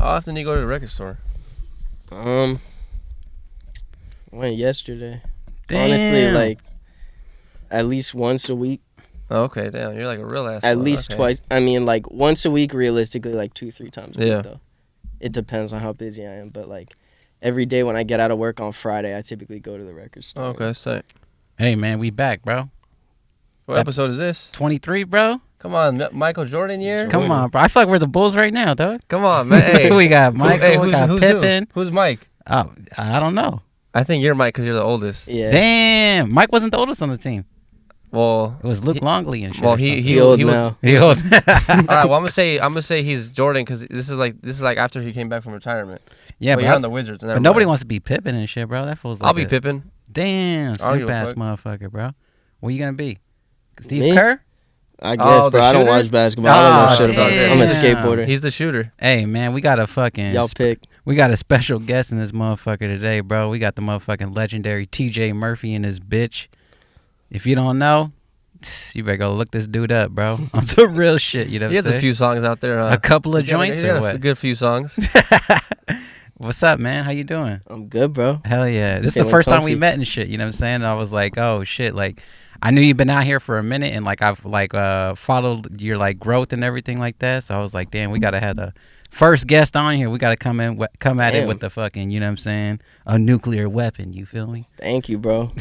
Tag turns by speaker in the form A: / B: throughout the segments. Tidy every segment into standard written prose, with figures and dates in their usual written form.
A: How often do you go to the record store?
B: Went yesterday.
C: Damn.
B: Honestly, like at least once a week.
A: Oh, okay, damn, you're like a real ass.
B: At least twice. I mean, like once a week, realistically, like 2-3 times a
A: Yeah.
B: week, though. It depends on how busy I am, but like every day when I get out of work on Friday, I typically go to the record store.
A: Oh, okay, that's tight.
C: Hey, man, we back, bro.
A: What episode is this?
C: 23, bro.
A: Come on, Michael Jordan year.
C: Come on, bro. I feel like we're the Bulls right now, dog.
A: Come on, man. Hey,
C: We got Michael,
A: Hey,
C: we got Pippen.
A: Who's Mike?
C: Oh, I don't know.
A: I think you're Mike because you're the oldest.
B: Yeah.
C: Damn. Mike wasn't the oldest on the team.
A: Well,
C: It was Luke Longley and shit.
A: well,
C: or
A: he
C: something.
B: He old
A: was.
B: now.
C: He old.
A: All right, well, I'm gonna say he's Jordan because this is like after he came back from retirement.
C: Yeah,
A: Well,
C: but,
A: you're on the Wizards.
C: but nobody wants to be Pippen and shit, bro. That fool's like
A: I'll be Pippen.
C: Damn,
A: I don't give
C: simp
A: a
C: ass
A: fuck.
C: motherfucker, bro. What you gonna be? Steve
B: Me?
C: Kerr?
B: I guess,
A: the
B: bro. I don't
A: shooter?
B: watch basketball. I don't know shit about that. I'm a
C: damn.
B: skateboarder.
A: He's the shooter.
C: Hey, man, we got a fucking
B: Y'all pick.
C: we got a special guest in this motherfucker today, bro. We got the motherfucking legendary TJ Murphy in this bitch. If you don't know, you better go look this dude up, bro. On some real shit, you know what
A: He
C: I'm
A: has
C: saying?
A: a few songs out there.
C: A couple of
A: He's got
C: joints
A: he's
C: or
A: got
C: what?
A: a good few songs.
C: What's up, man? How you doing?
B: I'm good, bro.
C: Hell yeah. This is the
B: Feeling
C: first time we
B: comfy.
C: met and shit, you know what I'm saying? I was like, oh shit, like I knew you've been out here for a minute and like I've like followed your like growth and everything like that. So I was like, damn, we gotta have the first guest on here. We gotta come at it
B: Damn.
C: with the fucking, you know what I'm saying? A nuclear weapon, you feel me?
B: Thank you, bro.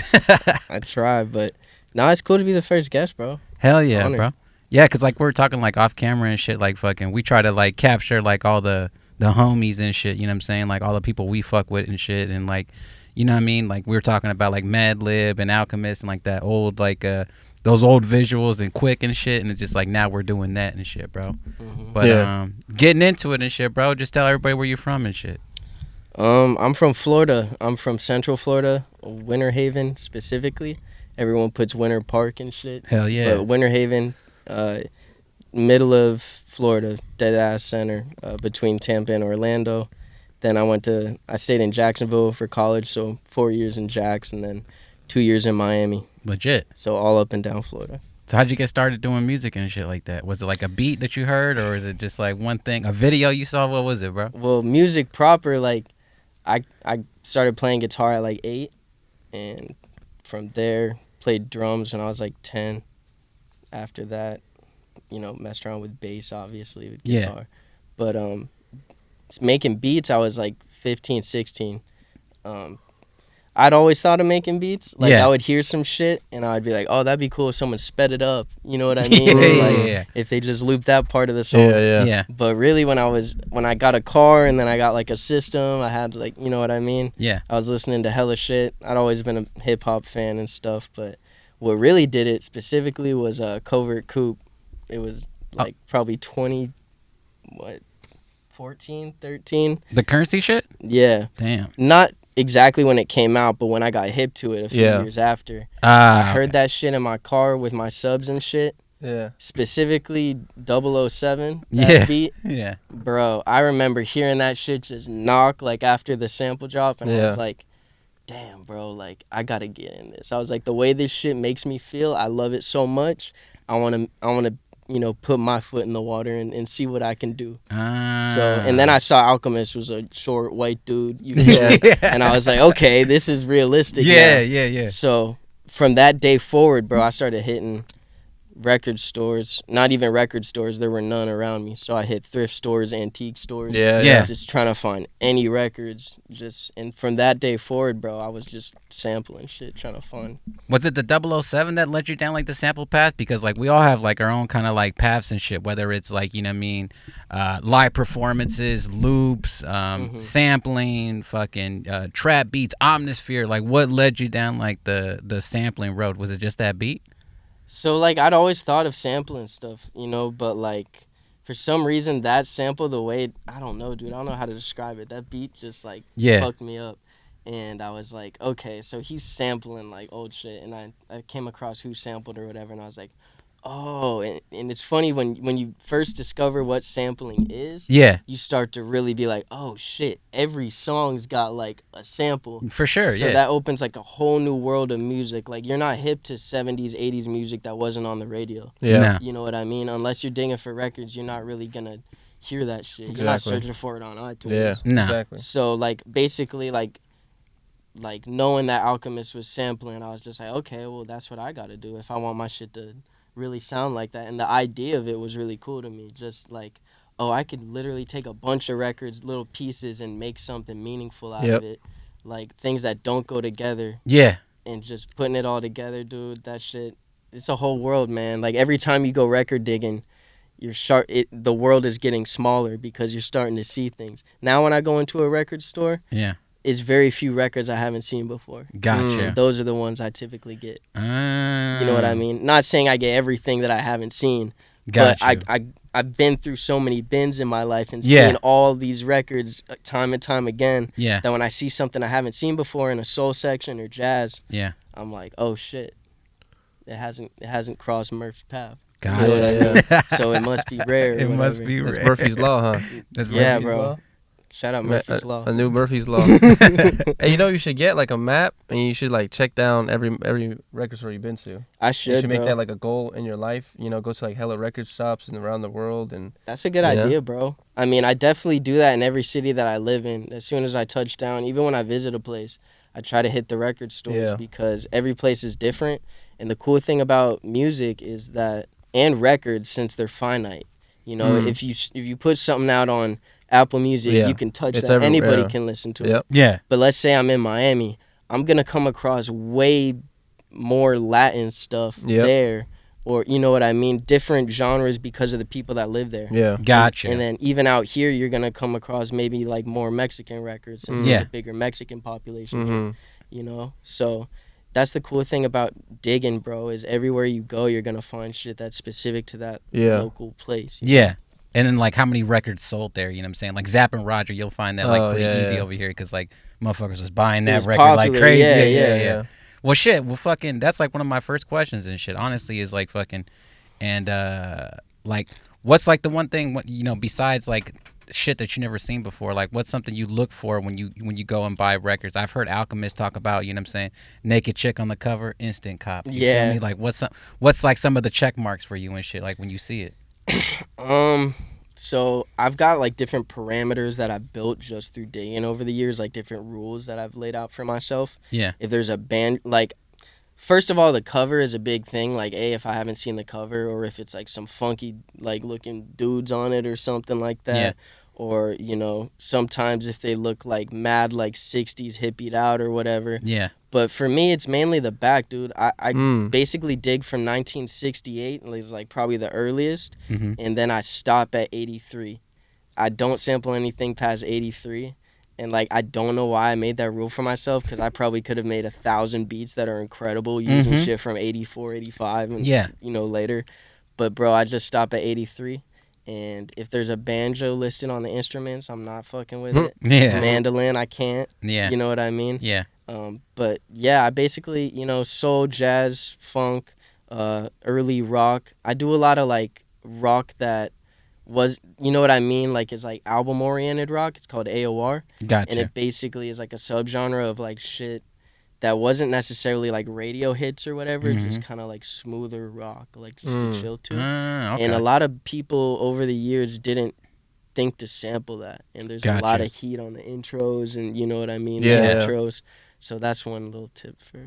B: I tried, but no, it's cool to be the first guest, bro.
C: Hell yeah,
B: Honored.
C: bro. Yeah, cause like we were talking like off camera and shit, like fucking we try to like capture like all the homies and shit, you know what I'm saying? Like all the people we fuck with and shit and like you know what I mean? Like we were talking about like Mad Lib and Alchemist and like that old like those old visuals and Quik and shit and it's just like now we're doing that and shit, bro. But
A: Yeah.
C: getting into it and shit, bro, just tell everybody where you're from and shit.
B: I'm from Florida. I'm from Central Florida, Winter Haven specifically. Everyone puts Winter Park and shit.
C: Hell yeah.
B: But Winter Haven, middle of Florida, dead ass center, between Tampa and Orlando. Then I stayed in Jacksonville for college, so 4 years in Jax, and then 2 years in Miami.
C: Legit.
B: So all up and down Florida.
C: So how'd you get started doing music and shit like that? Was it like a beat that you heard or is it just like one thing, a video you saw? What was it, bro?
B: Well, music proper, like I started playing guitar at like 8, and from there played drums when I was like 10. After that, messed around with bass, obviously, with
C: Yeah.
B: guitar. But making beats, I was like 15, 16. I'd always thought of making beats. Like
C: Yeah.
B: I would hear some shit and I'd be like, oh, that'd be cool if someone sped it up. You know what I mean?
C: Yeah,
B: Like,
C: yeah.
B: if they just looped that part of the song.
A: Yeah.
B: But really, when I got a car and then I got like a system, I had like, you know what I mean?
C: Yeah.
B: I was listening to hella shit. I'd always been a hip hop fan and stuff, but what really did it specifically was Covert Coupe. It was like probably 14, 13?
C: The Currency shit?
B: Yeah.
C: Damn.
B: Not exactly when it came out, but when I got hip to it a few
A: Yeah.
B: years after. I heard
C: Okay.
B: that shit in my car with my subs and shit.
A: Yeah.
B: Specifically 007, that
C: Yeah.
B: beat.
C: Yeah.
B: Bro, I remember hearing that shit just knock like after the sample drop, and I
A: Yeah.
B: was like, damn, bro, like I gotta get in this. I was like, the way this shit makes me feel, I love it so much. I wanna put my foot in the water and see what I can do. So, and then I saw Alchemist was a short white dude, and I was like, okay, this is realistic.
C: Yeah,
B: now.
C: yeah.
B: So from that day forward, bro, I started hitting record stores. Not even record stores, there were none around me. So I hit thrift stores, antique stores.
A: Yeah.
B: Just trying to find any records. And from that day forward, bro, I was just sampling shit, trying to find.
C: Was it the 007 that led you down like the sample path? Because like we all have like our own kind of like paths and shit, whether it's like, you know what I mean, live performances, loops, sampling, fucking trap beats, omnisphere. Like what led you down like the sampling road? Was it just that beat?
B: So, like, I'd always thought of sampling stuff, but, like, for some reason, that sample, the way, I don't know, dude. I don't know how to describe it. That beat just, like, fucked me up. And I was like, okay, so he's sampling, like, old shit. And I came across who sampled or whatever, and I was like, oh. And it's funny when you first discover what sampling is,
C: Yeah.
B: you start to really be like, oh, shit, every song's got, like, a sample.
C: For sure,
B: So
C: yeah.
B: that opens like a whole new world of music. Like you're not hip to 70s, 80s music that wasn't on the radio.
A: Yeah.
C: Nah.
B: You know what I mean? Unless you're digging for records, you're not really gonna hear that shit. You're not searching for it on iTunes.
A: Yeah, exactly.
B: So like basically like knowing that Alchemist was sampling, I was just like, okay, well that's what I gotta do if I want my shit to really sound like that. And the idea of it was really cool to me. Just like, oh, I could literally take a bunch of records, little pieces, and make something meaningful out of it. Like things that don't go together.
C: Yeah.
B: And just putting it all together, dude, that shit, it's a whole world, man. Like every time you go record digging, the world is getting smaller because you're starting to see things. Now when I go into a record store, it's very few records I haven't seen before.
C: Gotcha.
B: Those are the ones I typically get. You know what I mean? Not saying I get everything that I haven't seen, but I've been through so many bins in my life and seen all these records time and time again that when I see something I haven't seen before in a soul section or jazz, I'm like, oh shit, it hasn't crossed Murph's path. So it must be rare.
C: It must be rare.
A: It's Murphy's Law, huh?
C: That's Murphy's
B: bro.
C: Law?
B: Shout out Murphy's Law.
A: A new Murphy's Law. Hey, you know you should get like a map and you should like check down every record store you've been to.
B: I should.
A: You should make that like a goal in your life. You know, go to like hella record shops and around the world. And
B: that's a good idea, bro. I mean, I definitely do that in every city that I live in. As soon as I touch down, even when I visit a place, I try to hit the record stores because every place is different. And the cool thing about music is that, and records, since they're finite, you know, if you put something out on Apple Music, you can touch that. Anybody can listen to it.
C: Yeah.
B: But let's say I'm in Miami, I'm gonna come across way more Latin stuff there, or you know what I mean, different genres because of the people that live there.
A: Yeah,
C: gotcha.
B: And then even out here, you're gonna come across maybe like more Mexican records since there's a bigger Mexican population. Here, you know, so that's the cool thing about digging, bro. Is everywhere you go, you're gonna find shit that's specific to that local place.
C: Yeah. And then, like, how many records sold there, you know what I'm saying? Like, Zapp and Roger, you'll find that, like, pretty easy over here because, like, motherfuckers was buying that record
B: popular,
C: like crazy.
B: Yeah.
C: Well, shit, fucking, that's, like, one of my first questions and shit, honestly, is, like, fucking, and, like, what's, like, the one thing, you know, besides, like, shit that you never seen before, like, what's something you look for when you go and buy records? I've heard Alchemist talk about, you know what I'm saying, naked chick on the cover, instant cop. You feel me? Like, what's, like, some of the check marks for you and shit, like, when you see it?
B: So I've got like different parameters that I've built just through digging over the years, like different rules that I've laid out for myself.
C: Yeah.
B: If there's a band, like, first of all, the cover is a big thing. Like, if I haven't seen the cover, or if it's like some funky like looking dudes on it or something like that. Yeah. Or, you know, sometimes if they look like mad like 60s hippied out or whatever.
C: Yeah.
B: But for me, it's mainly the back, dude. I basically dig from 1968, it's like probably the earliest, and then I stop at 83. I don't sample anything past 83, and like I don't know why I made that rule for myself because I probably could have made 1,000 beats that are incredible using shit from 84, 85, and you know later. But bro, I just stop at 83. And if there's a banjo listed on the instruments, I'm not fucking with it. Mandolin, I can't. You know what I mean? But yeah, I basically, you know, soul, jazz, funk, early rock. I do a lot of like rock that was, you know what I mean? Like it's like album oriented rock. It's called AOR.
C: Gotcha.
B: And it basically is like a subgenre of like shit that wasn't necessarily like radio hits or whatever, just kind of like smoother rock, like just to chill to. Okay. And a lot of people over the years didn't think to sample that. And there's a lot of heat on the intros and you know what I mean? The outros. So that's one little tip for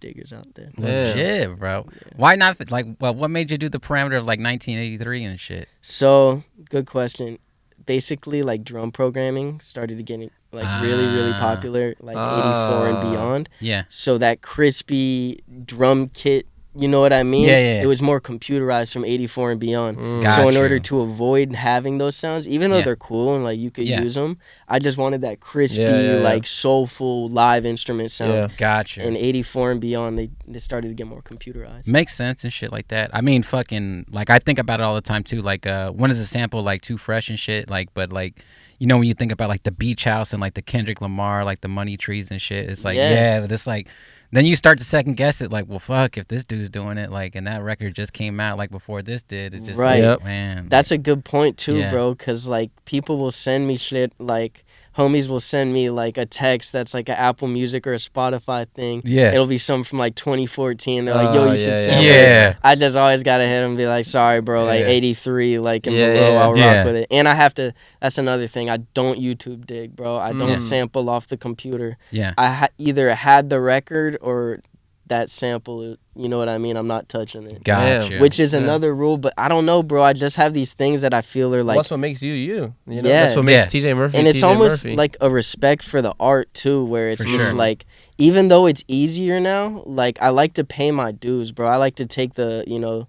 B: diggers out there.
C: Legit, bro. Yeah. Why not? Like, well, what made you do the parameter of like 1983 and shit?
B: So, good question. Basically, like drum programming started getting like really popular, like 84 and beyond.
C: Yeah.
B: So that crispy drum kit, you know what I mean?
C: Yeah.
B: It was more computerized from 84 and beyond. So in order to avoid having those sounds, even though they're cool and like you could use them, I just wanted that crispy, like soulful live instrument sound.
A: Yeah.
C: Gotcha.
B: And 84 and beyond, they started to get more computerized.
C: Makes sense and shit like that. I mean, fucking, like I think about it all the time too. Like, when is a sample like too fresh and shit? Like, but like, you know, when you think about like the Beach House and like the Kendrick Lamar, like the Money Trees and shit, it's like, but this like, then you start to second guess it, like, well, fuck, if this dude's doing it, like, and that record just came out, like, before this did, it just, like, man.
B: That's a good point, too, bro, because, like, people will send me shit, like, homies will send me like a text that's like an Apple Music or a Spotify thing.
C: Yeah.
B: It'll be something from like 2014. They're like, yo, you should sample
C: Yeah.
B: this. I just always gotta hit them and be like, sorry, bro, like 83, like and below, I'll rock with it. And I have to. That's another thing. I don't YouTube dig, bro. I don't sample off the computer.
C: Yeah.
B: I either had the record or that sample, you know what I mean? I'm not touching it.
C: Gotcha.
B: Which is another rule, but I don't know, bro. I just have these things that I feel are like...
A: That's what makes you know? That's what makes TJ Murphy
B: And it's
A: TJ
B: almost
A: Murphy.
B: like a respect for the art, too, where it's
C: For
B: just
C: sure.
B: like, even though it's easier now, like, I like to pay my dues, bro. I like to take the, you know...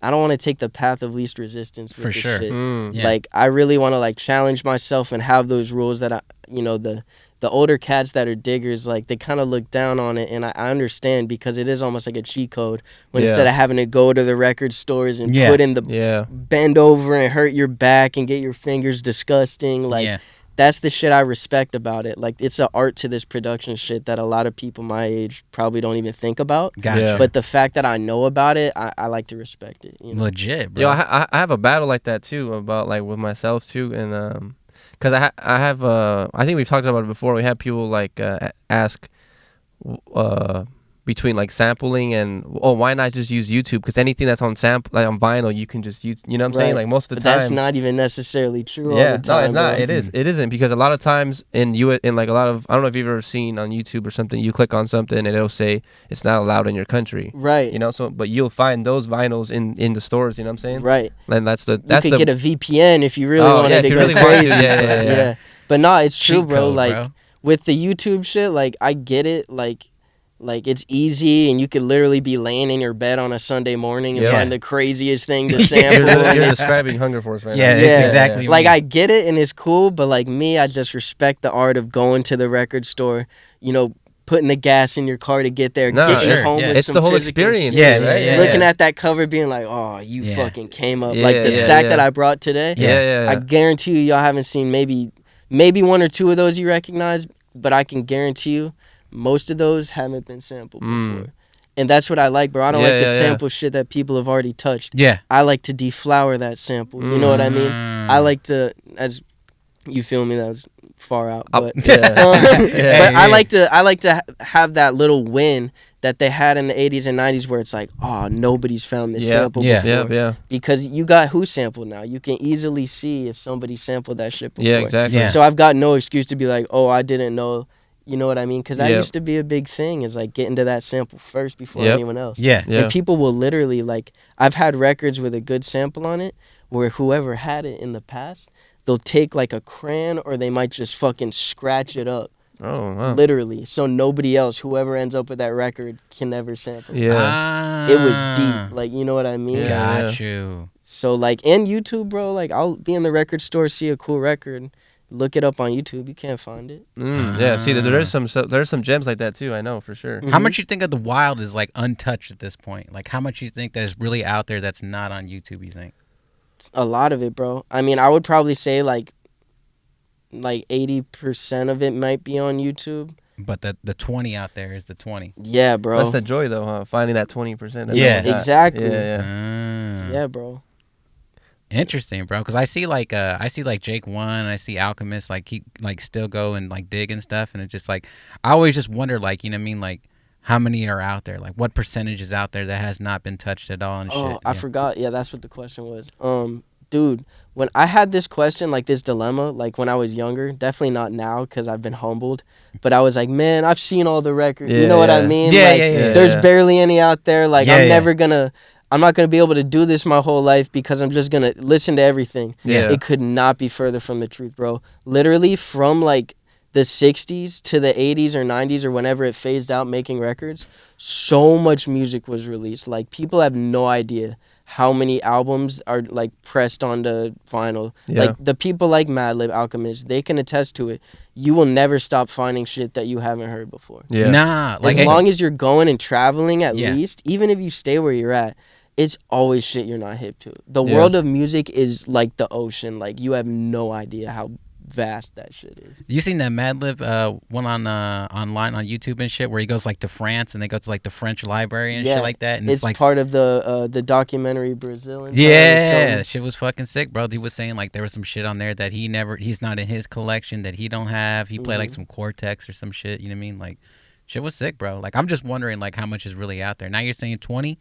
B: I don't want to take the path of least resistance with
C: For
B: this
C: sure.
B: shit.
C: Yeah.
B: Like, I really want to, like, challenge myself and have those rules that I... You know, the older cats that are diggers, like, they kind of look down on it, and I understand because it is almost like a cheat code when instead of having to go to the record stores and put in the bend over and hurt your back and get your fingers disgusting, like, that's the shit I respect about it. Like, it's an art to this production shit that a lot of people my age probably don't even think about.
C: Gotcha.
B: But the fact that I know about it, I like to respect it. You know?
C: Legit, bro.
A: Yo, I have a battle like that too, about like with myself too, and because I have I think we've talked about it before. We had people like ask between like sampling and why not just use YouTube? Because anything that's on like on vinyl, you can just use. You know what I'm saying? Like most of the time,
B: that's not even necessarily true. All the time,
A: no, it's not.
B: bro.
A: It isn't because a lot of times in like a lot of, I don't know if you've ever seen on YouTube or something, you click on something and it'll say it's not allowed in your country.
B: Right.
A: You know, so but you'll find those vinyls in the stores. You know what I'm saying?
B: Right.
A: And that's
B: you could get a VPN if you really wanted to go crazy. Yeah. But no, it's true,
C: Cheat
B: bro.
C: code,
B: like
C: bro.
B: with the YouTube shit, like I get it. Like it's easy, and you could literally be laying in your bed on a Sunday morning and find the craziest thing to sample.
A: You're describing Hunger Force right now.
C: Yeah, it's exactly
B: like
C: me.
B: I get it, and it's cool. But like me, I just respect the art of going to the record store. You know, putting the gas in your car to get there, getting home with
A: it's
B: some
A: the whole
B: physical
A: experience.
B: shit.
A: Right?
B: Looking at that cover, being like, "Oh, you fucking came up!" Like the stack that I brought today. I guarantee you, y'all haven't seen maybe one or two of those you recognize, but I can guarantee you, most of those haven't been sampled before. And that's what I like, bro. I don't like to sample shit that people have already touched. Yeah. I like to deflower that sample. You know what I mean? I like to, as you feel me, that was far out. But, but I like to have that little win that they had in the 80s and 90s where it's like, oh, nobody's found this sample before. Because you got who sampled now. You can easily see if somebody sampled that shit before.
A: Yeah, exactly.
B: So I've got no excuse to be like, oh, I didn't know. You know what I mean? Because that used to be a big thing, is like getting to that sample first before anyone else. And people will literally, like, I've had records with a good sample on it where whoever had it in the past, they'll take like a crayon or they might just fucking scratch it up.
A: Oh, wow.
B: Literally. So nobody else, whoever ends up with that record, can never sample it. It was deep. Like, you know what I mean?
C: Got you.
B: So, like, in YouTube, bro, like, I'll be in the record store, see a cool record, look it up on YouTube. You can't find it.
A: Yeah, see, there's some gems like that, too. I know, for sure.
C: How much you think of the wild is, like, untouched at this point? Like, how much you think that is really out there that's not on YouTube, you think?
B: A lot of it, bro. I mean, I would probably say, like 80% of it might be on YouTube.
C: But the 20 out there is the 20.
B: Yeah, bro.
A: That's the joy, though, huh? Finding that 20%.
C: Yeah,
B: exactly.
A: Yeah,
B: bro.
C: Interesting, bro. Because I see like Jake One, I see Alchemist like keep like still go and like dig and stuff, and it's just like I always just wonder, like, you know what I mean, like how many are out there, like what percentage is out there that has not been touched at all and shit.
B: Oh, I forgot. Yeah, that's what the question was. Dude, when I had this question, like this dilemma, like when I was younger, definitely not now because I've been humbled, but I was like, man, I've seen all the records. You know what I mean? There's barely any out there. Like I'm not going to be able to do this my whole life because I'm just going to listen to everything. It could not be further from the truth, bro. Literally from like the 60s to the 80s or 90s or whenever it phased out making records, so much music was released. Like people have no idea how many albums are like pressed onto vinyl. Like the people like Madlib, Alchemist, they can attest to it. You will never stop finding shit that you haven't heard before.
C: Like
B: as long as you're going and traveling, at least, even if you stay where you're at, it's always shit you're not hip to. The world of music is like the ocean. Like you have no idea how vast that shit is.
C: You seen that Madlib one on online on YouTube and shit where he goes like to France and they go to like the French library and shit like that, and
B: it's
C: like
B: part of the documentary Brazilian.
C: Yeah, shit was fucking sick, bro. He was saying like there was some shit on there that he's not in his collection, that he don't have. He played like some Cortex or some shit. You know what I mean? Like, shit was sick, bro. Like, I'm just wondering like how much is really out there. Now you're saying 20.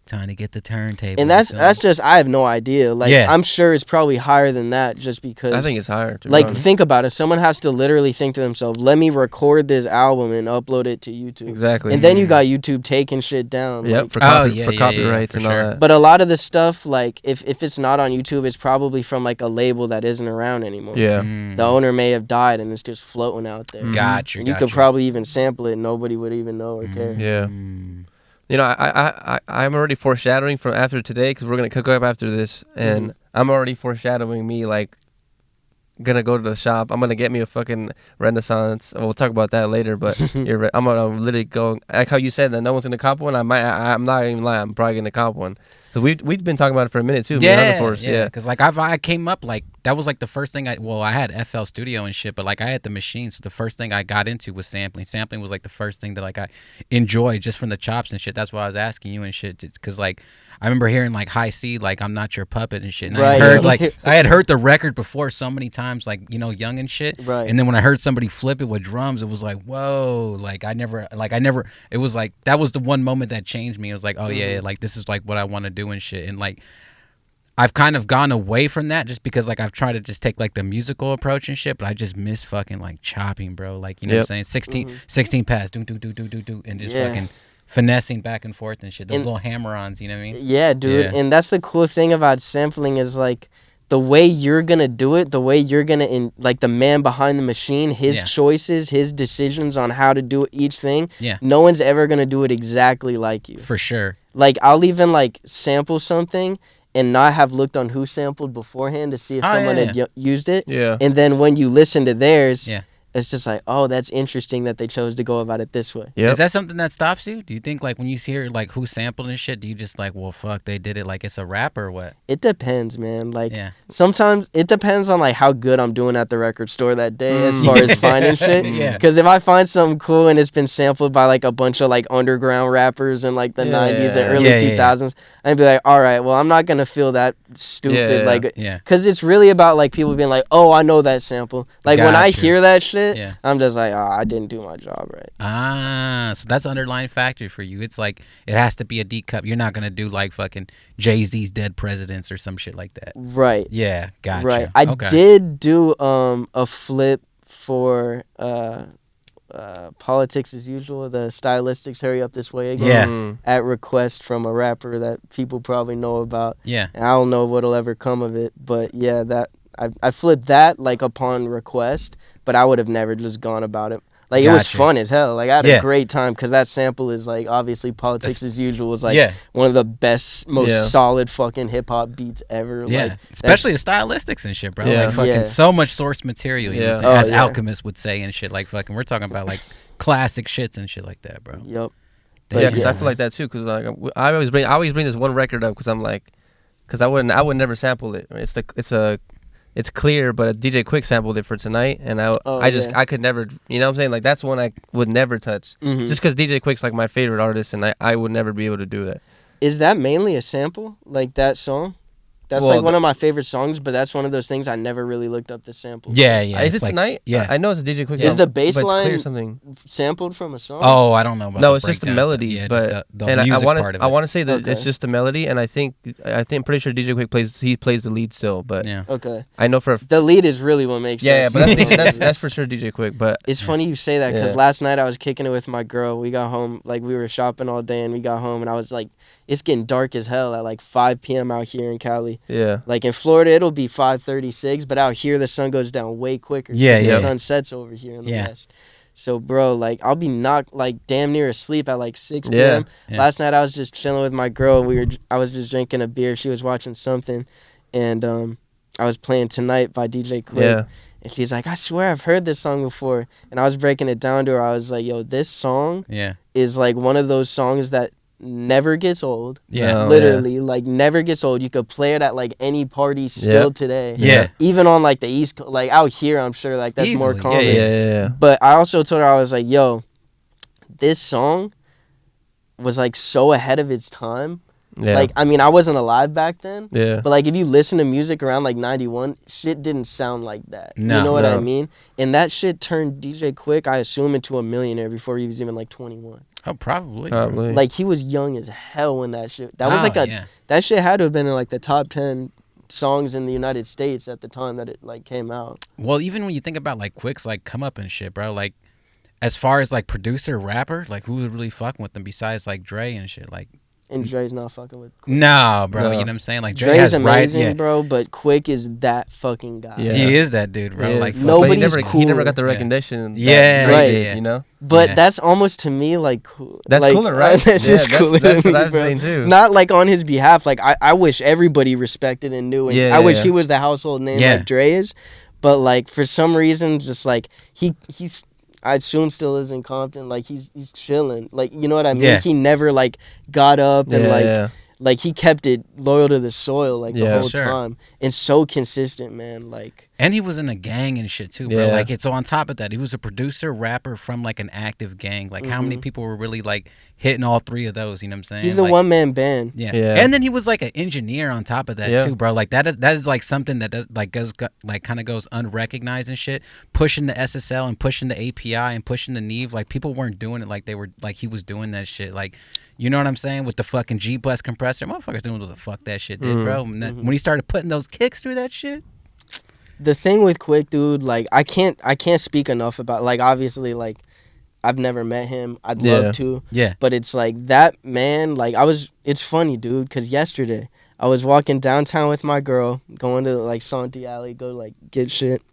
C: Time to get the turntable.
B: And that's just, I have no idea. Like, I'm sure it's probably higher than that just because.
A: I think it's higher.
B: Like, think about it. Someone has to literally think to themselves, let me record this album and upload it to YouTube.
A: Exactly.
B: And then you got YouTube taking shit down.
A: Yep,
B: like,
A: for copyrights and all that.
B: But a lot of the stuff, like, if it's not on YouTube, it's probably from, like, a label that isn't around anymore.
A: Yeah.
B: The owner may have died and it's just floating out there.
C: Gotcha.
B: And you could probably even sample it and nobody would even know or care.
A: Yeah. You know, I'm already foreshadowing from after today because we're going to cook up after this. And I'm already foreshadowing me, like, going to go to the shop. I'm going to get me a fucking Renaissance. We'll talk about that later. But I'm going to literally go, like how you said that no one's going to cop one. I'm not even lying. I'm probably going to cop one. Because we've been talking about it for a minute, too.
C: Yeah. Because, like, I came up, like, that was, like, the first thing I had FL Studio and shit, but, like, I had the machine, so the first thing I got into was sampling. Sampling was, like, the first thing that, like, I enjoyed just from the chops and shit. That's why I was asking you and shit, because, like, I remember hearing, like, High C, like, I'm Not Your Puppet and shit. And I had heard the record before so many times, like, you know, young and shit.
B: Right.
C: And then when I heard somebody flip it with drums, it was like, whoa. Like, I never, it was like, that was the one moment that changed me. It was like, oh, yeah, like, this is, like, what I want to do and shit. And, like, I've kind of gone away from that just because, like, I've tried to just take, like, the musical approach and shit, but I just miss fucking, like, chopping, bro. Like, you know what I'm saying? 16 pass, do, and just fucking finessing back and forth and shit. Those little hammer-ons, you know what I mean?
B: Yeah, dude. Yeah. And that's the cool thing about sampling is, like, the way you're going to do it, the way you're going to, like, the man behind the machine, his choices, his decisions on how to do each thing, no one's ever going to do it exactly like you.
C: For sure.
B: Like, I'll even, like, sample something and not have looked on who sampled beforehand to see if someone had used it.
A: Yeah.
B: And then when you listen to theirs, it's just like, oh, that's interesting that they chose to go about it this way.
C: Yep. Is that something that stops you? Do you think, like, when you hear, like, who sampled and shit, do you just, like, well, fuck, they did it like it's a rap or what?
B: It depends, man. Like, sometimes it depends on, like, how good I'm doing at the record store that day as far as finding shit. Because if I find something cool and it's been sampled by, like, a bunch of, like, underground rappers in, like, the 90s and early 2000s, I'd be like, all right, well, I'm not going to feel that stupid. Because it's really about, like, people being like, oh, I know that sample. Like, when I hear that shit, I'm just like, oh, I didn't do my job right.
C: So that's an underlying factor for you. It's like, it has to be a D cup. You're not going to do like fucking Jay-Z's Dead Presidents or some shit like that.
B: Right.
C: Yeah, gotcha.
B: Right. I did do a flip for Politics as Usual, the Stylistics Hurry Up This Way Again. At request from a rapper that people probably know about. Yeah. And I don't know what'll ever come of it, but yeah, that I flipped that, like, upon request, but I would have never just gone about it. Like, it was fun as hell. Like, I had a great time because that sample is, like, obviously Politics as Usual is, like, one of the best, most solid fucking hip-hop beats ever.
C: Yeah,
B: like,
C: especially the stylistics and shit, bro. Like, fucking so much source material, you know, as Alchemist would say and shit. Like, fucking, we're talking about, like, classic shits and shit like that, bro.
B: Yep.
A: Yeah, because I feel like that, too, because, like, I always bring this one record up because I'm like, because I would never sample it. It's clear, but DJ Quik sampled it for tonight, and I could never, you know what I'm saying? Like, that's one I would never touch. Just because DJ Quik's, like, my favorite artist, and I would never be able to do that.
B: Is that mainly a sample, like, that song? That's like one of my favorite songs, but that's one of those things I never really looked up the sample.
C: Yeah, yeah.
A: Is it like, tonight? Yeah. I know it's a DJ Quik.
B: Is the bass line sampled from a song?
C: Oh, I don't know about
A: No, it's just the melody.
C: Yeah,
A: but
C: just the music part of it.
A: I want to say that it's just the melody, and I'm pretty sure DJ Quik plays the lead still, but I know for
B: the lead is really what makes
A: that. Yeah, but that's for sure DJ Quik. But
B: it's funny you say that because last night I was kicking it with my girl. We got home, like, we were shopping all day, and we got home, and I was like, it's getting dark as hell at like 5 p.m. out here in Cali. Yeah. Like in Florida, it'll be 5:36, but out here the sun goes down way quicker. Yeah, the sun sets over here in the west. So, bro, like, I'll be knocked, like, damn near asleep at like 6 p.m. Yeah. Last night I was just chilling with my girl. I was just drinking a beer. She was watching something, and I was playing Tonight by DJ Quik. Yeah. And she's like, I swear I've heard this song before. And I was breaking it down to her. I was like, yo, this song is like one of those songs that never gets old.
C: Yeah.
B: Literally, like, never gets old. You could play it at, like, any party still today.
C: Yeah.
B: Even on, like, the East Coast. Like, out here, I'm sure, like, that's more common.
A: Yeah.
B: But I also told her, I was like, yo, this song was, like, so ahead of its time.
A: Yeah.
B: Like, I mean, I wasn't alive back then.
A: Yeah.
B: But, like, if you listen to music around, like, 91, shit didn't sound like that.
C: No.
B: You know what I mean? And that shit turned DJ Quik, I assume, into a millionaire before he was even, like, 21.
C: Oh, probably.
B: Like, he was young as hell when that shit... That was, like, that shit had to have been in, like, the top 10 songs in the United States at the time that it, like, came out.
C: Well, even when you think about, like, Quik's, like, come up and shit, bro, like, as far as, like, producer, rapper, like, who was really fucking with them besides, like, Dre and shit, like...
B: And Dre's not fucking with Quik.
C: No, bro. You know what I'm saying? Like,
B: Dre's amazing, bro, but Quik is that fucking guy.
C: Yeah. He is that dude, bro. Like,
B: nobody's
A: he never got the recognition.
C: Yeah.
A: Dre did, you know?
B: But that's almost, to me, like, cool.
A: That's
B: like,
A: cooler, right?
B: That's just cooler.
A: That's
B: to
A: what
B: me,
A: I'm
B: bro.
A: saying, too.
B: Not, like, on his behalf. Like, I wish everybody respected and knew. And I wish he was the household name like Dre is. But, like, for some reason, just, like, he's... I assume still is in Compton. Like, he's chilling. Like, you know what I mean?
C: Yeah.
B: He never, like, got up and, like, he kept it loyal to the soil, like, the whole time. And so consistent, man. Like...
C: And he was in a gang and shit, too, bro.
A: Yeah.
C: Like, it's on top of that. He was a producer, rapper from, like, an active gang. Like, how many people were really, like, hitting all three of those, you know what I'm saying?
B: He's the
C: like,
B: one-man band.
C: Yeah. And then he was, like, an engineer on top of that, too, bro. Like, that is like, something that does, like, kind of goes unrecognized and shit. Pushing the SSL and pushing the API and pushing the Neve. Like, people weren't doing it like they were, like, he was doing that shit. Like, you know what I'm saying? With the fucking G Plus compressor. Motherfuckers doing what the fuck that shit did, bro. When he started putting those kicks through that shit.
B: The thing with Quik, dude, like, I can't speak enough about, like, obviously, like, I've never met him. I'd love to.
C: Yeah.
B: But it's like, that man, like, it's funny, dude, because yesterday I was walking downtown with my girl, going to, like, Santi Alley, go, like, get shit.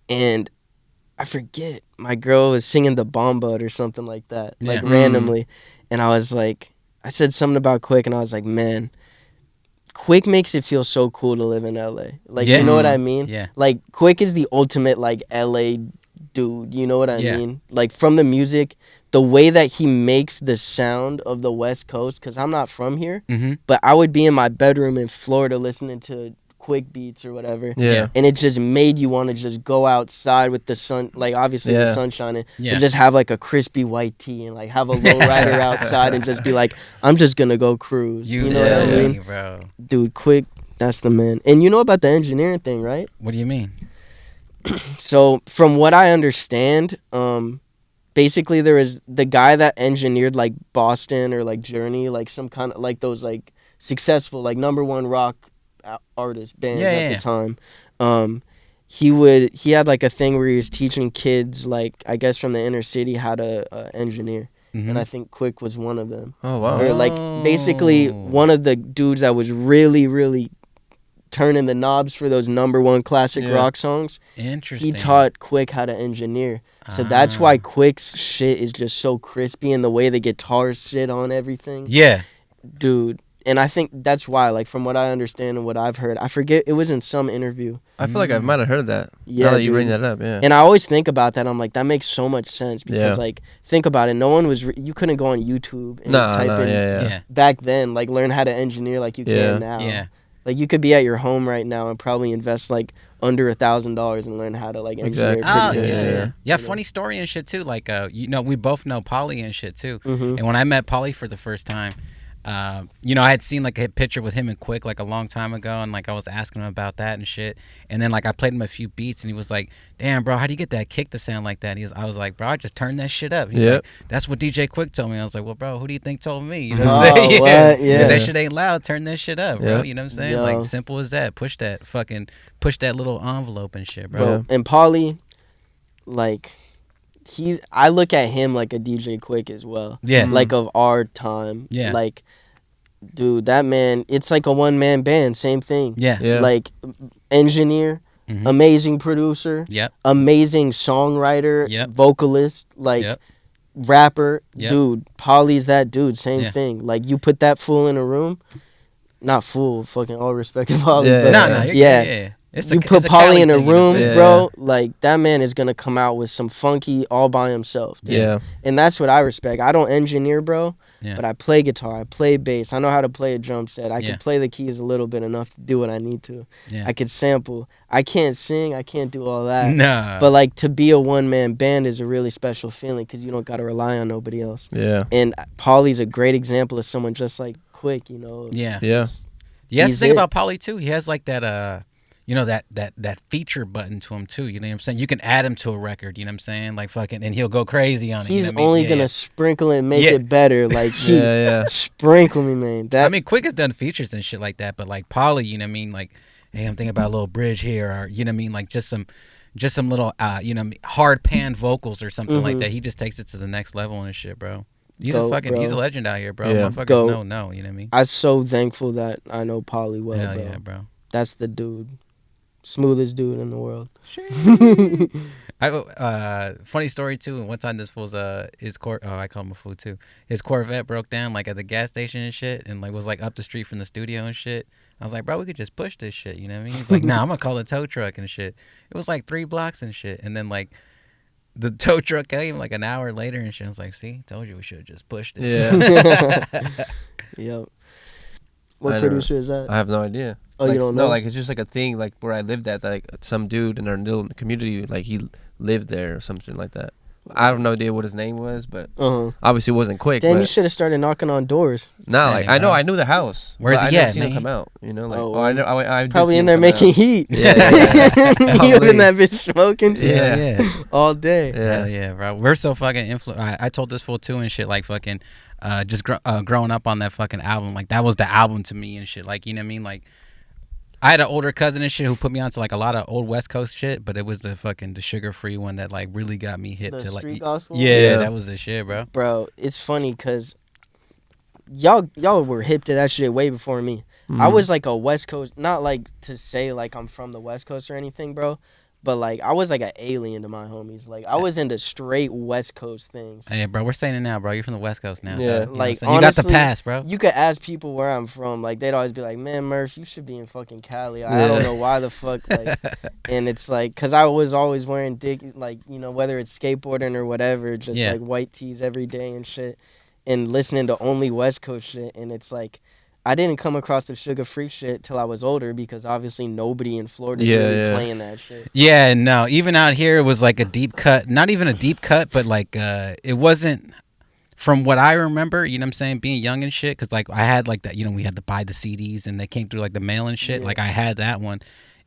B: And I forget, my girl was singing the Bomb Bud or something like that, like, randomly. And I was like, I said something about Quik, and I was like, man, Quik makes it feel so cool to live in LA. Like, you know what I mean?
C: Yeah.
B: Like, Quik is the ultimate, like, LA dude. You know what I mean? Like, from the music, the way that he makes the sound of the West Coast, because I'm not from here, but I would be in my bedroom in Florida listening to Quik beats or whatever.
A: Yeah.
B: And it just made you want to just go outside with the sun, like, obviously the sun shining, but just have, like, a crispy white tee and, like, have a lowrider outside and just be like, I'm just going to go cruise. You know what I mean?
C: Bro.
B: Dude, Quik, that's the man. And you know about the engineering thing, right?
C: What do you mean?
B: So, from what I understand, basically there was the guy that engineered, like, Boston or, like, Journey, like, some kind of, like, those, like, successful, like, #1 rock artist band at the time. He had, like, a thing where he was teaching kids, like, I guess from the inner city how to engineer. And I think Quik was one of them.
A: Oh, wow.
B: Or, like, basically one of the dudes that was really, really turning the knobs for those #1 classic rock songs.
C: Interesting.
B: He taught Quik how to engineer. So that's why Quik's shit is just so crispy, and the way the guitars sit on everything.
C: Yeah.
B: Dude. And I think that's why, like, from what I understand and what I've heard, I forget, it was in some interview.
A: I feel like I might have heard that.
B: Yeah,
A: now that you
B: dude.
A: bring that up, yeah.
B: And I always think about that. I'm like, that makes so much sense because, like, think about it. No one was, you couldn't go on YouTube and type in back then, like, learn how to engineer like you can now. Yeah. Like, you could be at your home right now and probably invest, like, under $1,000 and learn how to, like, engineer.
C: Exactly. Yeah, funny story and shit too. Like, you know, we both know Poly and shit too. And when I met Poly for the first time, you know, I had seen, like, a picture with him and Quik, like, a long time ago, and, like, I was asking him about that and shit. And then, like, I played him a few beats, and he was like, damn, bro, how do you get that kick to sound like that? I was like, bro, I just turned that shit up. He's like, that's what DJ Quik told me. I was like, well, bro, who do you think told me? You know what I'm saying? If that shit ain't loud, turn that shit up, bro. You know what I'm saying? Like, simple as that. Push that little envelope and shit, bro.
B: And Poly, like, I look at him like a DJ Quik as well. Yeah. Like, of our time. Yeah. Like, dude, that man, it's like a one-man band, same thing. Yeah. Like, engineer, amazing producer, amazing songwriter, vocalist, like, rapper. Dude, Poly's that dude, same thing. Like, you put that fool in a room, not fool, fucking all respect to Poly.
C: But,
B: You put Polly in a room, bro, like that man is gonna come out with some funky all by himself. Dude.
A: Yeah.
B: And that's what I respect. I don't engineer, bro, but I play guitar, I play bass, I know how to play a drum set. I can play the keys a little bit enough to do what I need to. Yeah. I could sample. I can't sing, I can't do all that.
C: Nah.
B: But like to be a one-man band is a really special feeling because you don't gotta rely on nobody else.
A: Yeah.
B: And Polly's a great example of someone just like Quik, you know.
C: Yeah.
A: Yeah.
C: Yeah, that's the thing about Polly too. He has like that you know, that feature button to him too. You know what I'm saying? You can add him to a record. You know what I'm saying? Like fucking, and he'll go crazy on it.
B: He's
C: you know
B: only gonna sprinkle it and make it better. Like sprinkle me, man.
C: I mean, Quik has done features and shit like that, but like Polly, you know what I mean? Like, hey, I'm thinking about a little bridge here, or you know what I mean? Like just some little you know, hard pan vocals or something like that. He just takes it to the next level and shit, bro. He's a legend out here, bro. Motherfuckers know, you know what I mean?
B: I'm so thankful that I know Polly well,
C: Hell
B: bro.
C: Yeah, bro.
B: That's the dude. Smoothest dude in the world.
C: Funny story too. And one time this fool's I call him a fool too. His Corvette broke down like at the gas station and shit, and like was like up the street from the studio and shit. I was like, bro, we could just push this shit. You know what I mean? He's like, nah, I'm gonna call a tow truck and shit. It was like 3 blocks and shit, and then like the tow truck came like an hour later and shit. I was like, see, told you we should have just pushed it.
A: Yeah.
B: Yep. What producer is that?
A: I have no idea.
B: Oh,
A: like,
B: you don't know?
A: No, like it's just like a thing. Like where I lived at, like some dude in our little community, like he lived there or something like that. I have no idea what his name was, but obviously it wasn't Quik.
B: Damn, you should have started knocking on doors.
A: No, like I knew the house.
C: Where's he at,
A: man? Him come out, you know, like I
B: probably in there making heat.
A: Yeah.
B: You in that bitch smoking shit.
C: Yeah.
B: All day.
C: Hell yeah, bro. We're so fucking I told this fool too and shit, like fucking just growing up on that fucking album, like that was the album to me and shit, like, you know what I mean? Like I had an older cousin and shit who put me onto like a lot of old West Coast shit, but it was the Sugafree one that like really got me hip to like
B: street gospel.
C: Yeah, that was the shit, bro.
B: Bro, it's funny because y'all were hip to that shit way before me. I was like a West Coast, not like to say like I'm from the West Coast or anything, bro. But, like, I was, like, an alien to my homies. Like, I was into straight West Coast things.
C: Hey, bro, we're saying it now, bro. You're from the West Coast now.
A: Yeah.
B: Like,
C: honestly, you got the pass, bro.
B: You could ask people where I'm from. Like, they'd always be like, man, Murph, you should be in fucking Cali. I don't know why the fuck. Like, and it's, like, because I was always wearing, like, you know, whether it's skateboarding or whatever, just, like, white tees every day and shit. And listening to only West Coast shit. And it's, like, I didn't come across the Sugafree shit till I was older because obviously nobody in Florida really playing that shit.
C: Yeah, no. Even out here, it was like a deep cut. Not even a deep cut, but like it wasn't, from what I remember, you know what I'm saying, being young and shit, because like I had like that, you know, we had to buy the CDs and they came through like the mail and shit. Yeah. Like I had that one.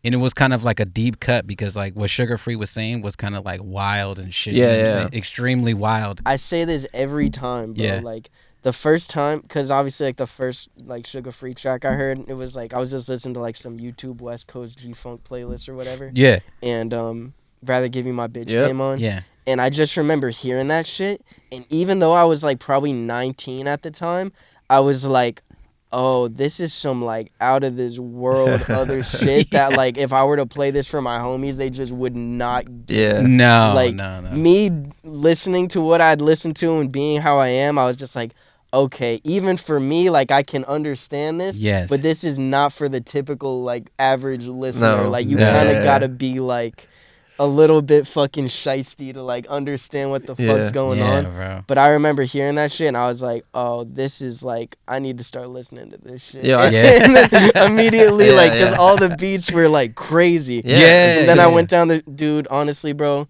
C: And it was kind of like a deep cut because like what Sugafree was saying was kind of like wild and shit.
A: Yeah,
C: you know what I'm saying? Extremely wild.
B: I say this every time, bro. Yeah. Like, the first time, because obviously, like, the first, like, Sugafree track I heard, it was, like, I was just listening to, like, some YouTube West Coast G-Funk playlist or whatever.
C: Yeah.
B: And, Rather Give You My Bitch came on.
C: Yeah.
B: And I just remember hearing that shit, and even though I was, like, probably 19 at the time, I was like, oh, this is some, like, out-of-this-world other shit that, like, if I were to play this for my homies, they just would not get.
A: Yeah.
C: No,
B: like,
C: no.
B: Me listening to what I'd listened to and being how I am, I was just like, okay, even for me, like, I can understand this.
C: Yes.
B: But this is not for the typical, like, average listener. No, like, you kind of got to be, like, a little bit fucking shiesty to, like, understand what the fuck's going on.
C: Bro.
B: But I remember hearing that shit, and I was like, oh, this is, like, I need to start listening to this shit.
A: Yeah.
B: And then immediately, like, because all the beats were, like, crazy.
C: Yeah.
B: And then I went down the, dude, honestly, bro,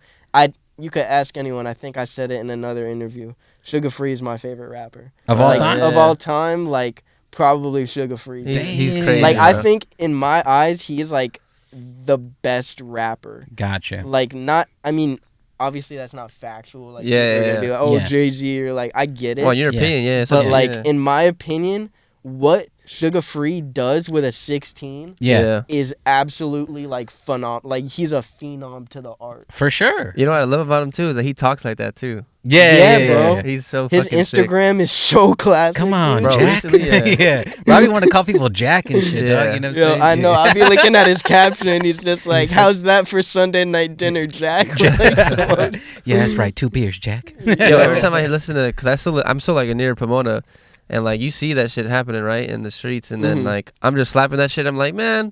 B: you could ask anyone. I think I said it in another interview. Sugafree is my favorite rapper.
C: Of all time?
B: Of all time, like, probably Sugafree.
A: He's crazy.
B: Like, I think, in my eyes, he's, like, the best rapper.
C: Gotcha.
B: Like, not, I mean, obviously that's not factual. Like,
A: you're
B: gonna be like, oh, Jay-Z, or, like, I get it.
A: Well, in your opinion,
B: But, like, in my opinion, what Sugafree does with a 16 is absolutely, like, phenomenal. Like, he's a phenom to the art.
C: For sure.
A: You know what I love about him, too, is that he talks like that, too.
B: Yeah, bro.
A: He's so
B: his
A: fucking
B: Instagram
A: sick.
B: is so classic.
C: Come on,
A: bro,
C: Jack.
A: Recently,
C: Robbie want to call people Jack and shit, dog. You know what I'm saying?
B: I know. I'll be looking at his caption and he's just like, how's that for Sunday night dinner, Jack? Like,
C: yeah, that's right. 2 beers, Jack.
A: Yo, every time I listen to it, because I'm still like near Pomona, and like you see that shit happening right in the streets, and then like I'm just slapping that shit. I'm like, man,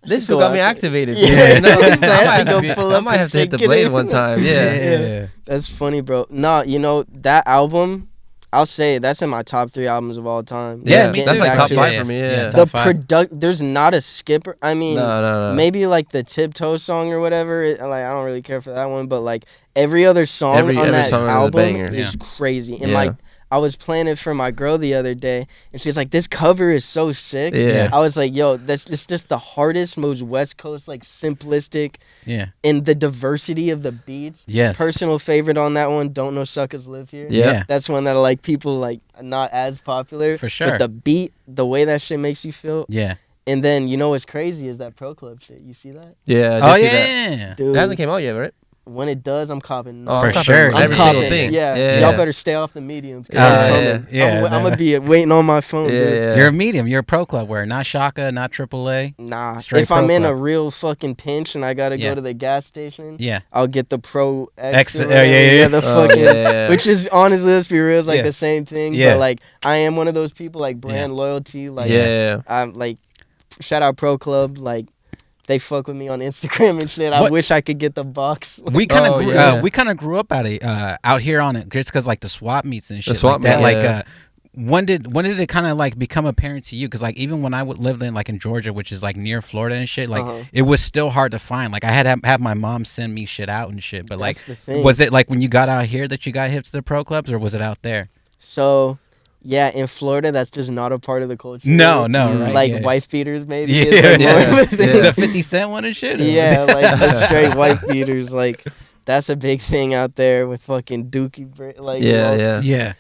A: This got me activated.
B: Yeah,
A: no,
B: I
A: might have to hit the blade one time. Yeah.
B: That's funny, bro. No, you know that album. I'll say that's in my top 3 albums of all time.
A: Yeah, that's like top 5 for me. Yeah,
B: the there's not a skipper. I mean,
A: no.
B: Maybe like the Tiptoe song or whatever. Like I don't really care for that one, but like every other song on that album is crazy. And like I was playing it for my girl the other day, and she's like, "This cover is so sick."
A: Yeah.
B: I was like, "Yo, that's just the hardest, most West Coast, like simplistic."
C: Yeah.
B: And the diversity of the beats.
C: Yes.
B: Personal favorite on that one. Don't Know Suckers Live Here.
C: Yeah.
B: That's one that like people like not as popular.
C: For sure.
B: But the beat, the way that shit makes you feel.
C: Yeah.
B: And then you know what's crazy is that Proclubs shit. You see that?
A: Yeah.
C: Oh yeah.
B: Dude,
A: it hasn't came out yet, right?
B: When it does, I'm copping.
C: For sure.
A: Every single thing.
B: Yeah. Y'all better stay off the mediums.
C: I'm
B: gonna be waiting on my phone. Dude.
C: You're a medium. You're a Pro Club wearer, not Shaka, not AAA.
B: Nah.
C: Straight
B: if I'm
C: Pro
B: in
C: Club.
B: a real fucking pinch and I gotta go to the gas station, I'll get the Pro X. The fucking, which is honestly, let's be real, it's like the same thing. But like, I am one of those people like brand loyalty. Like, I'm like, shout out Pro Club. Like, they fuck with me on Instagram and shit. I wish I could get the box.
C: We kind of grew up out here on it just because like the swap meets and shit. The swap like that. Like when did it kind of like become apparent to you? Because like even when I lived in like in Georgia, which is like near Florida and shit, like it was still hard to find. Like I had to have my mom send me shit out and shit. But
B: that's
C: like, was it like when you got out here that you got hip to the Pro Clubs, or was it out there?
B: So. Yeah, in Florida, that's just not a part of the culture.
C: No, right?
B: Like wife beaters, maybe.
C: The 50 Cent one and shit.
B: Yeah, like the straight wife beaters. Like that's a big thing out there with fucking dookie. Like
C: yeah.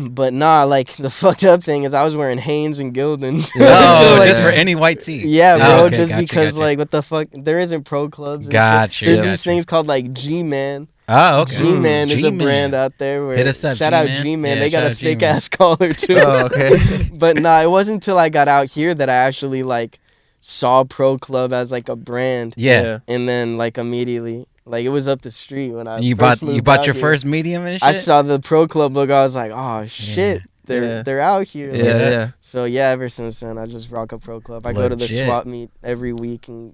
B: But nah, like the fucked up thing is I was wearing Hanes and Gildans.
C: Oh, like, just for any white tee.
B: Yeah, bro. Just because like what the fuck, there isn't Pro Clubs.
C: Gotcha.
B: There's these things called like G-Man.
C: Oh, okay.
B: G-Man is a brand out there. Where,
C: hit us up,
B: shout
C: G-Man.
B: out G-Man.
C: Yeah,
B: they got a thick ass
C: G-Man.
B: collar too.
A: Oh, okay.
B: But nah, it wasn't until I got out here that I actually like saw Pro Club as like a brand.
C: Yeah.
B: And then like immediately, like it was up the street when I
C: you
B: first
C: bought your
B: here.
C: First medium and shit.
B: I saw the Pro Club logo. I was like, oh shit. They're out here.
A: Yeah.
B: So yeah, ever since then I just rock a Pro Club. I go to the swap meet every week and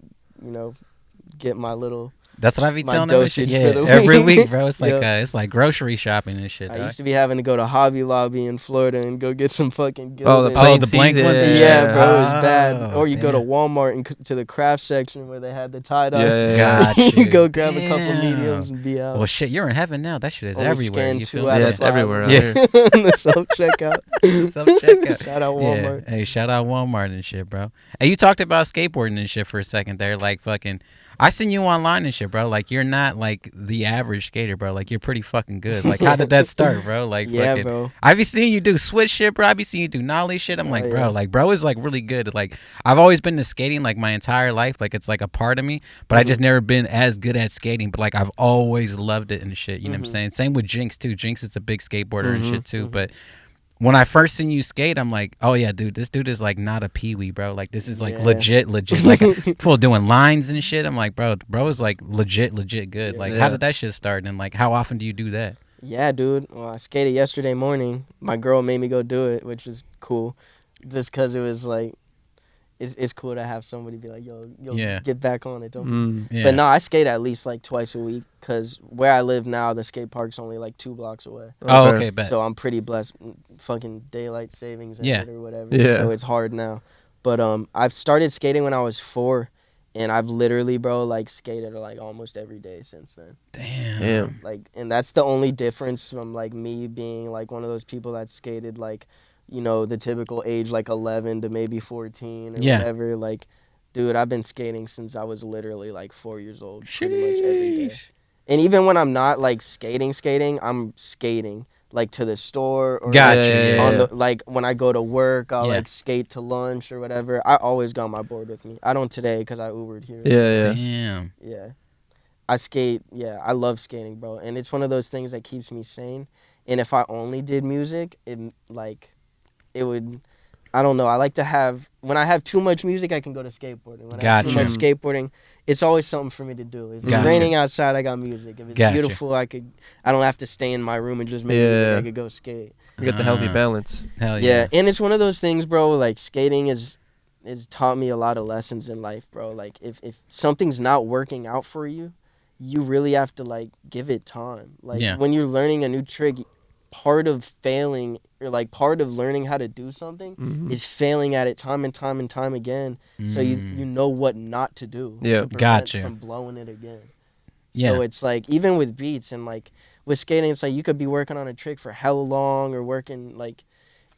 B: get my little.
C: That's what I be telling them. Every week, bro. It's like it's like grocery shopping and shit.
B: I used to be having to go to Hobby Lobby in Florida and go get some fucking.
A: The
C: blank one.
B: Yeah, bro, it was bad. Or you go to Walmart and to the craft section where they had the tie dye. You go grab a couple mediums and be out.
C: Well, shit, you're in heaven now. That shit is everywhere.
B: You
C: feel
A: it's everywhere.
B: In the self checkout. Shout out Walmart.
C: Yeah. Hey, shout out Walmart and shit, bro. Hey, you talked about skateboarding and shit for a second there, like fucking. I seen you online and shit, bro. Like, you're not, like, the average skater, bro. Like, you're pretty fucking good. Like, how did that start, bro? Like,
B: yeah, bro.
C: I be seeing you do switch shit, bro. I be seeing you do nollie shit. I'm like, bro, like, bro is, like, really good. Like, I've always been to skating, like, my entire life. Like, it's, like, a part of me. But I just never been as good at skating. But, like, I've always loved it and shit. You know what I'm saying? Same with Jinx, too. Jinx is a big skateboarder and shit, too. But when I first seen you skate, I'm like, oh yeah, dude, this dude is like not a peewee, bro. Like this is like legit, like full doing lines and shit. I'm like, bro is like legit good. Like how did that shit start? And like how often do you do that?
B: Yeah, dude. Well, I skated yesterday morning. My girl made me go do it, which is cool. Just because it was like, it's cool to have somebody be like, yo, get back on it. Don't. But no, I skate at least like twice a week because where I live now, the skate park's only like 2 blocks away.
C: Oh, okay, bet.
B: So I'm pretty blessed. Fucking daylight savings or whatever.
A: Yeah.
B: So it's hard now. But I've started skating when I was 4, and I've literally, bro, like skated like almost every day since then.
C: Damn.
B: Like, and that's the only difference from like me being like one of those people that skated like, you know, the typical age like 11 to maybe 14 or whatever. Like, dude, I've been skating since I was literally like 4 years old, pretty much every day. And even when I'm not like skating, I'm skating like to the store or like when I go to work, I'll like skate to lunch or whatever. I always got my board with me. I don't today because I Ubered here.
C: Damn.
B: Yeah. I skate. Yeah, I love skating, bro. And it's one of those things that keeps me sane. And if I only did music, it would, I don't know. I like to have, when I have too much music, I can go to skateboarding. When I have too much skateboarding, it's always something for me to do. If it's raining outside, I got music. If it's beautiful, I don't have to stay in my room and just make music. I could go skate.
A: You get the healthy balance.
C: Hell yeah.
B: And it's one of those things, bro, like skating is has taught me a lot of lessons in life, bro. Like if something's not working out for you, you really have to like give it time. Like when you're learning a new trick, part of failing or like part of learning how to do something is failing at it time and time and time again. So you know what not to do.
A: Yeah,
B: to prevent from blowing it again. So it's like even with beats and like with skating, it's like you could be working on a trick for hella long or working like.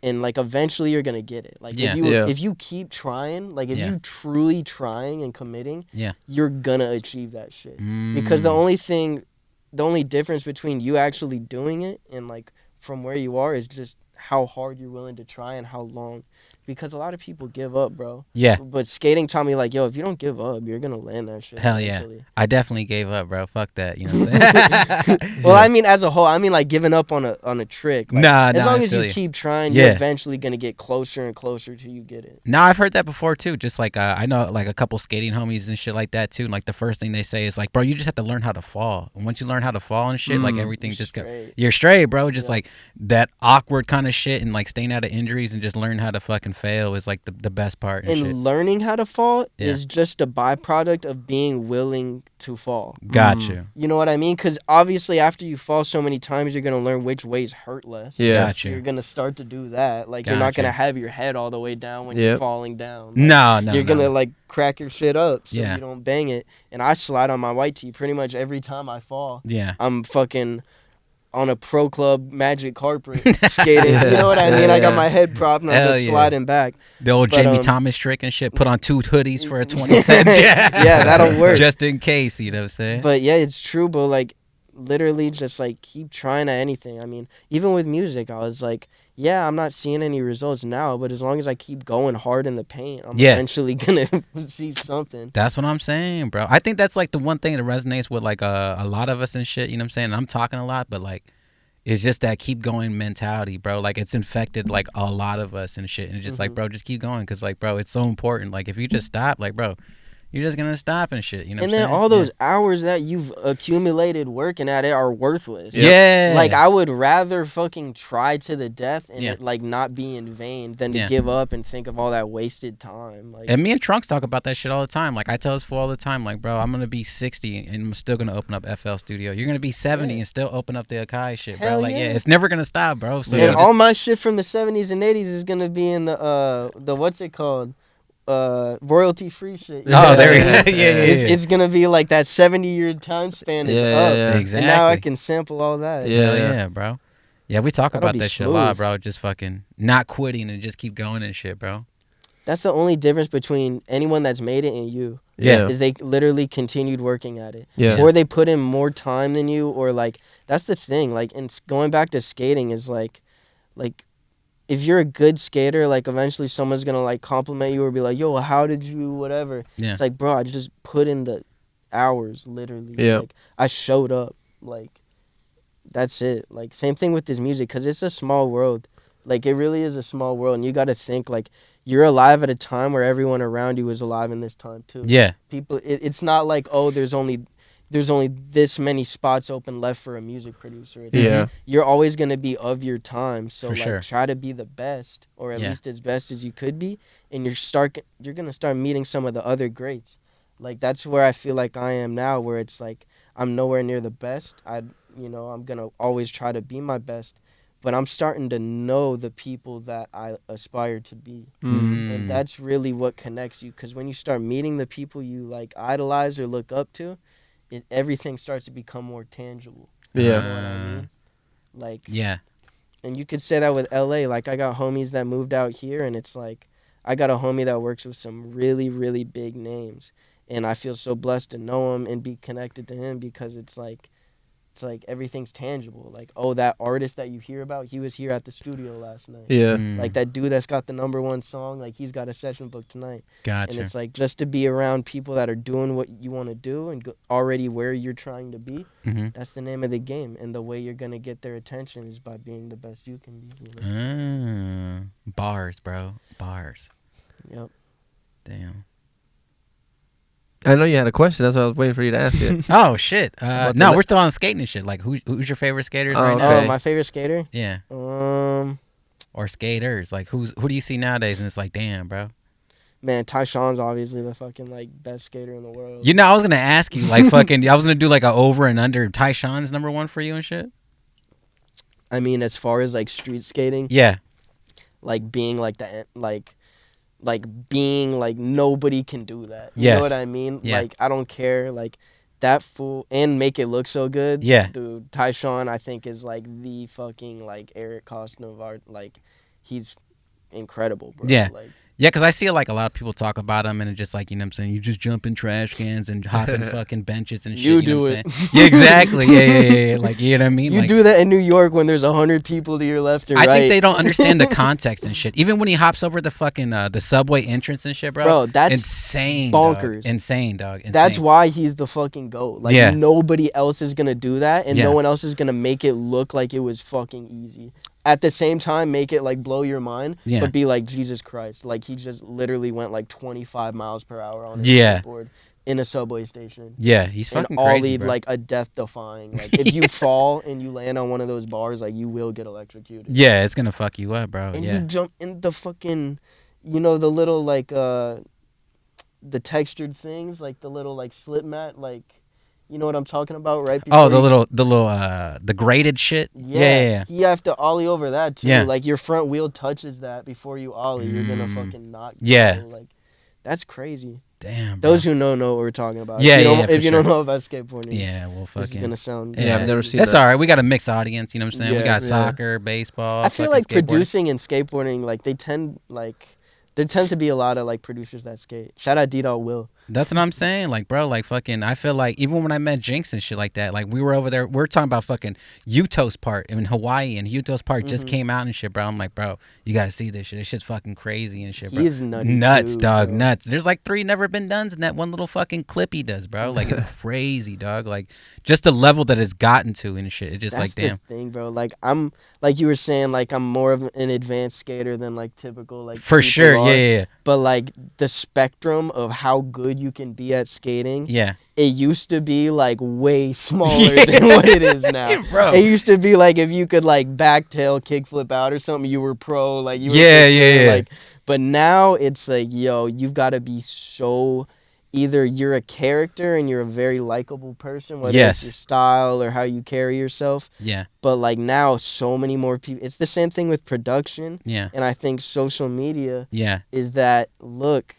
B: And like eventually you're gonna get it. Like if you keep trying, like if you truly trying and committing, you're gonna achieve that shit. Because the only difference between you actually doing it and like from where you are is just how hard you're willing to try and how long. Because a lot of people give up, bro.
C: Yeah.
B: But skating taught me like, yo, if you don't give up, you're gonna land that shit.
C: Hell
B: eventually.
C: yeah. I definitely gave up, bro. Fuck that. You know what I'm saying?
B: Well, I mean, as a whole, I mean like giving up on a trick. Like, as long as you keep trying, you're eventually gonna get closer and closer till you get it.
C: No, I've heard that before too. Just like I know like a couple skating homies and shit like that too. And like the first thing they say is like, bro, you just have to learn how to fall. And once you learn how to fall and shit, like everything just you're straight, bro. Just like that awkward kind of shit and like staying out of injuries and just learn how to fucking fail is like the best part. And shit.
B: Learning how to fall is just a byproduct of being willing to fall.
C: Gotcha.
B: You know what I mean? Because obviously after you fall so many times, you're going to learn which ways hurt less.
A: Yeah.
C: Gotcha.
B: You're going to start to do that. Like you're not going to have your head all the way down when you're falling down. Like,
C: no.
B: You're going to like crack your shit up so you don't bang it. And I slide on my white tee pretty much every time I fall.
C: Yeah.
B: I'm fucking on a Proclub magic carpet skating. You know what I mean? I got my head propped and I'm just sliding back.
C: The old Jamie Thomas trick and shit. Put on 2 hoodies for a 20 cent.
B: Yeah, that'll work.
C: Just in case, you know what I'm saying?
B: But yeah, it's true, but like literally just like keep trying at anything. I mean, even with music, I was like, yeah, I'm not seeing any results now, but as long as I keep going hard in the paint, I'm eventually gonna see something.
C: That's what I'm saying, bro. I think that's like the one thing that resonates with like a lot of us and shit, you know what I'm saying? And I'm talking a lot, but like it's just that keep going mentality, bro. Like it's infected like a lot of us and shit. And it's just like, bro, just keep going. Cause like, bro, it's so important. Like if you just stop, like, bro, you're just gonna stop and shit, you know.
B: And then all those hours that you've accumulated working at it are worthless.
C: Yeah.
B: Like I would rather fucking try to the death and it like not be in vain than to give up and think of all that wasted time. Like,
C: and me and Trunx talk about that shit all the time. Like I tell this fool all the time, like, bro, I'm gonna be 60 and I'm still gonna open up FL Studio. You're gonna be 70 and still open up the Akai shit, bro. Like it's never gonna stop, bro. So
B: and all my shit from the 70s and 80s is gonna be in the what's it called? Royalty free shit.
C: Oh, there we go.
B: It's gonna be like that 70-year time span is up.
C: Exactly.
B: And now I can sample all that.
C: Yeah, bro. Yeah, we talk about that shit a lot, bro. Just fucking not quitting and just keep going and shit, bro.
B: That's the only difference between anyone that's made it and you. Is they literally continued working at it. Or they put in more time than you, or like that's the thing. Like, and going back to skating is like if you're a good skater, like eventually someone's gonna like compliment you or be like, yo, how did you whatever. It's like, bro, I just put in the hours, literally. Like I showed up. Like that's it. Like same thing with this music, because it's a small world. Like it really is a small world, and you got to think like you're alive at a time where everyone around you is alive in this time too. People, it's not like, oh, there's only this many spots open left for a music producer. You're always going to be of your time. So like try to be the best, or at least as best as you could be. And you're going to start meeting some of the other greats. Like that's where I feel like I am now, where it's like I'm nowhere near the best. I'm going to always try to be my best, but I'm starting to know the people that I aspire to be. And that's really what connects you. 'Cause when you start meeting the people you like idolize or look up to, everything starts to become more tangible. You know what I mean? Like, and you could say that with LA. Like, I got homies that moved out here, and it's like, I got a homie that works with some really, really big names. And I feel so blessed to know him and be connected to him, because it's like everything's tangible. Like, oh, that artist that you hear about, he was here at the studio last night. Like that dude that's got the #1 song, like he's got a session booked tonight.
C: Gotcha.
B: And it's like just to be around people that are doing what you want to do and already where you're trying to be. That's the name of the game. And the way you're gonna get their attention is by being the best you can be. You know?
C: Bars, bro. Bars.
B: Yep.
C: Damn.
A: I know you had a question. That's what I was waiting for you to ask you.
C: Oh shit! No, we're still on skating and shit. Like, who's your favorite skaters right now?
B: Oh, my favorite skater?
C: Yeah. Or skaters. Like, who do you see nowadays? And it's like, damn, bro.
B: Man, Tyshawn's obviously the fucking like best skater in the world.
C: You know, I was gonna ask you like fucking. I was gonna do like a over and under. Tyshawn's number one for you and shit.
B: I mean, as far as like street skating,
C: Yeah.
B: like being like that, like being like nobody can do that. You
C: Yes.
B: know what I mean?
C: Yeah.
B: Like I don't care. Like that fool and make it look so good.
C: Yeah.
B: Dude, Tyshawn I think is like the fucking like Eric Costner of art. Like he's incredible, bro.
C: Yeah.
B: Like,
C: Yeah, because I see like a lot of people talk about him and it's just like, you know what I'm saying, you just jump in trash cans and hop in fucking benches and shit.
B: You
C: know
B: do
C: what
B: it.
C: I'm saying? Yeah, exactly. Yeah. Like, you know what I mean?
B: You
C: like,
B: do that in New York when there's 100 people to your left and right.
C: I think they don't understand the context and shit. Even when he hops over the fucking the subway entrance and shit, bro.
B: Bro, that's
C: insane.
B: bonkers.
C: Dog. Insane, dog. Insane.
B: That's why he's the fucking GOAT. Like,
C: Yeah.
B: nobody else is going to do that, and
C: Yeah.
B: no one else is going to make it look like it was fucking easy. At the same time, make it, like, blow your mind,
C: Yeah.
B: but be like, Jesus Christ. Like, he just literally went, like, 25 miles per hour on his
C: Yeah.
B: skateboard in a subway station.
C: Yeah, he's
B: And
C: fucking
B: all
C: crazy,
B: lead,
C: bro.
B: like, a death-defying. Like, if you fall and you land on one of those bars, like, you will get electrocuted.
C: Yeah, it's gonna fuck you up, bro.
B: And
C: Yeah.
B: he jumped in the fucking, you know, the little, like, the textured things, like, the little, like, slip mat, like, you know what I'm talking about, right?
C: Oh, the graded shit. Yeah.
B: You have to ollie over that too.
C: Yeah.
B: Like your front wheel touches that before you ollie. You're gonna fucking knock.
C: Yeah.
B: Like that's crazy.
C: Damn. Bro.
B: Those who know what we're talking about.
C: Yeah,
B: If you
C: for
B: don't
C: sure.
B: know about skateboarding.
C: Yeah, well,
B: This is
C: fucking.
B: gonna sound.
C: Yeah,
A: I've never seen
C: That's
A: that.
C: all right. We got a mixed audience. You know what I'm saying? We
B: Yeah,
C: got
B: yeah.
C: soccer, baseball.
B: I feel
C: fucking
B: like
C: skateboarding.
B: producing and skateboarding, like they tend like. There tends to be a lot of like producers that skate. Shout out D-Dog Will.
C: That's what I'm saying. Like, bro, like fucking, I feel like even when I met Jinx and shit like that, like we were over there, we're talking about fucking Yuto's part in Hawaii, and Yuto's part just came out and shit, bro. I'm like, bro, you gotta see this shit. This shit's fucking crazy and shit, bro.
B: He's nutty
C: Nuts,
B: too,
C: dog,
B: bro.
C: nuts. There's like 3 never been dones in that one little fucking clip he does, bro. Like it's crazy, dog. Like just the level that it's gotten to and shit. It's just
B: That's
C: like, damn.
B: the thing, bro. Like I'm, like you were saying, like I'm more of an advanced skater than like typical like.
C: For
B: people
C: sure,
B: are.
C: yeah.
B: But like the spectrum of how good you can be at skating,
C: Yeah.
B: it used to be like way smaller than what it is now.
C: Bro.
B: It used to be like if you could like backtail kickflip out or something, you were pro. Like you were
C: Yeah,
B: for sure,
C: yeah.
B: Like, but now it's like, yo, you've got to be so. Either you're a character and you're a very likable person, whether
C: Yes.
B: it's your style or how you carry yourself.
C: Yeah.
B: But like now, so many more people. It's the same thing with production,
C: Yeah.
B: and I think social media
C: Yeah.
B: is that look.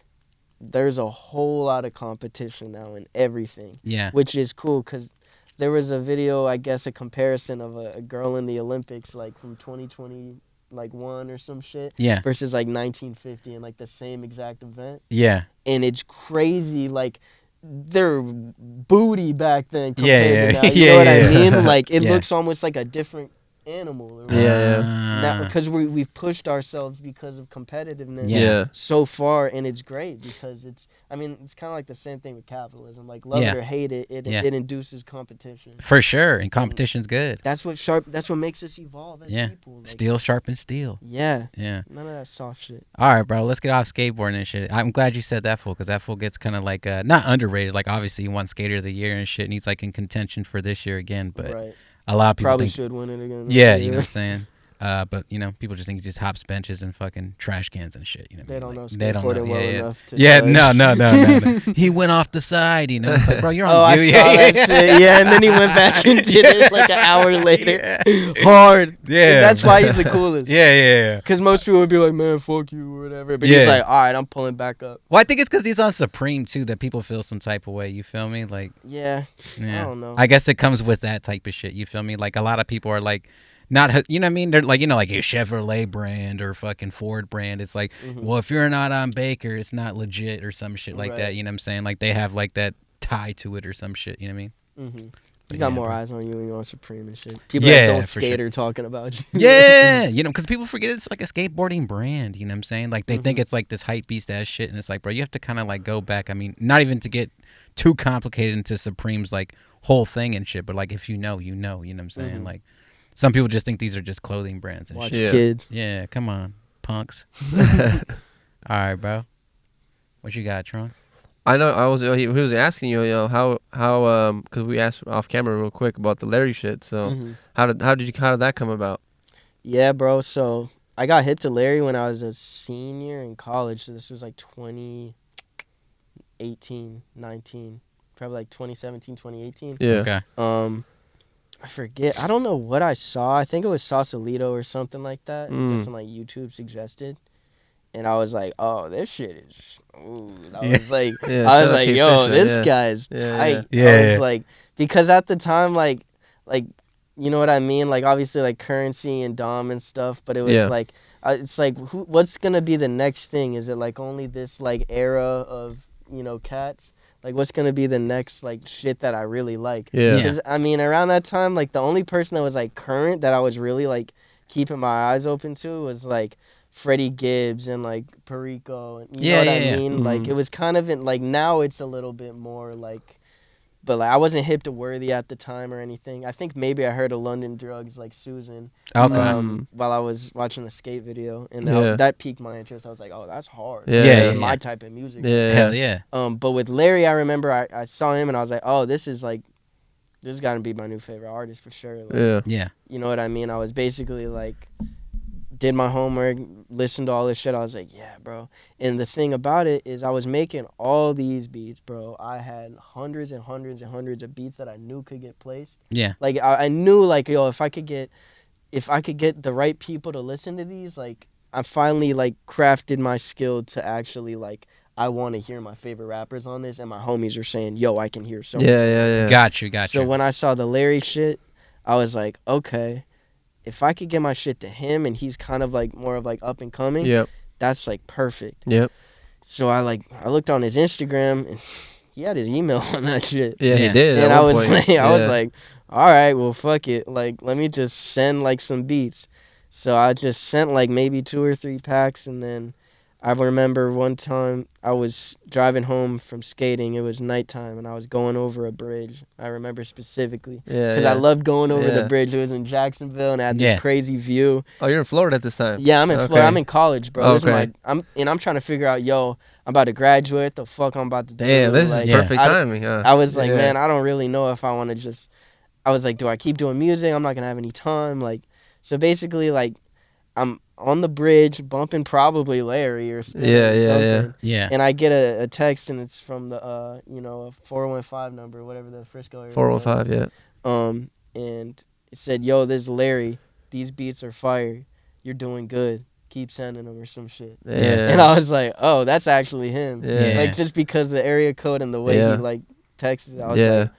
B: There's a whole lot of competition now in everything,
C: Yeah.
B: which is cool because there was a video, I guess, a comparison of a girl in the Olympics, like from 2020, like one or some shit,
C: Yeah.
B: versus like 1950 and like the same exact event,
C: Yeah.
B: and it's crazy, like. Their booty back then compared
C: Yeah,
B: to now. You
C: yeah,
B: know what
C: yeah.
B: I mean? Like it
C: Yeah.
B: looks almost like a different animal. Or
A: Yeah.
B: Now, because we've pushed ourselves because of competitiveness
C: Yeah.
B: so far, and it's great because it's kind of like the same thing with capitalism. Like love
C: Yeah.
B: it or hate it, it
C: Yeah.
B: induces competition.
C: For sure. And competition's good.
B: That's what makes us evolve as
C: Yeah.
B: people. Like,
C: Steel sharpens steel.
B: Yeah.
C: Yeah.
B: None of that soft shit.
C: All right, bro. Let's get off skateboarding and shit. I'm glad you said that fool, because that fool gets kind of like not underrated. Like obviously he won Skater of the Year and shit, and he's like in contention for this year again. But
B: Right.
C: a lot of people
B: Probably
C: think,
B: should win it again.
C: yeah, you know what I'm saying. But you know, people just think he just hops benches and fucking trash cans and shit. You know, what I
B: They
C: mean?
B: don't know
C: Like, they don't know.
B: skateboarding well
C: Yeah, yeah.
B: enough to
C: Yeah,
B: judge.
C: no. He went off the side. You know, it's like, bro, you're on.
B: Oh, I
C: view.
B: saw that shit. Yeah, and then he went back and did it like an hour later.
C: Yeah.
B: Hard.
C: Yeah,
B: That's why
C: man.
B: he's the coolest.
C: Yeah.
B: Because most people would be like, man, fuck you or whatever. But
C: Yeah.
B: he's like, all right, I'm pulling back up.
C: Well, I think it's because he's on Supreme too that people feel some type of way. You feel me? Like,
B: Yeah.
C: yeah.
B: I don't know.
C: I guess it comes with that type of shit. You feel me? Like a lot of people are like, not, you know what I mean? They're like, you know, like a Chevrolet brand or fucking Ford brand. It's like, well, if you're not on Baker, it's not legit or some shit like
B: Right.
C: that. You know what I'm saying? Like they have like that tie to it or some shit. You know what I mean?
B: Mm-hmm.
C: But
B: You got
C: yeah,
B: more
C: bro.
B: eyes on you when you're on Supreme and shit. People
C: Yeah,
B: that don't
C: for
B: skate
C: sure.
B: are talking about you.
C: Yeah, you know, because people forget it's like a skateboarding brand. You know what I'm saying? Like they think it's like this hype beast ass shit, and it's like, bro, you have to kind of like go back. I mean, not even to get too complicated into Supreme's like whole thing and shit, but like if you know, you know. You know what I'm saying? Like some people just think these are just clothing brands and
B: Watch
C: shit.
A: Yeah.
B: kids.
C: Yeah, come on, punks. All right, bro. What you got, Trunx?
A: I know. He was asking you, how because we asked off camera real quick about the Larry shit. So how did that come about?
B: Yeah, bro. So I got hip to Larry when I was a senior in college. So this was like 2018, 19, probably like 2017, 2018.
A: Yeah.
C: Okay.
B: I forget. I don't know what I saw. I think it was Sausalito or something like that. Just on like YouTube suggested. And I was like, oh, this shit is. Ooh. I was like, I was like, yo, Fisher, this guy's tight.
C: Yeah.
B: I was like, because at the time, like, you know what I mean? Like, obviously, like Currency and Dom and stuff. But it was like, it's like, what's gonna be the next thing? Is it like only this like era of, you know, cats? Like, what's gonna be the next like shit that I really like?
A: Yeah.
B: Because I mean, around that time, like the only person that was like current that I was really like keeping my eyes open to was like Freddie Gibbs and like Perico. You know what I mean?
A: Mm-hmm.
B: Like it was kind of in, like now it's a little bit more like, but like I wasn't hip to Worthy at the time or anything. I think maybe I heard of London Drugs like Susan. While I was watching the skate video, and that piqued my interest. I was like, oh, that's hard. It's my type of music.
C: Hell yeah.
B: But with Larry, I remember I saw him and I was like, oh, this is gotta be my new favorite artist for sure. Like, you know what I mean? I was basically like, did my homework, listened to all this shit. I was like, yeah, bro. And the thing about it is I was making all these beats, bro. I had hundreds and hundreds and hundreds of beats that I knew could get placed.
C: Yeah.
B: Like I knew like, yo, if I could get the right people to listen to these, like I finally like crafted my skill to actually like, I want to hear my favorite rappers on this, and my homies are saying, yo, I can hear so much.
A: Yeah.
C: Got you.
B: So when I saw the Larry shit, I was like, okay, if I could get my shit to him and he's kind of like more of like up and coming, that's like perfect.
A: Yep.
B: So I looked on his Instagram and he had his email on that shit.
A: Yeah, he did.
B: And I was like, all right, well, fuck it. Like, let me just send like some beats. So I just sent like maybe 2 or 3 packs, and then I remember one time I was driving home from skating. It was nighttime, and I was going over a bridge. I remember specifically because I loved going over the bridge. It was in Jacksonville, and I had this crazy view.
A: Oh, you're in Florida at this time?
B: Yeah, I'm in Florida. I'm in college, bro. I'm trying to figure out, yo, I'm about to graduate. The fuck I'm about to do?
A: Damn, this is perfect timing.
B: I was like, man, I don't really know if I want to just. I was like, do I keep doing music? I'm not gonna have any time. Like, so basically, like, I'm on the bridge bumping probably Larry or something.
C: Yeah.
B: And I get a text, and it's from the a 415 number, whatever the Frisco area.
A: 415,
B: and it said, yo, this is Larry. These beats are fire. You're doing good. Keep sending them or some shit.
A: Yeah.
B: And I was like, oh, that's actually him.
A: Yeah.
B: Like, just because the area code and the way he like texted, I was like,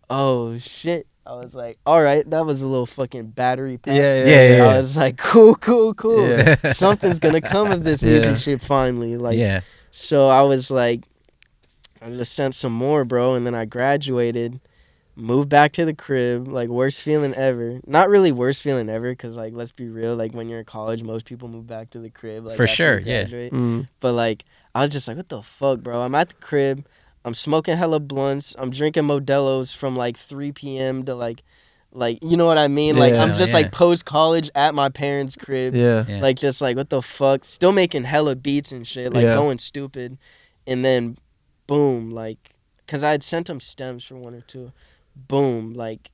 B: oh shit. I was like, all right, that was a little fucking battery pack.
C: Yeah.
B: I was like, cool.
A: Yeah.
B: Something's gonna come of this music shit finally. Like, so I was like, I just sent some more, bro, and then I graduated, moved back to the crib, like worst feeling ever. Not really worst feeling ever, because like, let's be real, like when you're in college, most people move back to the crib. Like,
C: for sure,
B: But like, I was just like, what the fuck, bro? I'm at the crib. I'm smoking hella blunts. I'm drinking Modelo's from like 3 p.m. to like, you know what I mean? Like, I'm just like post-college at my parents' crib. Like, just like, what the fuck? Still making hella beats and shit, like going stupid. And then, boom, like, because I had sent him stems for 1 or 2. Boom, like,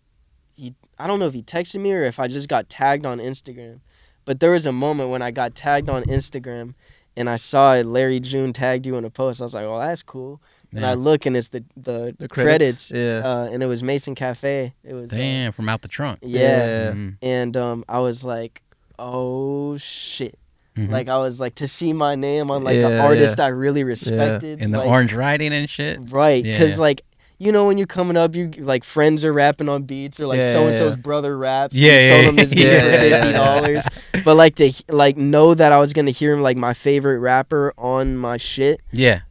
B: I don't know if he texted me or if I just got tagged on Instagram. But there was a moment when I got tagged on Instagram and I saw it, Larry June tagged you in a post. I was like, oh, that's cool. And I look, and it's the credits. And it was Mason Cafe. It was
C: from Out the Trunk.
B: And I was like, oh shit. Like, I was like, to see my name on like an artist I really respected.
C: And the
B: like,
C: orange writing and shit.
B: Right, because like, you know, when you're coming up, you like friends are rapping on beats, or like so and so's brother raps. Sold him his beat for $50. But like, to like know that I was gonna hear him, like my favorite rapper on my shit.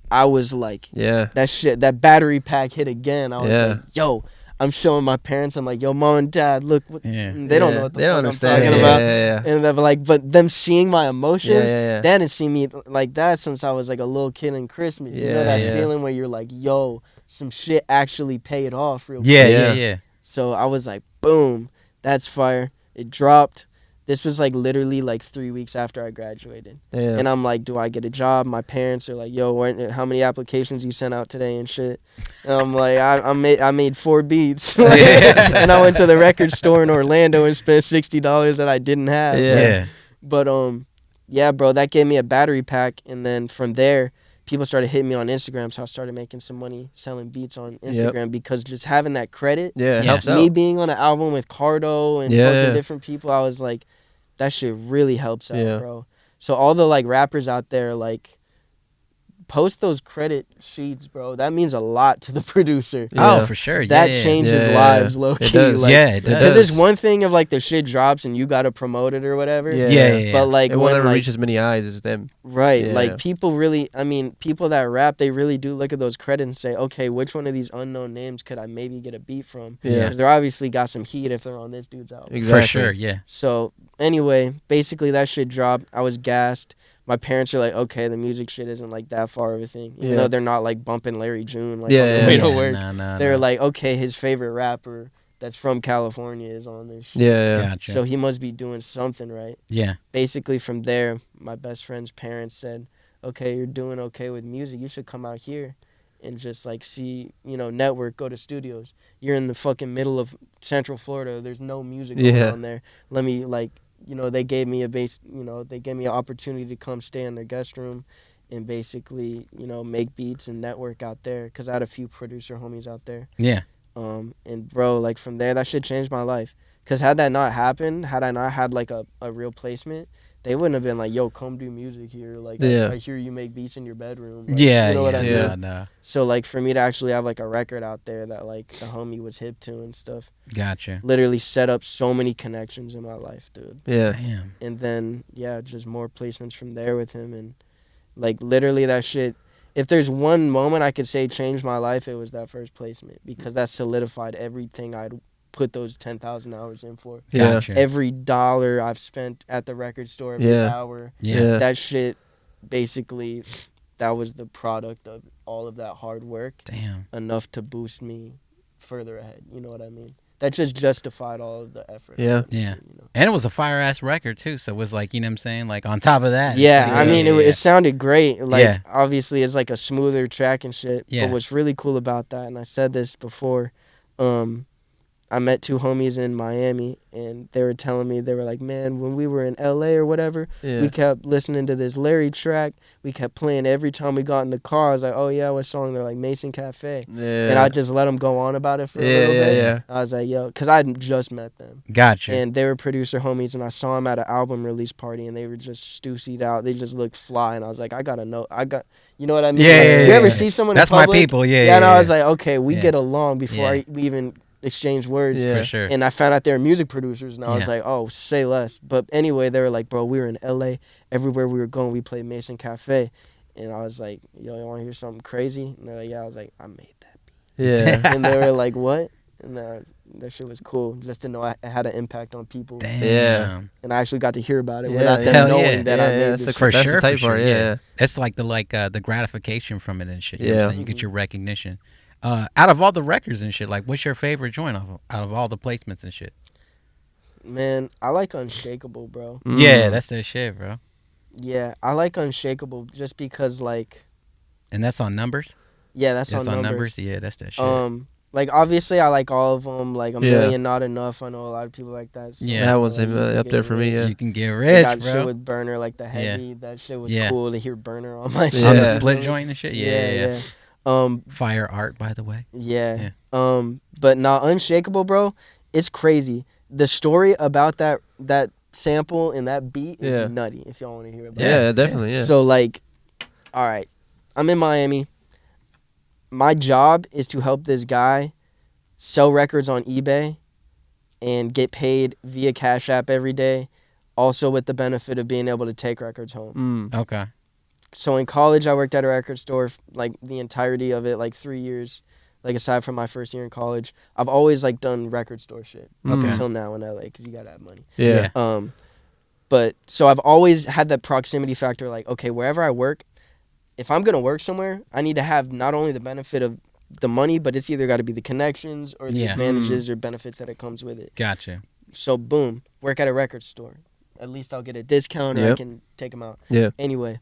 B: I was like, that shit, that battery pack hit again. I was like, yo, I'm showing my parents. I'm like, yo, mom and dad, look. They don't know what the fuck I'm talking about. And they're like, but them seeing my emotions, they hadn't seen me like that since I was like a little kid in Christmas. You know that feeling where you're like, yo, some shit actually paid off real quick. So I was like, boom, that's fire. It dropped. This was like literally like 3 weeks after I graduated. And I'm like, do I get a job? My parents are like, yo, how many applications you sent out today and shit? And I'm like, I made 4 beats. And I went to the record store in Orlando and spent $60 that I didn't have. But yeah, bro, that gave me a battery pack, and then from there, people started hitting me on Instagram, so I started making some money selling beats on Instagram because just having that credit,
A: it helps
B: me
A: out.
B: being on an album with Cardo and fucking different people, I was like, that shit really helps out, bro. So all the like rappers out there, like, post those credit sheets, bro. That means a lot to the producer.
C: Oh, for sure.
B: That changes lives, low key.
A: It does.
B: Like,
C: it does.
B: Because it's one thing if like the shit drops and you gotta promote it or whatever. But like
A: it won't
B: when
A: ever
B: like,
A: reach as many eyes as them.
B: Right. Like people really, I mean, people that rap, they really do look at those credits and say, okay, which one of these unknown names could I maybe get a beat from?
A: Yeah.
B: Because they're obviously got some heat if they're on this dude's album.
A: Exactly.
C: For sure. Yeah.
B: So anyway, basically that shit dropped. I was gassed. My parents are like, okay, the music shit isn't like that far of a thing. Even though they're not like bumping Larry June like on the way to work. They're like, okay, his favorite rapper that's from California is on this shit.
C: Gotcha.
B: So he must be doing something right.
C: Yeah.
B: Basically from there, my best friend's parents said, okay, you're doing okay with music. You should come out here and just like see, network, go to studios. You're in the fucking middle of Central Florida. There's no music going on there. Let me like, they gave me they gave me an opportunity to come stay in their guest room and basically, make beats and network out there because I had a few producer homies out there.
C: Yeah.
B: And bro, like from there, that shit changed my life. Because had that not happened, had I not had like a real placement, they wouldn't have been like, yo, come do music here. Like, I hear you make beats in your bedroom. Like, you know what I mean?
C: No.
B: So like for me to actually have like a record out there that like the homie was hip to and stuff.
C: Gotcha.
B: Literally set up so many connections in my life, dude.
A: Yeah.
C: Damn.
B: And then, just more placements from there with him. And like literally that shit, if there's one moment I could say changed my life, it was that first placement because that solidified everything I'd put those 10,000 hours in for.
C: Gotcha.
B: Every dollar I've spent at the record store, every hour. That shit, basically, that was the product of all of that hard work.
C: Damn.
B: Enough to boost me further ahead. You know what I mean? That just justified all of the effort.
C: Yeah. And it was a fire-ass record, too. So it was like, you know what I'm saying? Like, on top of that.
B: Yeah, I mean, it sounded great. Like, obviously, it's like a smoother track and shit. Yeah. But what's really cool about that, and I said this before, I met two homies in Miami, and they were telling me, they were like, man, when we were in L.A. or whatever, we kept listening to this Larry track. We kept playing every time we got in the car. I was like, oh, yeah, what song? They're like, Mason Cafe. Yeah. And I just let them go on about it for a little bit. Yeah. I was like, yo, because I had just met them.
C: Gotcha.
B: And they were producer homies, and I saw them at an album release party, and they were just stussied out. They just looked fly, and I was like, you know what I mean?
C: Yeah,
B: you ever see someone
C: That's
B: in public?
C: My people,
B: Yeah, and I was like, okay, we get along before we even exchange words.
C: For sure.
B: And I found out they were music producers, and I was like, oh, say less. But anyway, they were like, bro, we were in LA. Everywhere we were going, we played Mason Cafe. And I was like, yo, you want to hear something crazy? And they're like, yeah. I was like, I made that beat.
A: Yeah.
B: And they were like, what? And that shit was cool, just to know I had an impact on people.
C: Damn.
A: Yeah.
B: And I actually got to hear about it without them knowing that I made
A: that's
B: this.
C: For
A: that's
C: sure,
A: the type
C: for sure.
A: part, yeah.
C: It's like the gratification from it and shit. You know what I'm saying? You get your recognition. Out of all the records and shit, like, what's your favorite joint out of all the placements and shit?
B: Man, I like Unshakable, bro.
C: Yeah, that's that shit, bro.
B: Yeah, I like Unshakable just because, like...
C: And that's on Numbers?
B: Yeah, that's on Numbers.
C: Yeah, that's that shit.
B: Like, obviously, I like all of them. Like, A Million Not Enough. I know a lot of people like that. So
A: that one's up there for me,
C: You can get rich,
B: got
C: bro.
B: shit with Burner, like the heavy. That shit was cool to hear Burner on my shit.
C: On the split joint and shit? Yeah. Fire art, by the way.
B: Yeah. But now Unshakable, bro, it's crazy. The story about that sample and that beat is nutty, if y'all want to hear about it.
A: Yeah, definitely, yeah.
B: So, like, all right, I'm in Miami. My job is to help this guy sell records on eBay and get paid via Cash App every day, also with the benefit of being able to take records home.
C: Okay.
B: So in college, I worked at a record store, like, the entirety of it, like, 3 years. Like, aside from my first year in college, I've always, like, done record store shit up until now in LA, because you gotta have money.
A: Yeah.
B: But so I've always had that proximity factor, like, okay, wherever I work, if I'm gonna work somewhere, I need to have not only the benefit of the money, but it's either got to be the connections or the advantages or benefits that it comes with it.
C: Gotcha.
B: So boom, work at a record store. At least I'll get a discount or I can take them out.
A: Yeah.
B: Anyway,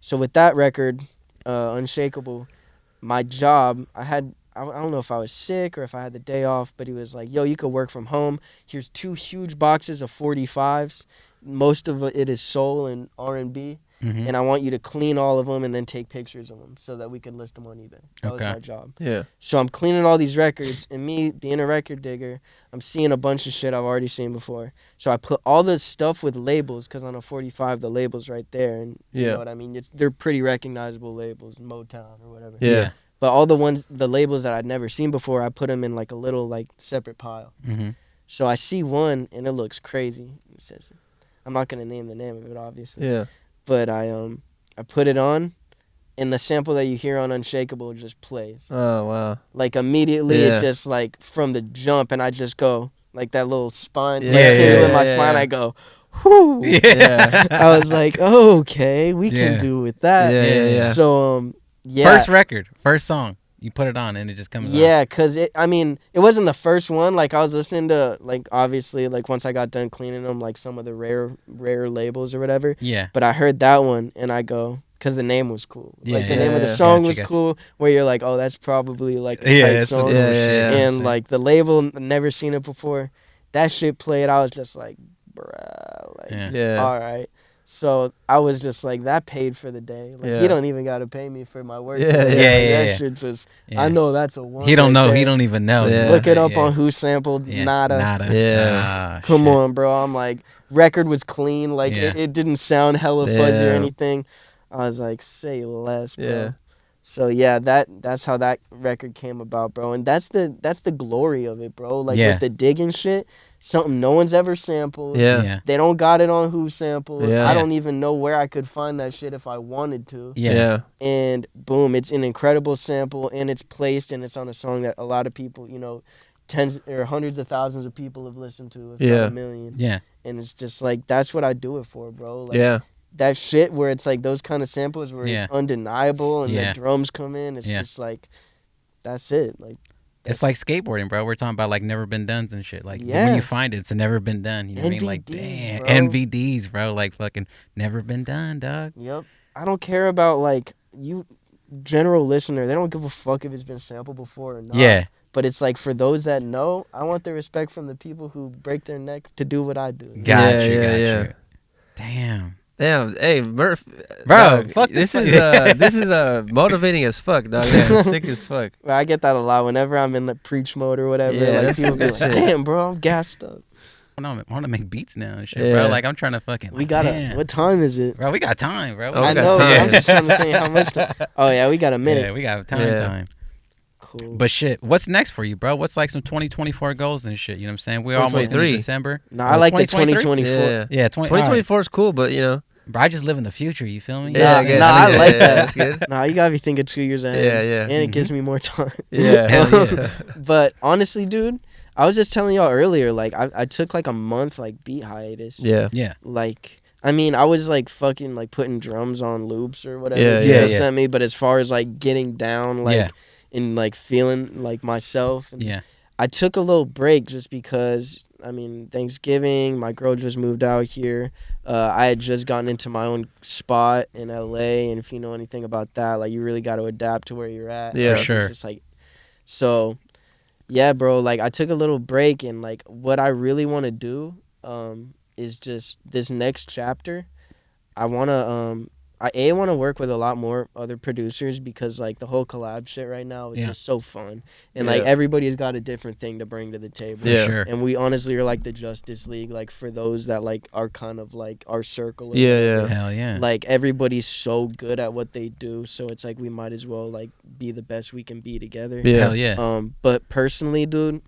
B: so with that record, Unshakable, my job, I don't know if I was sick or if I had the day off, but he was like, yo, you could work from home. Here's 2 huge boxes of 45s. most of it is soul and R&B. And I want you to clean all of them and then take pictures of them so that we can list them on eBay. That was my job.
A: Yeah.
B: So I'm cleaning all these records, and me being a record digger, I'm seeing a bunch of shit I've already seen before. So I put all the stuff with labels, because on a 45, the label's right there. And you know what I mean? They're pretty recognizable labels, Motown or whatever.
A: Yeah.
B: But all the labels that I'd never seen before, I put them in like a little like separate pile. So I see one, and it looks crazy. It says, I'm not going to name the name of it, obviously.
A: Yeah.
B: But I put it on, and the sample that you hear on Unshakable just plays.
A: Oh, wow.
B: Like, immediately, it just, like, from the jump, and I just go, like, that little spine, in my spine, I go, whoo. Yeah. I was like, oh, okay, we can do with that.
A: Yeah.
B: So,
C: First record, first song. You put it on and it just comes out.
B: Yeah, because it wasn't the first one. Like, I was listening to, like, obviously, like, once I got done cleaning them, like, some of the rare labels or whatever.
C: Yeah.
B: But I heard that one, and I go, because the name was cool. Like, the name of the song was cool, where you're like, oh, that's probably, like, a tight song. And, like, the label, never seen it before. That shit played. I was just like, bruh. Like, all right. So I was just like, that paid for the day. Like, he don't even got to pay me for my work. That shit just, I know that's a one.
C: He don't know. He don't even know.
B: Look it up on Who Sampled. Nada.
A: Yeah.
B: Come on, bro. I'm like, record was clean. Like, it didn't sound hella fuzzy or anything. I was like, say less, bro. Yeah. So yeah, that's how that record came about, bro. And that's the glory of it, bro. Like, with the digging shit. Something no one's ever sampled. Yeah. They don't got it on Who Sampled. Yeah. I don't even know where I could find that shit if I wanted to.
A: Yeah.
B: And boom, it's an incredible sample, and it's placed, and it's on a song that a lot of people, you know, tens or hundreds of thousands of people have listened to, if not a million. Yeah. And it's just like, that's what I do it for, bro. Like, that shit where it's like those kind of samples where it's undeniable and the drums come in. It's just like, that's it. Like,
C: it's like skateboarding, bro. We're talking about like never been dones and shit. Like when you find it, it's a never been done. You know what I mean? Like, damn, bro. NVDs, bro. Like, fucking never been done, dog.
B: Yep. I don't care about like you, general listener. They don't give a fuck if it's been sampled before or not. Yeah. But it's like, for those that know, I want the respect from the people who break their neck to do what I do.
C: Got you. Damn.
A: Damn, hey Murph,
C: bro,
A: fuck this is motivating as fuck, dog. This is sick as fuck.
B: Bro, I get that a lot whenever I'm in the preach mode or whatever. Like, people be like, damn, bro, I'm gassed up.
C: I want to make beats now and shit, bro. Like, I'm trying to fucking.
B: We gotta. What time is it,
C: bro? We got time, bro.
B: I know. I'm just trying to think how much time. Oh yeah, we got a minute.
C: Yeah, we got time. Cool. But shit, what's next for you, bro? What's like some 2024 goals and shit? You know what I'm saying? We're almost in December.
B: No, I like the 2024.
A: Yeah, 2024 is cool, but you know.
C: Bro, I just live in the future, you feel me?
B: I like that. That's good. Nah, you gotta be thinking 2 years ahead. Yeah. And it gives me more time.
A: Yeah.
B: But honestly, dude, I was just telling y'all earlier, like, I took like a month, like, beat hiatus. Yeah. Like, I mean, I was like fucking like putting drums on loops or whatever people sent me, but as far as like getting down, like, and like feeling like myself, I took a little break just because, I mean, Thanksgiving, my girl just moved out here. I had just gotten into my own spot in LA, and if you know anything about that, like, you really got to adapt to where you're at.
C: Yeah, for sure.
B: Just like, so, yeah, bro, like, I took a little break, and like, what I really want to do is just this next chapter. I want to I want to work with a lot more other producers, because like the whole collab shit right now is just so fun, and like everybody's got a different thing to bring to the table.
C: For sure.
B: And we honestly are like the Justice League, like, for those that like are kind of like our circle.
C: Hell yeah.
B: Like, everybody's so good at what they do, so it's like we might as well like be the best we can be together.
C: Hell yeah.
B: But personally, dude,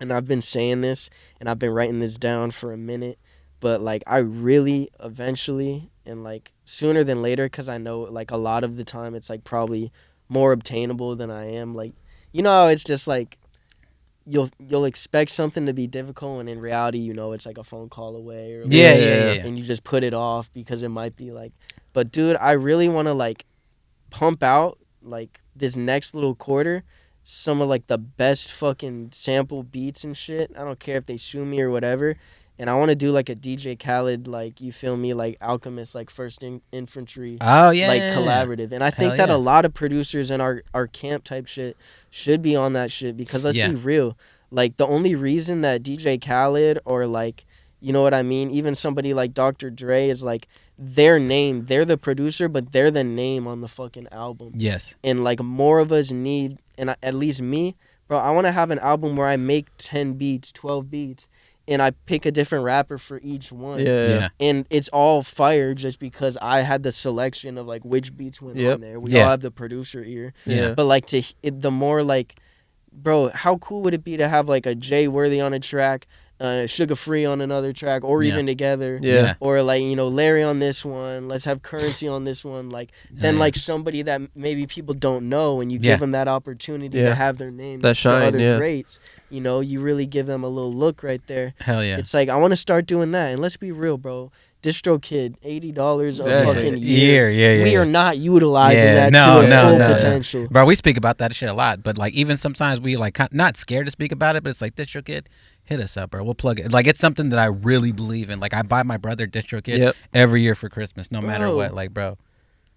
B: and I've been saying this and I've been writing this down for a minute, but like, I really eventually, and like sooner than later, because I know like a lot of the time it's like probably more obtainable than I am. Like, you know, it's just like you'll expect something to be difficult, and in reality, you know, it's like a phone call away, or like, and you just put it off because it might be like. But dude, I really want to like pump out like this next little quarter some of like the best fucking sample beats and shit. I don't care if they sue me or whatever. And I want to do like a DJ Khaled, like, you feel me, like Alchemist, like First Infantry, like collaborative. And I think that a lot of producers in our camp type shit should be on that shit, because let's be real, like, the only reason that DJ Khaled or like You know what I mean? Even somebody like Dr. Dre is like their name. They're the producer, but they're the name on the fucking album.
C: Yes.
B: And like more of us need, and at least me, bro, I want to have an album where I make 10 beats, 12 beats, and I pick a different rapper for each one.
A: Yeah.
B: And it's all fire just because I had the selection of like which beats went on there. We all have the producer ear.
A: Yeah.
B: But like the more like, bro, how cool would it be to have like a Jay Worthy on a track, Sugafree on another track, or even together, or like, you know, Larry on this one, let's have Currency on this one, like then like somebody that maybe people don't know, and you give them that opportunity to have their name
A: that shine,
B: other greats, you know, you really give them a little look right there.
C: Hell yeah.
B: It's like I want to start doing that, and let's be real, bro. DistroKid, $80 a fucking year. We are not utilizing that to full potential.
C: Bro, we speak about that shit a lot, but like even sometimes we like not scared to speak about it, but it's like DistroKid, hit us up, bro. We'll plug it. Like it's something that I really believe in. Like I buy my brother DistroKid every year for Christmas, no matter what. Like, bro,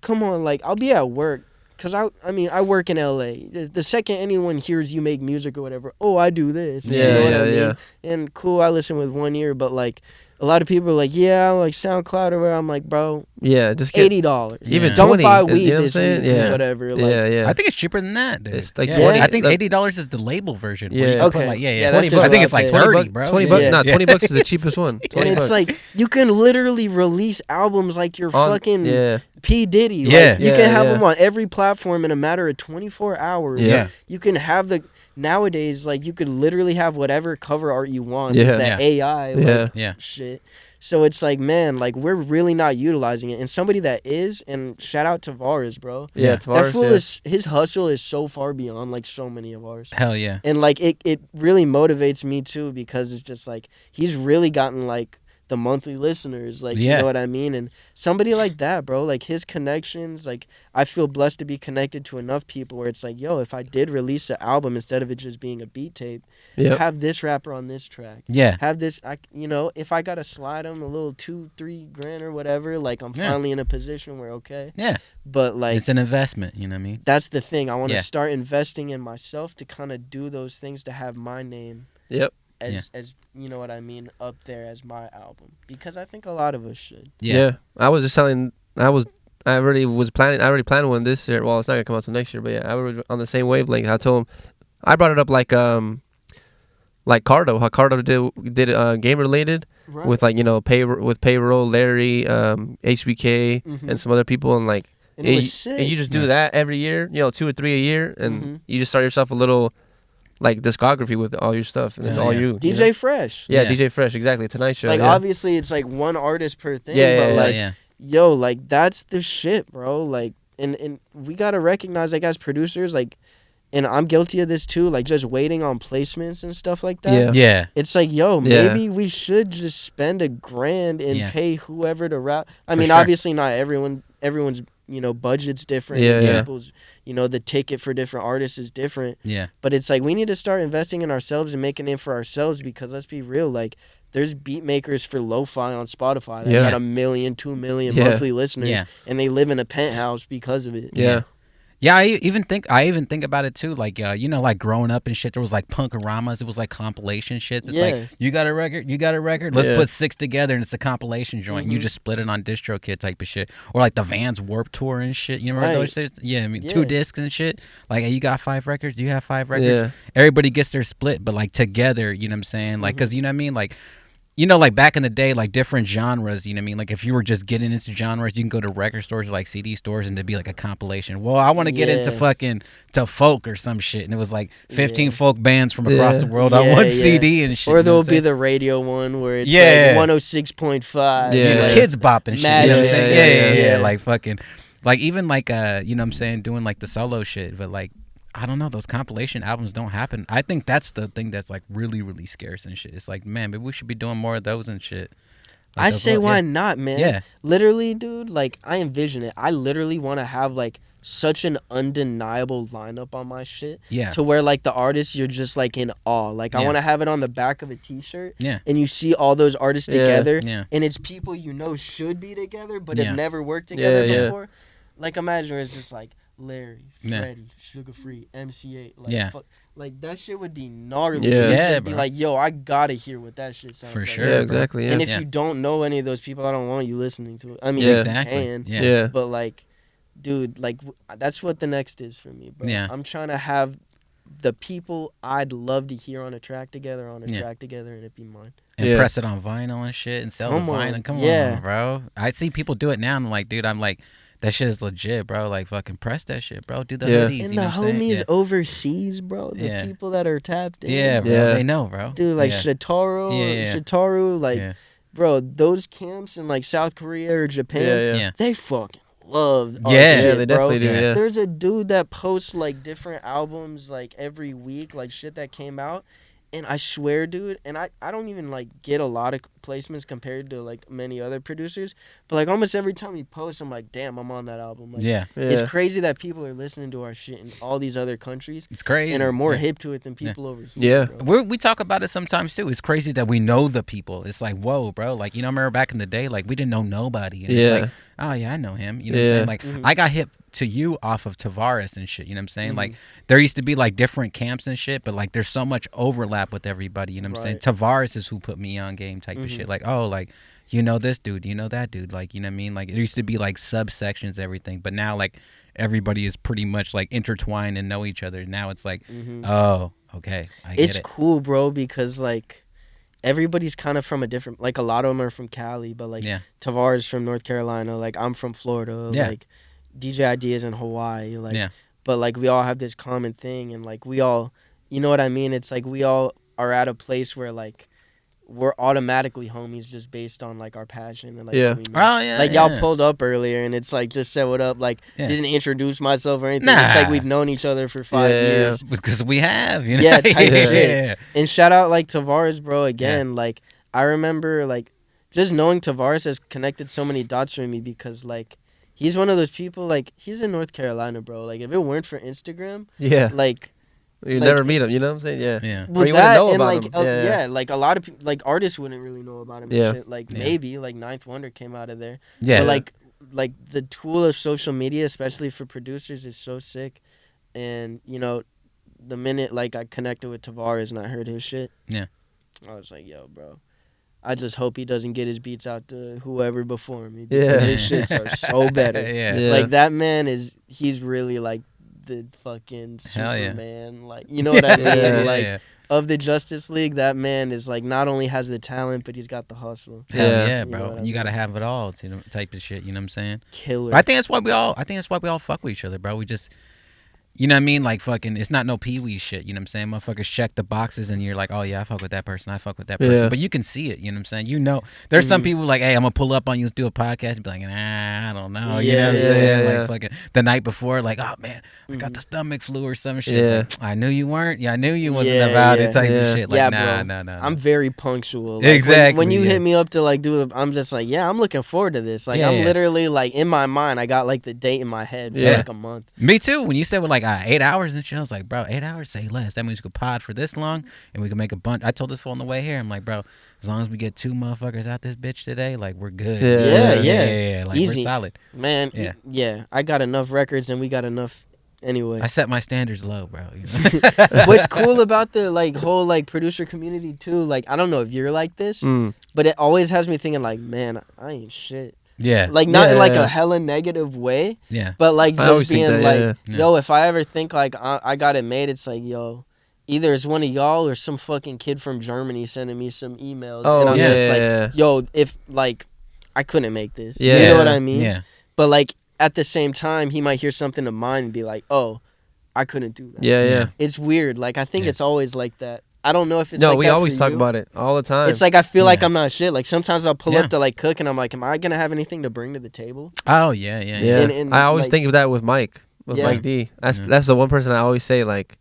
B: come on, like I'll be at work. Cause I mean I work in LA. The second anyone hears you make music or whatever, oh I do this. You know what I mean? And cool, I listen with one ear, but like a lot of people are like, yeah, like SoundCloud or whatever. I'm like, bro,
A: just get
B: $80.
A: Even
B: don't
A: 20,
B: buy weed
A: you know
B: this week or whatever. Like,
C: I think it's cheaper than that, dude.
A: It's like
C: 20. I think $80 is the label version.
B: Okay.
C: Like,
B: that's
C: I think it's like 30, bro.
A: 20 bucks. Nah, 20 bucks is the cheapest one.
B: And it's like you can literally release albums like you're fucking P. Diddy. Like, you can have them on every platform in a matter of 24 hours. You can have nowadays, like, you could literally have whatever cover art you want. It's that AI shit. So it's like, man, like, we're really not utilizing it. And somebody that is, and shout out to Tavares, bro.
A: Tavares.
B: That fool his hustle is so far beyond, like, so many of ours.
C: Hell yeah.
B: And, like, it really motivates me, too, because it's just, like, he's really gotten, like, the monthly listeners, like, you know what I mean? And somebody like that, bro, like, his connections, like, I feel blessed to be connected to enough people where it's like, yo, if I did release an album instead of it just being a beat tape, have this rapper on this track. Have this, you know, if I got to slide him a little $2-3 grand or whatever, like, I'm finally in a position where, but, like,
C: it's an investment, you know what I mean?
B: That's the thing. I want to start investing in myself to kind of do those things to have my name. As you know what I mean, up there as my album, because I think a lot of us should.
A: I was just telling, I already planned one this year. Well, it's not gonna come out till next year, but I was on the same wavelength. I told him, I brought it up like Cardo, how Cardo did game related with, like, you know, Payroll, Larry, HBK, and some other people, and like
B: and it was sick.
A: And you just do that every year, you know, 2 or 3 a year, and you just start yourself a little, like, discography with all your stuff, and it's all you.
B: DJ
A: you know?
B: Fresh.
A: DJ Fresh, exactly. Tonight Show.
B: Like, obviously, it's like one artist per thing, but yo, like, that's the shit, bro. Like, and we gotta recognize, like, as producers, like, and I'm guilty of this too, like, just waiting on placements and stuff like that. It's like, yo, maybe we should just spend $1 grand and pay whoever to rap. I mean, obviously not everyone's, you know, budget's different. People's, you know, the ticket for different artists is different. But it's like, we need to start investing in ourselves and making it for ourselves, because let's be real, like, there's beat makers for lo-fi on Spotify that got 1 million, 2 million monthly listeners, and they live in a penthouse because of it.
C: Yeah, I even think about it too. Like, you know, like growing up and shit, there was like Punkaramas. It was like compilation shits. It's like, you got a record. Let's put 6 together and it's a compilation joint. And you just split it on DistroKid type of shit. Or like the Vans Warped Tour and shit. You remember those shit? Yeah, I mean, 2 discs and shit. Like, hey, you got 5 records? Do you have 5 records? Everybody gets their split, but like together, you know what I'm saying? Like, because, you know what I mean? Like, you know, like back in the day, like different genres, you know what I mean? Like if you were just getting into genres, you can go to record stores or like CD stores and there'd be like a compilation. Well, I want to get into to folk or some shit. And it was like 15 folk bands from across the world on one CD and shit.
B: Or there'll be the radio one where it's like 106.5.
C: You know, Kids Bop and shit. You know what I'm saying? Yeah. Like fucking, like even like, you know what I'm saying, doing like the solo shit. But like, I don't know, those compilation albums don't happen. I think that's the thing that's like really, really scarce and shit. It's like, man, maybe we should be doing more of those and shit. Like
B: I say, why not, man? Literally, dude, like, I envision it. I literally want to have like such an undeniable lineup on my shit. To where like the artists, you're just like in awe. Like I want to have it on the back of a t-shirt. And you see all those artists together. And it's people you know should be together, but have never worked together before. Like imagine it's just like Larry, Freddie, Sugafree, MC8, like Like, that shit would be gnarly.
A: Yeah.
B: You'd
C: Yeah,
B: just be
C: bro.
B: like, yo, I gotta hear what that shit sounds
C: For
B: like.
C: sure.
A: Yeah,
C: bro.
A: exactly. Yeah.
B: And if
C: Yeah.
B: you don't know any of those people, I don't want you listening to it. I mean,
A: Yeah.
C: Exactly.
B: you can,
C: Yeah.
A: Yeah.
B: but, like, dude, like, that's what the next is for me, bro.
C: Yeah.
B: I'm trying to have the people I'd love to hear on a track together, and it be mine.
C: And
A: Yeah.
C: press it on vinyl and shit and sell
B: Come
C: the vinyl.
B: on.
C: Come
B: Yeah.
C: on, bro. I see people do it now and I'm like, dude, I'm like, that shit is legit, bro. Like, fucking press that shit, bro. Do the
A: Yeah.
C: hoodies.
B: And
C: you know
B: the
C: what I'm saying?
B: homies
C: Yeah.
B: overseas, bro. The
C: Yeah.
B: people that are tapped in.
C: Yeah, bro.
A: Yeah.
C: They know, bro.
B: Dude, like
C: yeah.
B: Shitaru, like,
C: yeah.
B: bro, those camps in, like, South Korea or Japan,
A: Yeah.
C: Yeah.
B: they fucking love our
C: Yeah.
B: shit,
A: Yeah, they
B: bro.
A: definitely do.
C: Yeah.
A: Yeah.
B: There's a dude that posts, like, different albums, like, every week, like, shit that came out. And I swear, dude, and I don't even, like, get a lot of placements compared to, like, many other producers. But, like, almost every time he posts, I'm like, damn, I'm on that album. Like,
C: Yeah.
B: It's
A: Yeah.
B: crazy that people are listening to our shit in all these other countries
C: It's crazy.
B: and are more
C: yeah.
B: hip to it than people over here.
A: Yeah.
B: Bro.
C: We talk about it sometimes too. It's crazy that we know the people. It's like, whoa, bro. Like, you know, I remember back in the day, like, we didn't know nobody. And
A: Yeah.
C: It's like, oh, yeah, I know him. You know what I'm
A: Yeah.
C: saying? Like,
B: Mhm.
C: I got hip to you off of Tavares and shit. You know what I'm saying?
B: Mhm.
C: Like, there used to be, like, different camps and shit, but, like, there's so much overlap with everybody. You know what I'm saying?
B: Right.
C: Tavares is who put me on game type of shit. Like, oh, like, you know this dude, you know that dude. Like, you know what I mean? Like, it used to be, like, subsections, everything. But now, like, everybody is pretty much, like, intertwined and know each other. Now it's like, oh, okay, I get
B: It's
C: it.
B: cool, bro, because, like, everybody's kind of from a different, like, a lot of them are from Cali, but, like,
C: Yeah.
B: Tavares from North Carolina, like, I'm from Florida,
C: Yeah.
B: like, DJ Ideas in Hawaii, like,
C: Yeah.
B: but, like, we all have this common thing, and, like, we all, you know what I mean? It's like we all are at a place where, like, we're automatically homies just based on, like, our passion and, like,
A: Yeah.
B: what we know.
C: Oh, yeah.
B: Like,
C: yeah.
B: y'all pulled up earlier, and it's like, just said what up. Like,
C: Yeah.
B: didn't introduce myself or anything. It's like
C: Nah.
B: we've known each other for 5
A: Yeah.
B: years.
C: Because we have, you know?
B: Yeah, type
A: Yeah.
B: shit. And shout out, like, Tavares, bro, again. Like, I remember, like, just knowing Tavares has connected so many dots for me because, like, he's one of those people, like, he's in North Carolina, bro. Like, if it weren't for Instagram,
A: Yeah.
B: like,
A: You
B: like,
A: never meet him. You know what I'm saying? Yeah.
C: Yeah.
B: with
A: you wouldn't
B: that
A: know
B: and,
A: about
B: like,
A: him. Yeah.
B: like, a lot of people, like, artists wouldn't really know about him
A: Yeah.
B: and shit. Like,
C: Yeah.
B: maybe, like, Ninth Wonder came out of there.
C: Yeah.
B: But, like, the tool of social media, especially for producers, is so sick. And, you know, the minute, like, I connected with Tavares and I heard his shit,
C: Yeah.
B: I was like, yo, bro, I just hope he doesn't get his beats out to whoever before me.
A: Yeah.
B: Because his shits are so better.
C: Yeah.
A: Yeah.
B: Like, that man he's really, like, the fucking
C: Hell yeah.
B: Superman. Like, you know what I mean?
A: Yeah,
B: Like,
C: yeah.
B: of the Justice League, that man is, like, not only has the talent, but he's got the hustle.
C: Hell
A: Yeah.
C: yeah,
B: You know
C: bro.
B: what I
C: You gotta
B: mean?
C: have it all, type of shit. You know what I'm saying?
B: Killer.
C: But I think that's why we all fuck with each other, bro. We just, you know what I mean? Like, fucking, it's not no pee-wee shit. You know what I'm saying? Motherfuckers check the boxes and you're like, oh yeah, I fuck with that person. I fuck with that person.
A: Yeah.
C: But you can see it. You know what I'm saying? You know, there's some people like, hey, I'm gonna pull up on you, let's do a podcast. And be like, nah, I don't know. You know what I'm
B: Yeah,
C: saying?
A: yeah.
C: Like, fucking the night before, like, oh man, I got the stomach flu or some shit.
A: Yeah.
C: It's like, I knew you weren't. Yeah, I knew you wasn't
B: Yeah,
C: about
B: yeah.
C: it. Type
A: Yeah.
C: of shit. Like,
B: Yeah,
C: nah,
B: bro.
C: nah.
B: I'm very punctual. Like,
C: Exactly,
B: When you
C: yeah.
B: hit me up to, like, do I'm just like, yeah, I'm looking forward to this. Like,
C: Yeah,
B: I'm
C: yeah.
B: literally, like, in my mind, I got, like, the date in my head for,
A: Yeah.
B: like, a month.
C: Me too. When you said with like 8 hours and shit, I was like, bro, 8 hours, say less. That means we could pod for this long and we can make a bunch. I told this fool on the way here, I'm like, bro, as long as we get 2 motherfuckers out this bitch today, like, we're good.
A: Yeah.
B: Yeah.
C: Like,
B: Easy.
C: we're solid.
B: Man,
C: Yeah.
B: yeah, I got enough records and we got enough anyway.
C: I set my standards low, bro. You know?
B: What's cool about the, like, whole, like, producer community, too, like, I don't know if you're like this, but it always has me thinking, like, man, I ain't shit.
C: Yeah.
B: Like, not in, like,
A: Yeah.
B: a hella negative way,
C: Yeah.
B: but, like,
A: I always
B: just
A: think
B: being,
A: that,
B: like,
C: yeah.
B: yo, if I ever think, like, I got it made, it's like, yo, either it's one of y'all or some fucking kid from Germany sending me some emails.
A: Oh,
B: and I'm
A: yeah,
B: just like,
A: yeah.
B: yo, if, like, I couldn't make this.
A: Yeah.
B: You know what I mean?
C: Yeah.
B: But, like, at the same time, he might hear something of mine and be like, oh, I couldn't do that.
A: Yeah, yeah.
B: It's weird. Like, I think
C: Yeah.
B: it's always like that. I don't know if it's
A: No,
B: like
A: we
B: that
A: always
B: for
A: talk
B: you.
A: about it all the time.
B: It's like I feel like
C: Yeah.
B: I'm not shit. Like, sometimes I'll pull
C: Yeah.
B: up to, like, cook and I'm like, am I going to have anything to bring to the table?
C: Oh, yeah, yeah,
A: yeah.
C: yeah.
B: and,
A: I always
B: like-
A: think of that with Mike
B: Yeah.
A: Mike D. That's
C: Yeah.
A: that's the one person I always say, like,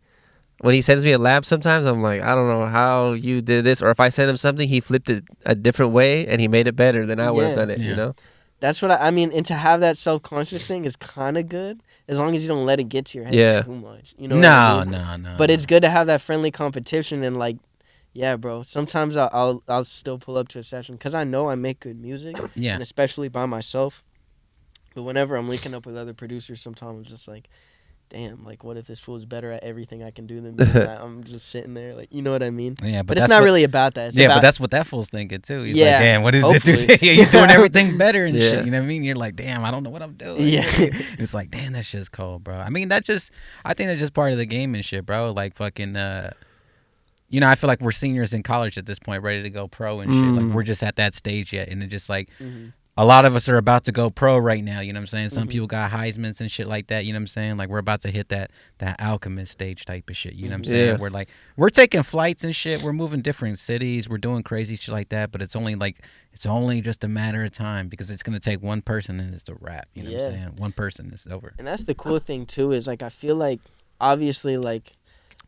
A: when he sends me a lab, sometimes I'm like, I don't know how you did this, or if I send him something, he flipped it a different way and he made it better than I would have
B: Yeah.
A: done it.
C: Yeah.
A: You know?
B: That's what I mean. And to have that self-conscious thing is kind of good as long as you don't let it get to your head
A: Yeah.
B: too much. You know what I mean?
C: No.
B: But it's good to have that friendly competition and, like, yeah, bro. Sometimes I'll still pull up to a session because I know I make good music,
C: Yeah.
B: and especially by myself. But whenever I'm linking up with other producers, sometimes I'm just like, damn, like, what if this fool's better at everything I can do than me? And I'm just sitting there, like, you know what I mean?
C: Yeah,
B: but it's not really about that. It's
C: but that's what that fool's thinking too. He's like, damn, what is
B: hopefully.
C: this? He's doing everything better and shit. You know what I mean? You're like, damn, I don't know what I'm doing.
B: Yeah.
C: It's like, damn, that shit's cold, bro. I mean, I think that's just part of the game and shit, bro. Like, fucking, you know, I feel like we're seniors in college at this point, ready to go pro and shit. Like, we're just at that stage yet, and it just like. A lot of us are about to go pro right now, you know what I'm saying? Some people got Heismans and shit like that, you know what I'm saying? Like, we're about to hit that alchemist stage type of shit, you know what I'm saying?
A: Yeah.
C: We're like, we're taking flights and shit, we're moving different cities, we're doing crazy shit like that, but it's only just a matter of time because it's going to take one person and it's a wrap, you know what I'm saying? One person, it's over.
B: And that's the cool thing, too, is, like, I feel like, obviously, like,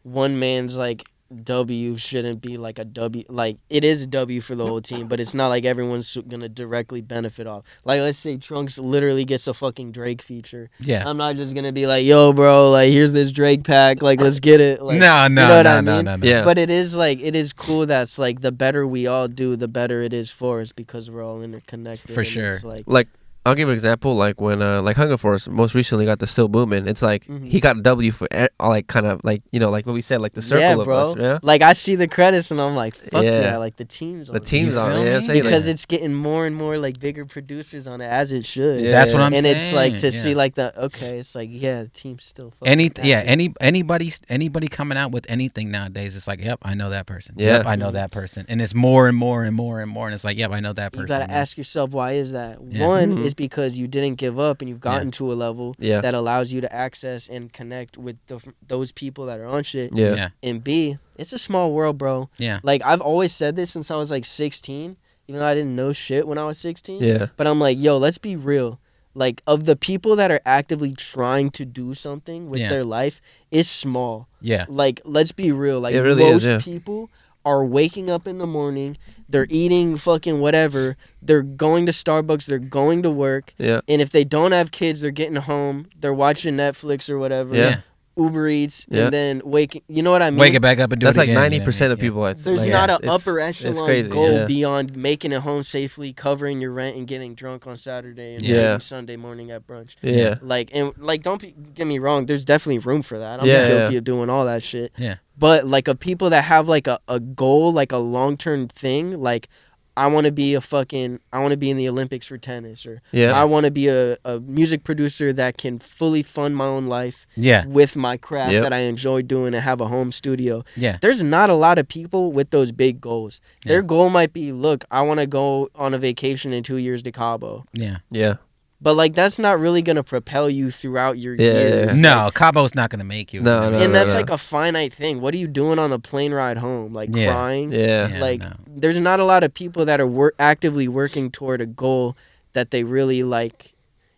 B: one man's, like, W shouldn't be like a W. Like, it is a W for the whole team, but it's not like everyone's gonna directly benefit off. Like, let's say Trunx literally gets a fucking Drake feature.
C: Yeah,
B: I'm not just gonna be like, yo, bro, like, here's this Drake pack, like, let's get it. Like,
C: no,
B: you know what I mean?
C: No.
A: Yeah.
B: But it is cool. That's like the better we all do, the better it is for us because we're all interconnected.
C: For sure.
B: It's
A: like I'll give an example. Like when like Hunger Force most recently got the Still Booming. It's like he got a W for like kind of like, you know, like what we said, like the circle of us. Yeah,
B: like I see the credits and I'm like, fuck yeah, like the team's on because it's getting more and more like bigger producers on it, as it should.
C: Yeah. That's what I'm saying.
B: And it's like to see like it's like, yeah, the team's still fucking
C: anybody coming out with anything nowadays, it's like, yep, I know that person.
A: Yeah.
C: Yep, I know that person. And it's more and more and more and more, and it's like, yep, I know that person.
B: You gotta ask yourself, why is that? One is because you didn't give up and you've gotten to a level that allows you to access and connect with those people that are on shit.
C: Yeah.
B: And B, it's a small world, bro.
C: Yeah.
B: Like, I've always said this since I was like 16, even though I didn't know shit when I was 16.
A: Yeah.
B: But I'm like, yo, let's be real. Like, of the people that are actively trying to do something with their life, it's small.
C: Yeah.
B: Like, let's be real. Like,
A: really
B: most people are waking up in the morning, they're eating fucking whatever, they're going to Starbucks, they're going to work, and if they don't have kids, they're getting home, they're watching Netflix or whatever, Uber Eats, and then waking, you know what I mean?
C: Wake it back up and do it again.
A: That's like 90% of people.
B: There's
A: like,
B: not an upper echelon goal
A: yeah.
B: beyond making it home safely, covering your rent, and getting drunk on Saturday and maybe Sunday morning at brunch.
A: Yeah.
B: Like, don't get me wrong, there's definitely room for that. I'm guilty of doing all that shit.
C: Yeah.
B: But, like, of people that have, like, a goal, like, a long-term thing, like, I want to be in the Olympics for tennis, or I want to be a music producer that can fully fund my own life with my craft that I enjoy doing and have a home studio.
C: Yeah.
B: There's not a lot of people with those big goals. Their goal might be, look, I want to go on a vacation in 2 years to Cabo.
C: Yeah.
A: Yeah.
B: But, like, that's not really going to propel you throughout your years.
C: No, Cabo's not going to make you.
A: No,
B: and that's like a finite thing. What are you doing on the plane ride home? Like, crying?
A: Yeah.
B: Like, there's not a lot of people that are actively working toward a goal that they really, like,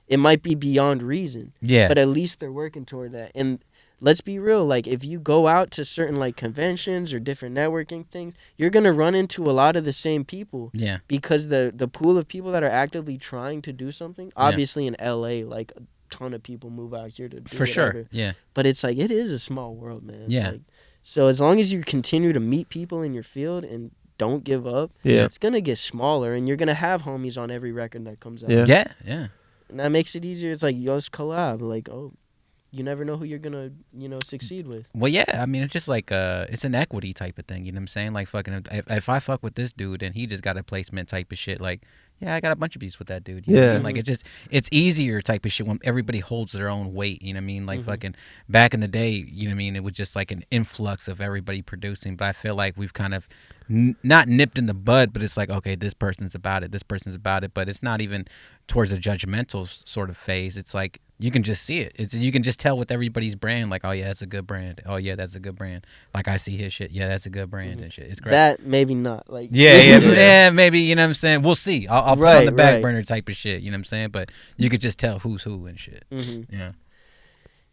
B: it might be beyond reason.
C: Yeah.
B: But at least they're working toward that. And let's be real. Like, if you go out to certain, like, conventions or different networking things, you're going to run into a lot of the same people.
C: Yeah.
B: Because the pool of people that are actively trying to do something, obviously in LA, like, a ton of people move out here to do
C: For
B: whatever.
C: sure. Yeah.
B: But it's like, it is a small world, man.
C: Yeah.
B: Like, so as long as you continue to meet people in your field and don't give up, it's going to get smaller, and you're going to have homies on every record that comes out.
C: Yeah. Yeah.
B: And that makes it easier. It's like, yo, let's collab. Like, oh, you never know who you're gonna, succeed with.
C: Well, yeah, I mean, it's just like it's an equity type of thing. You know what I'm saying? Like, fucking, if I fuck with this dude and he just got a placement type of shit, like, yeah, I got a bunch of beefs with that dude. You know what I mean? Like, it's easier type of shit when everybody holds their own weight. You know what I mean? Like, fucking back in the day, you know what I mean? It was just like an influx of everybody producing. But I feel like we've kind of not nipped in the bud, but it's like, okay, this person's about it, but it's not even towards a judgmental sort of phase. It's like, you can just see it. You can just tell with everybody's brand, like, oh yeah, that's a good brand. Oh yeah, that's a good brand. Like, I see his shit. Yeah, that's a good brand and shit. It's great.
B: That maybe not. Like,
C: yeah, maybe, you know what I'm saying? We'll see. I'll put on the back burner type of shit, you know what I'm saying? But you could just tell who's who and shit. Yeah.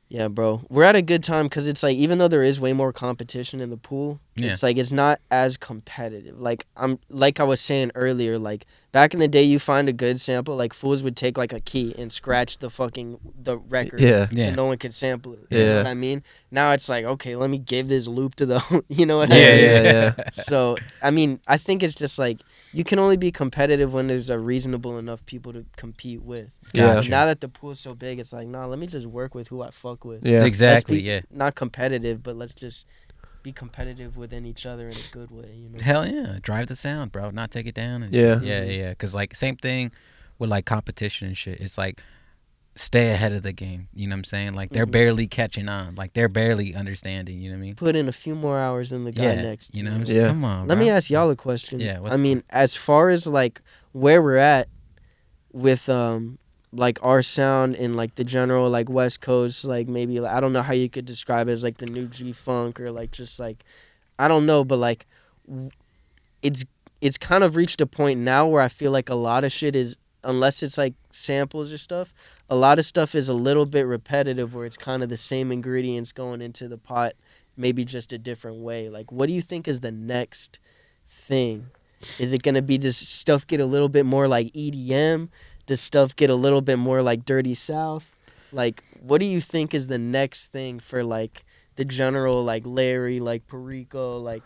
B: Yeah, bro. We're at a good time because it's like, even though there is way more competition in the pool, it's like, it's not as competitive. Like, I was saying earlier, like, back in the day, you find a good sample, like, fools would take like a key and scratch the record so no one could sample it. You know what I mean? Now it's like, okay, let me give this loop to the, you know what I mean?
A: Yeah.
B: So, I mean, I think it's just like, you can only be competitive when there's a reasonable enough people to compete with.
C: Gotcha.
B: Now that the pool's so big, it's like, nah, let me just work with who I fuck with.
A: Yeah,
C: exactly. Yeah,
B: not competitive, but let's just be competitive within each other in a good way. You know.
C: Hell yeah, drive the sound, bro. Not take it down. And
A: Yeah.
C: shit. Yeah. Because like same thing with like competition and shit. It's like stay ahead of the game. You know what I'm saying? Like they're barely catching on. Like they're barely understanding. You know what I mean?
B: Put in a few more hours than the guy next.
C: You know what
B: to
C: I'm
B: you.
C: saying? Come on.
B: Let
C: bro.
B: me ask y'all a question.
C: Yeah.
B: I mean, as far as like where we're at with like our sound in like the general like West Coast, like maybe I don't know how you could describe it as like the new G Funk or like just like I don't know, but like it's kind of reached a point now where I feel like a lot of shit is, unless it's like samples or stuff, a lot of stuff is a little bit repetitive where it's kind of the same ingredients going into the pot, maybe just a different way. Like, what do you think is the next thing? Is it going to be, does stuff get a little bit more like EDM? Does stuff get a little bit more like Dirty South? Like, what do you think is the next thing for like the general like Larry, like Perico, like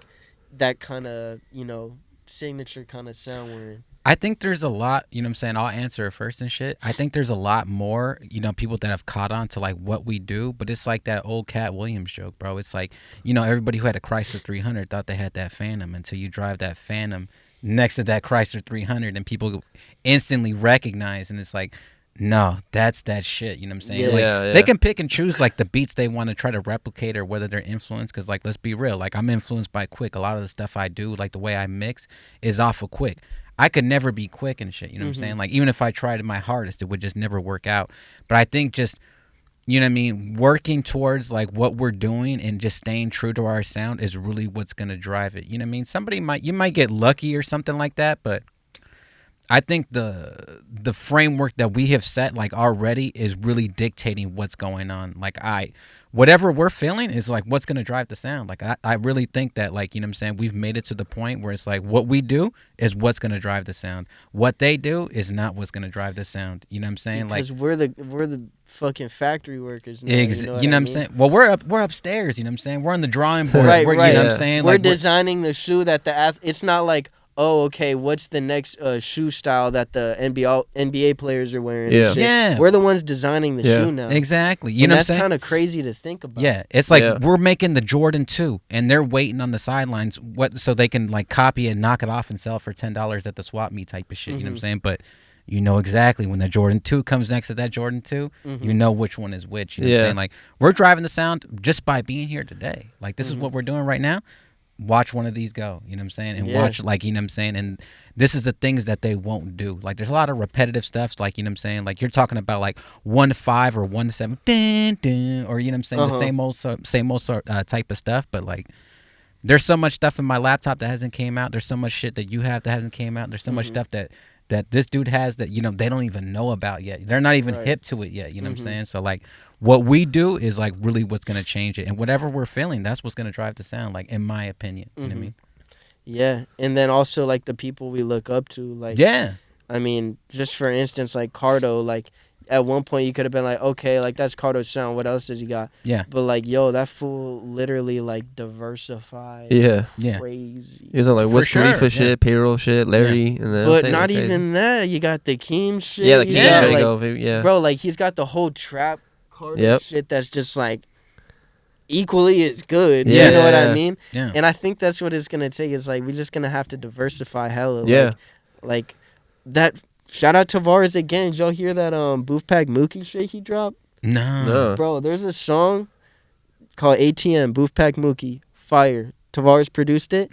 B: that kind of, you know, signature kind of sound we're in?
C: I think there's a lot, you know what I'm saying? I'll answer it first and shit. I think there's a lot more, you know, people that have caught on to like what we do, but it's like that old Cat Williams joke, bro. It's like, you know, everybody who had a Chrysler 300 thought they had that Phantom until you drive that Phantom next to that Chrysler 300 and people instantly recognize, and it's like, no, that's that shit, you know what I'm saying?
B: Yeah.
C: Like, they can pick and choose like the beats they want to try to replicate or whether they're influenced, because like, let's be real, like I'm influenced by Quik. A lot of the stuff I do, like the way I mix, is off of Quik. I could never be Quik and shit, you know what I'm saying? Like, even if I tried my hardest, it would just never work out. But I think just, you know what I mean, working towards like what we're doing and just staying true to our sound is really what's going to drive it. You know what I mean? You might get lucky or something like that, but I think the framework that we have set like already is really dictating what's going on. Like whatever we're feeling is like what's going to drive the sound. Like I really think that, like, you know what I'm saying, we've made it to the point where it's like what we do is what's going to drive the sound. What they do is not what's going to drive the sound. You know what I'm saying?
B: Because
C: like
B: we're the fucking factory workers now,
C: you know what I'm saying? Well, we're upstairs, you know what I'm saying? We're on the drawing board.
B: Right.
C: You know what I'm saying?
B: We're
C: like,
B: designing the shoe that it's not like, oh, okay, what's the next shoe style that the NBA players are wearing?
A: Yeah.
B: Yeah. We're the ones designing the shoe now.
C: Exactly. You know what I'm saying?
B: That's kind of crazy to think about.
C: Yeah. It's like we're making the Jordan 2 and they're waiting on the sidelines so they can like copy it, knock it off and sell it for $10 at the swap meet type of shit. You know what I'm saying? But you know exactly when the Jordan 2 comes next to that Jordan 2, you know which one is which. You know what I'm saying? Like, we're driving the sound just by being here today. Like, this is what we're doing right now. Watch one of these go, you know what I'm saying? And watch, like, you know what I'm saying? And this is the things that they won't do. Like, there's a lot of repetitive stuff, like, you know what I'm saying? Like, you're talking about, like, 1-5 or 1-7, dun, dun, or, you know what I'm saying? The same old type of stuff. But, like, there's so much stuff in my laptop that hasn't came out. There's so much shit that you have that hasn't came out. There's so much stuff that this dude has that, you know, they don't even know about yet. They're not even hip to it yet, you know what I'm saying? So, like, what we do is, like, really what's going to change it. And whatever we're feeling, that's what's going to drive the sound, like, in my opinion. You know what I mean?
B: Yeah. And then also, like, the people we look up to, like...
C: Yeah.
B: I mean, just for instance, like, Cardo, like, at one point you could have been like, okay, like, that's Cardo's sound. What else does he got?
C: Yeah.
B: But, like, yo, that fool literally, like, diversified.
A: Yeah.
B: Crazy.
A: He was on, like, Wiz Khalifa shit, Payroll shit, Larry. And then
B: but not even that. You got the Keem shit.
A: Yeah, the Keem.
B: Like, bro, like, he's got the whole trap Cardo shit that's just, like, equally as good. You know what I mean?
C: Yeah.
B: And I think that's what it's going to take. Is, like, we're just going to have to diversify hella.
A: Yeah.
B: Like that... Shout out to Tavares again. Did y'all hear that Booth Pack Mookie shit he dropped?
C: No.
B: Bro, there's a song called ATM, Booth Pack Mookie. Fire. Tavares produced it.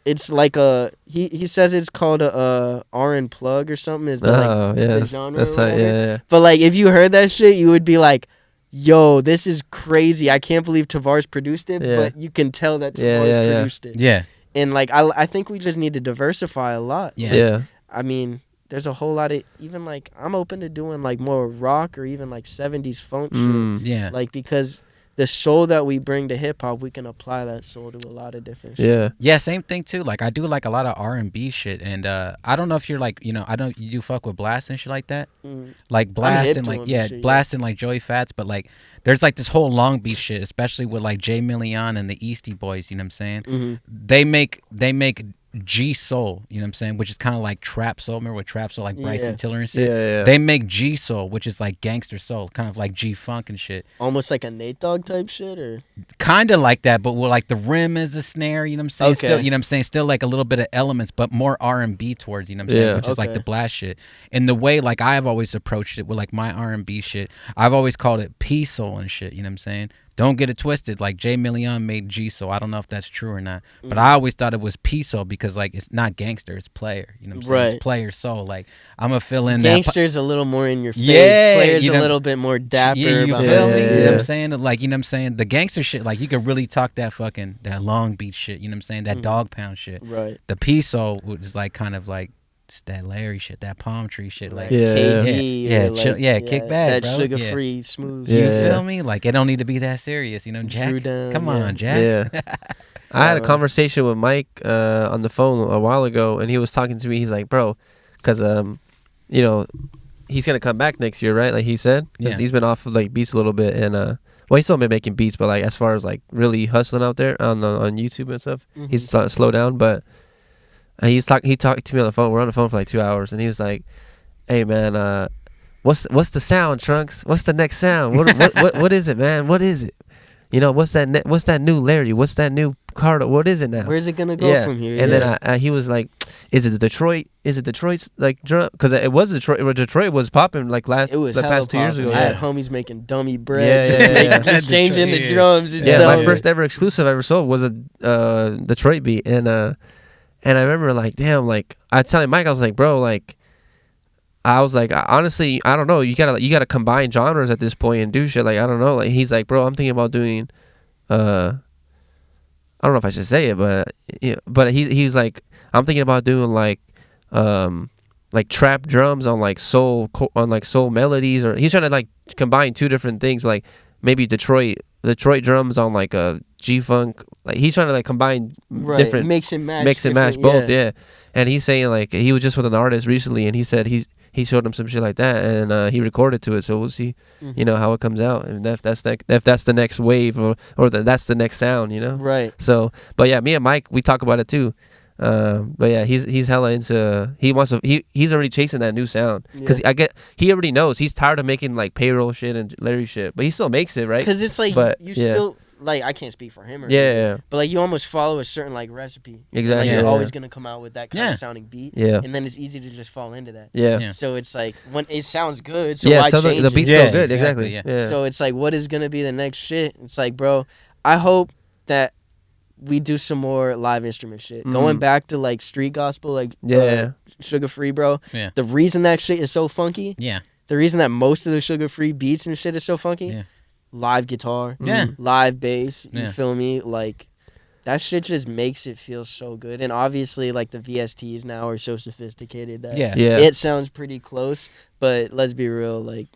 B: It's like he says it's called a R&B plug or something. Is the genre
A: that's
B: or
A: yeah.
B: But like if you heard that shit, you would be like, yo, this is crazy. I can't believe Tavares produced it, but you can tell that Tavares produced it.
C: Yeah.
B: And like I think we just need to diversify a lot.
C: Yeah.
B: I mean, there's a whole lot of, even like, I'm open to doing like more rock or even like 70s funk shit.
C: Yeah.
B: Like, because the soul that we bring to hip hop, we can apply that soul to a lot of different shit.
A: Yeah.
C: Yeah, same thing too. Like, I do like a lot of R&B shit, and I don't know if you're like, you know, I don't, you do fuck with Blast and shit like that. Like Blast and like Blast and like Joey Fats, but like there's like this whole Long Beach shit, especially with like Jay Million and the Eastie Boys. You know what I'm saying? They make G Soul, you know what I'm saying, which is kind of like trap soul. Remember with trap soul, like Bryson Tiller and shit?
A: Yeah.
C: They make G Soul, which is like gangster soul, kind of like G Funk and shit.
B: Almost like a Nate Dogg type shit, or
C: kind of like that, but with like the rim is a snare, you know what I'm saying?
B: Okay.
C: Still, you know what I'm saying? Still like a little bit of elements, but more R&B towards, you know what I'm saying? Which is like the blast shit. And the way like I've always approached it with like my R&B shit, I've always called it P Soul and shit, you know what I'm saying? Don't get it twisted. Like Jay Million made G Soul. I don't know if that's true or not, but I always thought it was P Soul because like it's not gangster, it's player. You know what I'm saying? It's player soul. Like I'm gonna fill in
B: gangster's a little more in your face.
C: Yeah,
B: Player's
C: you know,
B: a little bit more dapper.
C: Yeah, you
B: about
C: feel me?
B: it.
C: You know what I'm saying? Like you know what I'm saying? The gangster shit, like you could really talk that fucking that Long Beach shit. You know what I'm saying? That Dog Pound shit.
B: Right.
C: The P Soul was like kind of like just that Larry shit, that palm tree shit, like
B: KD,
C: kick back,
B: that
C: bro.
B: Sugar-free smooth.
C: You feel me? Like it don't need to be that serious, you know, Jack. Come on, Jack.
A: Yeah. I had a conversation with Mike on the phone a while ago, and he was talking to me. He's like, bro, because you know, he's gonna come back next year, right? Like he said, because he's been off of like beats a little bit, and well, he's still been making beats, but like as far as like really hustling out there on YouTube and stuff, he's slow down, but. He talked to me on the phone. We're on the phone for like 2 hours, and he was like, "Hey man, what's the sound, Trunx? What's the next sound? What is it, man? What is it? You know, what's that new Larry? What's that new Carter? What is it now?
B: Where's it gonna go from here?"
A: And then he was like, "Is it Detroit? Is it Detroit's like drum? Because it was Detroit. Detroit was popping like past 2 years ago.
B: I had homies making dummy bread, exchanging the drums. And
A: my first ever exclusive I ever sold was a Detroit beat, and I remember like, damn, like I telling Mike, I was like, bro, like, I was like, honestly, I don't know. You gotta combine genres at this point and do shit. Like, I don't know. Like, he's like, bro, I'm thinking about doing, I don't know if I should say it, but but he's like, I'm thinking about doing like trap drums on like soul melodies, or he's trying to like combine two different things, like maybe Detroit drums on like a G-Funk. Like he's trying to like combine different
B: mix and match
A: both. And he's saying like he was just with an artist recently, and he said he showed him some shit like that, and he recorded to it. So we'll see, you know, how it comes out, and if that's the next wave or that's the next sound, you know. Right. So, but yeah, me and Mike, we talk about it too. But yeah, he's hella into. He's already chasing that new sound, because he already knows he's tired of making like payroll shit and Larry shit, but he still makes it, right?
B: Because it's like still. Like, I can't speak for him or anything, but like you almost follow a certain like recipe.
A: Exactly.
B: Like you're always gonna come out with that kind of sounding beat. Yeah. And then it's easy to just fall into that. Yeah. So it's like when it sounds good, so why change
A: the beat's so good, exactly.
B: Yeah. So it's like, what is gonna be the next shit? It's like, bro, I hope that we do some more live instrument shit. Going back to like street gospel, like Sugafree, bro. Yeah. The reason that shit is so funky. Yeah. The reason that most of the Sugafree beats and shit is so funky. Yeah. Live guitar, live bass, you feel me? Like, that shit just makes it feel so good. And obviously, like, the VSTs now are so sophisticated that it sounds pretty close. But let's be real, like,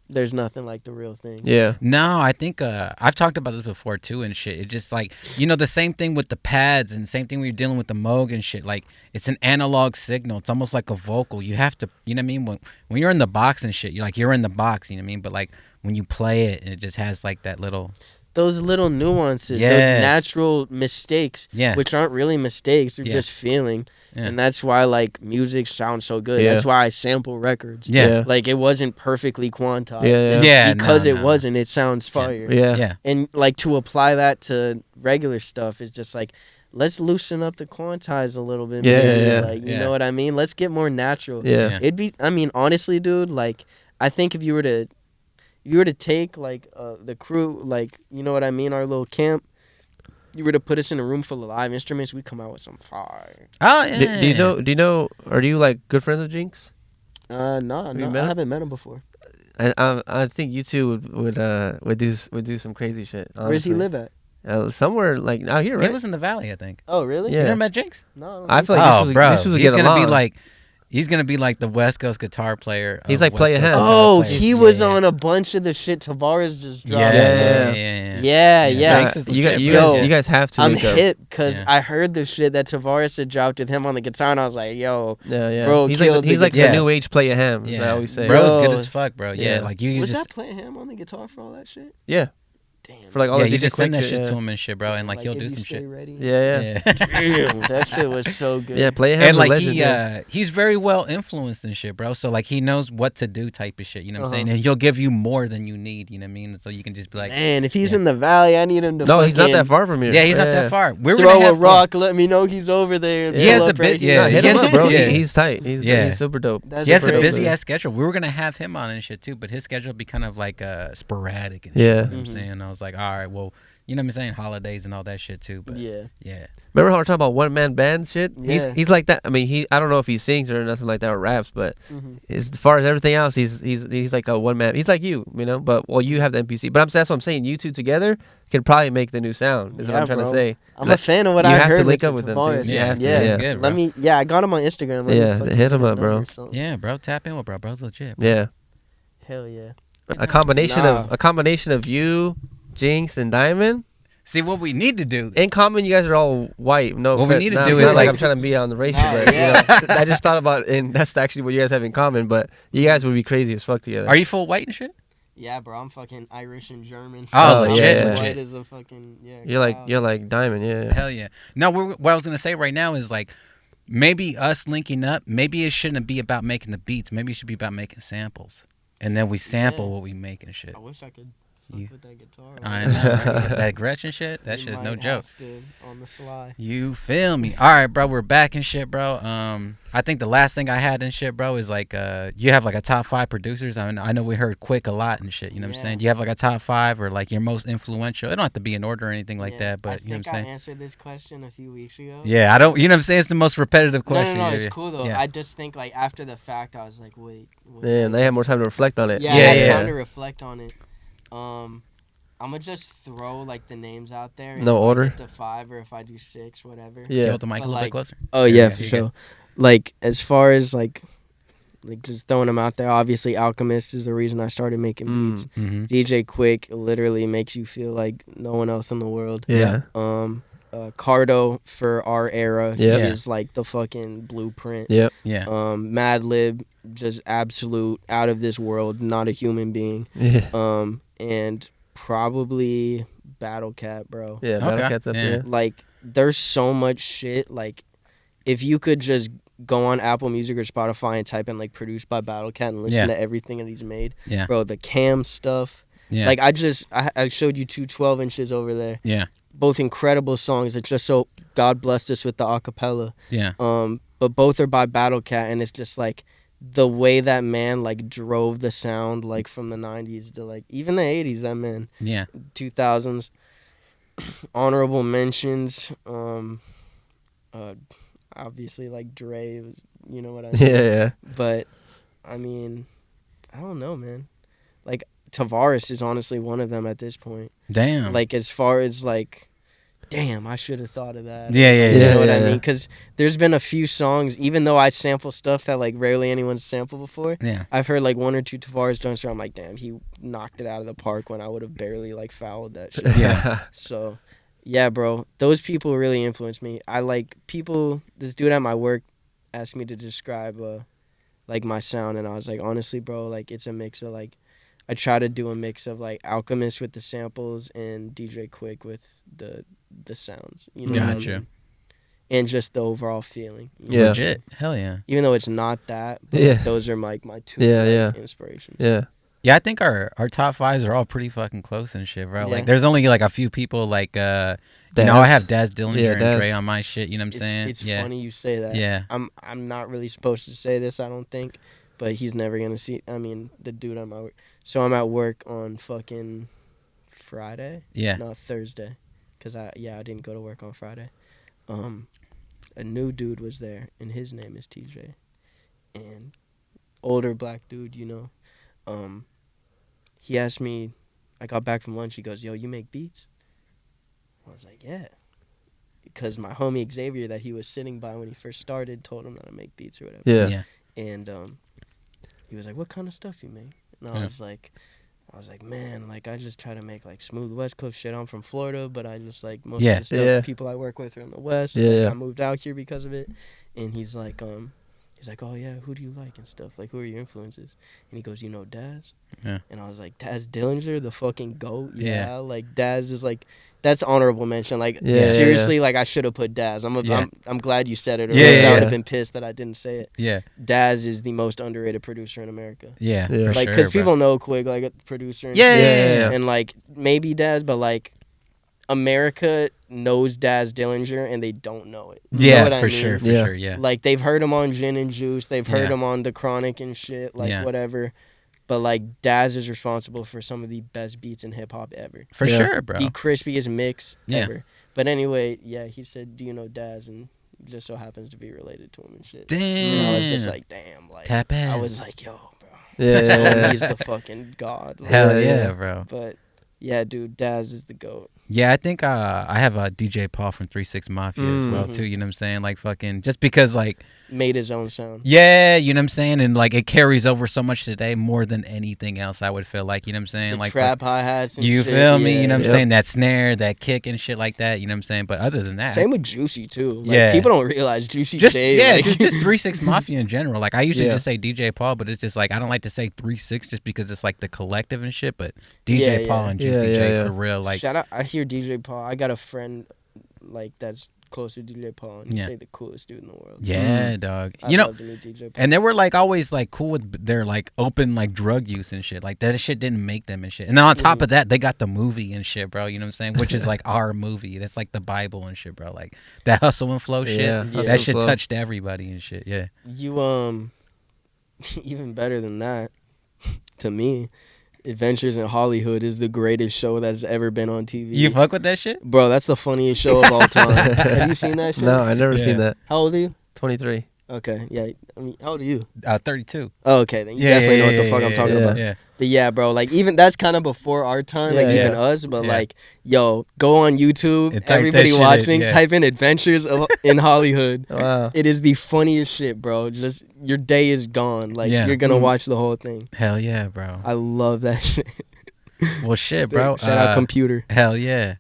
B: there's nothing like the real thing.
A: Yeah.
C: No, I think I've talked about this before, too, and shit. It's just, like, you know, the same thing with the pads and same thing when you're dealing with the Moog and shit. Like, it's an analog signal. It's almost like a vocal. You have to, you know what I mean? When you're in the box and shit, you're in the box, you know what I mean? But, like, when you play it, it just has like that
B: those little nuances, those natural mistakes, which aren't really mistakes, they're just feeling. And that's why like music sounds so good. That's why I sample records. Like it wasn't perfectly quantized. Because it wasn't, it sounds fire. And like to apply that to regular stuff is just like, let's loosen up the quantize a little bit. Like, you know what I mean? Let's get more natural. It'd be, I mean, honestly, dude, like I think if you were to take like the crew, like, you know what I mean, our little camp, you were to put us in a room full of live instruments, we'd come out with some fire.
A: Oh yeah. Do you know? Are you like good friends with Jinx?
B: No, I haven't met him before.
A: I think you two would do some crazy shit. Honestly.
B: Where does he live at?
A: Somewhere like out here, right?
C: He lives in the valley, I think.
B: Oh really?
C: Yeah. You never met Jinx?
B: No.
A: I feel like this was
C: he's gonna be like. He's gonna be like the West Coast guitar player.
A: He's like playing him.
B: Oh, he was on a bunch of the shit Tavares just dropped.
A: Yeah. You guys have to.
B: I'm hip because I heard the shit that Tavares had dropped with him on the guitar, and I was like, "Yo, bro,
A: he's like the new age Playa Ham." As I always say,
C: bro's good as fuck, bro. Yeah, like you
B: was
C: just
B: that Playa Ham on the guitar for all that shit?
A: Yeah.
B: Damn.
A: For like all the
C: you
A: DJ
C: just send
A: Quik
C: that shit to him and shit, bro, and like he'll do some shit.
B: Ready?
A: Yeah.
B: Damn, that shit was so good.
A: Yeah, Playham's
C: And like
A: a legend,
C: he's very well influenced and shit, bro. So like he knows what to do, type of shit. You know what I'm saying?
B: Uh-huh.
C: And he'll give you more than you need. You know what I mean? So you can just be like,
B: man, if he's in the valley, I need him to.
A: No, he's not that far from here.
C: Yeah, he's not that far. We're
B: throw a rock. Let me know he's over there. And
C: He has
B: pull
C: a
B: up
C: bit.
B: right here.
C: Yeah,
A: hit
C: he
A: him
C: has
A: up, bro.
C: yeah.
A: He's tight. He's super dope.
B: That's
C: He has a
B: crazy.
C: busy ass schedule. We were gonna have him on and shit too, but his schedule would be kind of like sporadic and shit.
A: Yeah.
C: You know what I'm saying? I was like, all right, well, you know what I'm saying? Holidays and all that shit too. But
B: Yeah.
A: Remember how we're talking about one man band shit?
B: Yeah.
A: He's like that. I mean, I don't know if he sings or nothing like that or raps, but as far as everything else, he's like a one man. He's like you know. But you have the MPC. But that's what I'm saying. You two together can probably make the new sound. Is what I'm trying to say.
B: I'm a fan of what I heard.
A: You have to link
B: with
A: up with them
B: Tavares.
A: too.
C: Yeah,
A: Yeah.
C: good, bro.
B: I got him on Instagram.
A: Hit him up, bro.
C: Yeah, bro, tap in with bro. Bro's legit. Bro.
A: Yeah.
B: Hell yeah.
A: A combination of you, Jinx, and Diamond.
C: See, what we need to do.
A: In common, you guys are all white. No,
C: What we need to do
A: not
C: is,
A: like
C: like-
A: I'm trying to be on the racial, but you know, I just thought about, and that's actually what you guys have in common. But you guys would be crazy as fuck together.
C: Are you full white and shit?
B: Yeah, bro. I'm fucking Irish and German.
C: Oh,
B: I'm
C: legit,
B: as
C: legit.
B: white as a fucking
A: You're like Diamond, yeah.
C: Hell yeah. No, what I was gonna say right now is like, maybe us linking up. Maybe it shouldn't be about making the beats. Maybe it should be about making samples, and then we sample what we make and shit.
B: I wish I could fuck with that guitar.
C: I know right? That Gretchen shit. That shit's no joke.
B: On the sly.
C: You feel me? All right, bro. We're back and shit, bro. I think the last thing I had and shit, bro, is like you have like a top 5 producers. I know we heard Quik a lot and shit. You know what I'm saying? Do you have like a top 5 or like your most influential? It don't have to be in order or anything like that, but you know what I'm saying?
B: I answered this question a few weeks ago.
C: Yeah, I don't. You know what I'm saying? It's the most repetitive question.
B: No, it's cool though.
C: Yeah.
B: I just think like after the fact, I was like, wait.
A: Yeah, and they had more time to reflect on it.
B: Yeah, I had time to reflect on it. I'm gonna just throw like the names out there.
A: No order.
B: If I get to 5 or if I do 6, whatever.
C: Yeah. Hold the mic a little bit closer.
B: Oh yeah, for sure. Like as far as like just throwing them out there. Obviously, Alchemist is the reason I started making beats.
C: Mm-hmm.
B: DJ Quik literally makes you feel like no one else in the world.
A: Yeah.
B: Cardo for our era
A: Yep.
B: is like the fucking blueprint.
A: Yep.
C: Yeah.
B: Madlib, just absolute out of this world, not a human being.
A: Yeah.
B: And probably Battle Cat, bro.
A: Yeah. Battle Cat's up there.
B: Like there's so much shit. Like if you could just go on Apple Music or Spotify and type in like produced by Battle Cat and listen to everything that he's made.
C: Yeah.
B: Bro, the Cam stuff.
C: Yeah.
B: Like I showed you 2 12 inches over there.
C: Yeah.
B: Both incredible songs. It's just so God blessed us with the acapella.
C: Yeah.
B: But both are by Battle Cat, and it's just like the way that man like drove the sound like from the 90s to like even the 80s. That man.
C: Yeah.
B: 2000s. Honorable mentions. Obviously like Dre was, you know what I mean.
A: Yeah.
B: But I mean, I don't know, man. Like Tavares is honestly one of them at this point.
C: Damn.
B: Like as far as like, damn, I should have thought of that.
C: Yeah.
B: You know what I mean? Because there's been a few songs, even though I sample stuff that like rarely anyone's sampled before.
C: Yeah.
B: I've heard like 1 or 2 Tavares joints where I'm like, damn, he knocked it out of the park when I would have barely like fouled that shit.
C: Yeah.
B: So, yeah, bro, those people really influenced me. I like people. This dude at my work asked me to describe like my sound, and I was like, honestly, bro, like it's a mix of like. I try to do a mix of like Alchemist with the samples and DJ Quik with the sounds. You know what I
C: Gotcha.
B: mean? And just the overall feeling.
A: Yeah.
C: Legit. Hell yeah.
B: Even though it's not that, but those are like my 2 inspirations.
A: Yeah.
C: Yeah, I think our top 5s are all pretty fucking close and shit, bro.
B: Yeah.
C: Like, there's only like a few people like, I have Daz Dillinger and
A: Daz.
C: Dre on my shit. You know what I'm saying?
B: It's funny you say that.
C: Yeah.
B: I'm not really supposed to say this, I don't think, but he's never gonna see. I mean, the dude at my work. So I'm at work on fucking Friday.
C: Yeah.
B: No, Thursday, cause I didn't go to work on Friday. A new dude was there, and his name is TJ, and older black dude, you know. He asked me. I got back from lunch. He goes, "Yo, you make beats?" I was like, "Yeah." Because my homie Xavier that he was sitting by when he first started told him that I make beats or whatever.
A: Yeah.
B: And he was like, "What kind of stuff you make?" And I was like, "Man, like I just try to make like smooth West Coast shit. I'm from Florida, but I just like most of the stuff the people I work with are in the West. I moved out here because of it." And he's like, He's like, oh yeah, who do you like and stuff? Like, who are your influences? And he goes, you know Daz?
C: Yeah.
B: And I was like, Daz Dillinger, the fucking GOAT?
C: Yeah.
B: Like Daz is like, that's honorable mention. Like,
A: Yeah,
B: seriously, like I should have put Daz. I'm glad you said it, or else I would have been pissed that I didn't say it.
C: Yeah.
B: Daz is the most underrated producer in America.
C: Yeah.
A: Yeah.
C: For
B: Like,
C: sure,
B: because
C: bro.
B: people know Quik, like a producer. And
C: Yeah.
B: And like maybe Daz, but like America knows Daz Dillinger and they don't know it. You know what I mean?
C: Sure. For sure. Yeah.
B: Like they've heard him on Gin and Juice, they've heard
C: Yeah.
B: him on The Chronic and shit, like whatever. But like Daz is responsible for some of the best beats in hip hop ever.
C: For sure, bro.
B: The crispiest mix
C: Yeah.
B: ever. But anyway, yeah, he said, "Do you know Daz?" And he just so happens to be related to him and shit.
C: Damn.
B: And I was just like, damn, like
C: Tap in.
B: I was like, yo, bro.
A: Yeah.
B: He's the fucking god. Like,
C: Hell yeah, bro.
B: But yeah, dude, Daz is the GOAT.
C: Yeah, I think I have a DJ Paul from 3-6 Mafia as well too. You know what I'm saying? Like fucking just because like
B: Made his own sound.
C: yeah, you know what I'm saying, and like it carries over so much today more than anything else. I would feel like, you know what I'm saying,
B: The
C: like
B: trap hi-hats and
C: you
B: shit.
C: feel me? You know what I'm
A: Yep.
C: saying? That snare, that kick and shit like that. You know what I'm saying? But other than that,
B: Same with Juicy too. Like,
C: Yeah.
B: people don't realize Juicy
C: just
B: J. Like,
C: just 3-6 Mafia in general. Like I usually
A: Yeah.
C: just say DJ Paul, but it's just like I don't like to say 3-6 just because it's like the collective and shit. But DJ Paul and Juicy J for real. Like
B: shout out. I hear DJ Paul. I got a friend like that's close to DJ Paul, and he's like the coolest dude in the world.
C: yeah, dog.
B: I'd
C: You know,
B: love to meet DJ Paul.
C: and they were like always like cool with their like open like drug use and shit. Like that shit didn't make them and shit. And then on top of that, they got the movie and shit, bro. You know what I'm saying? Which is like our movie. That's like the Bible and shit, bro. Like that Hustle and Flow shit.
A: Yeah,
C: That
A: Hustle
C: shit
A: Flow.
C: touched everybody and shit. Yeah.
B: You even better than that, to me, Adventures in Hollywood is the greatest show that's ever been on TV.
C: You fuck with that shit?
B: Bro, that's the funniest show of all time. Have you seen that shit?
A: No, I never seen that.
B: How old are you?
A: 23.
B: Okay, yeah. I mean, how old are you?
C: 32.
B: Oh, okay, then you definitely know what the fuck I'm talking about.
C: Yeah.
B: But yeah, bro, like even that's kind of before our time, like even us. But like, yo, go on YouTube,
C: And type
B: everybody
C: that shit
B: watching,
C: in,
B: type in Adventures in Hollywood.
A: Wow.
B: It is the funniest shit, bro. Just your day is gone. Like you're gonna watch the whole thing.
C: Hell yeah, bro.
B: I love that shit.
C: Well, shit, bro.
B: Shout out computer.
C: Hell yeah.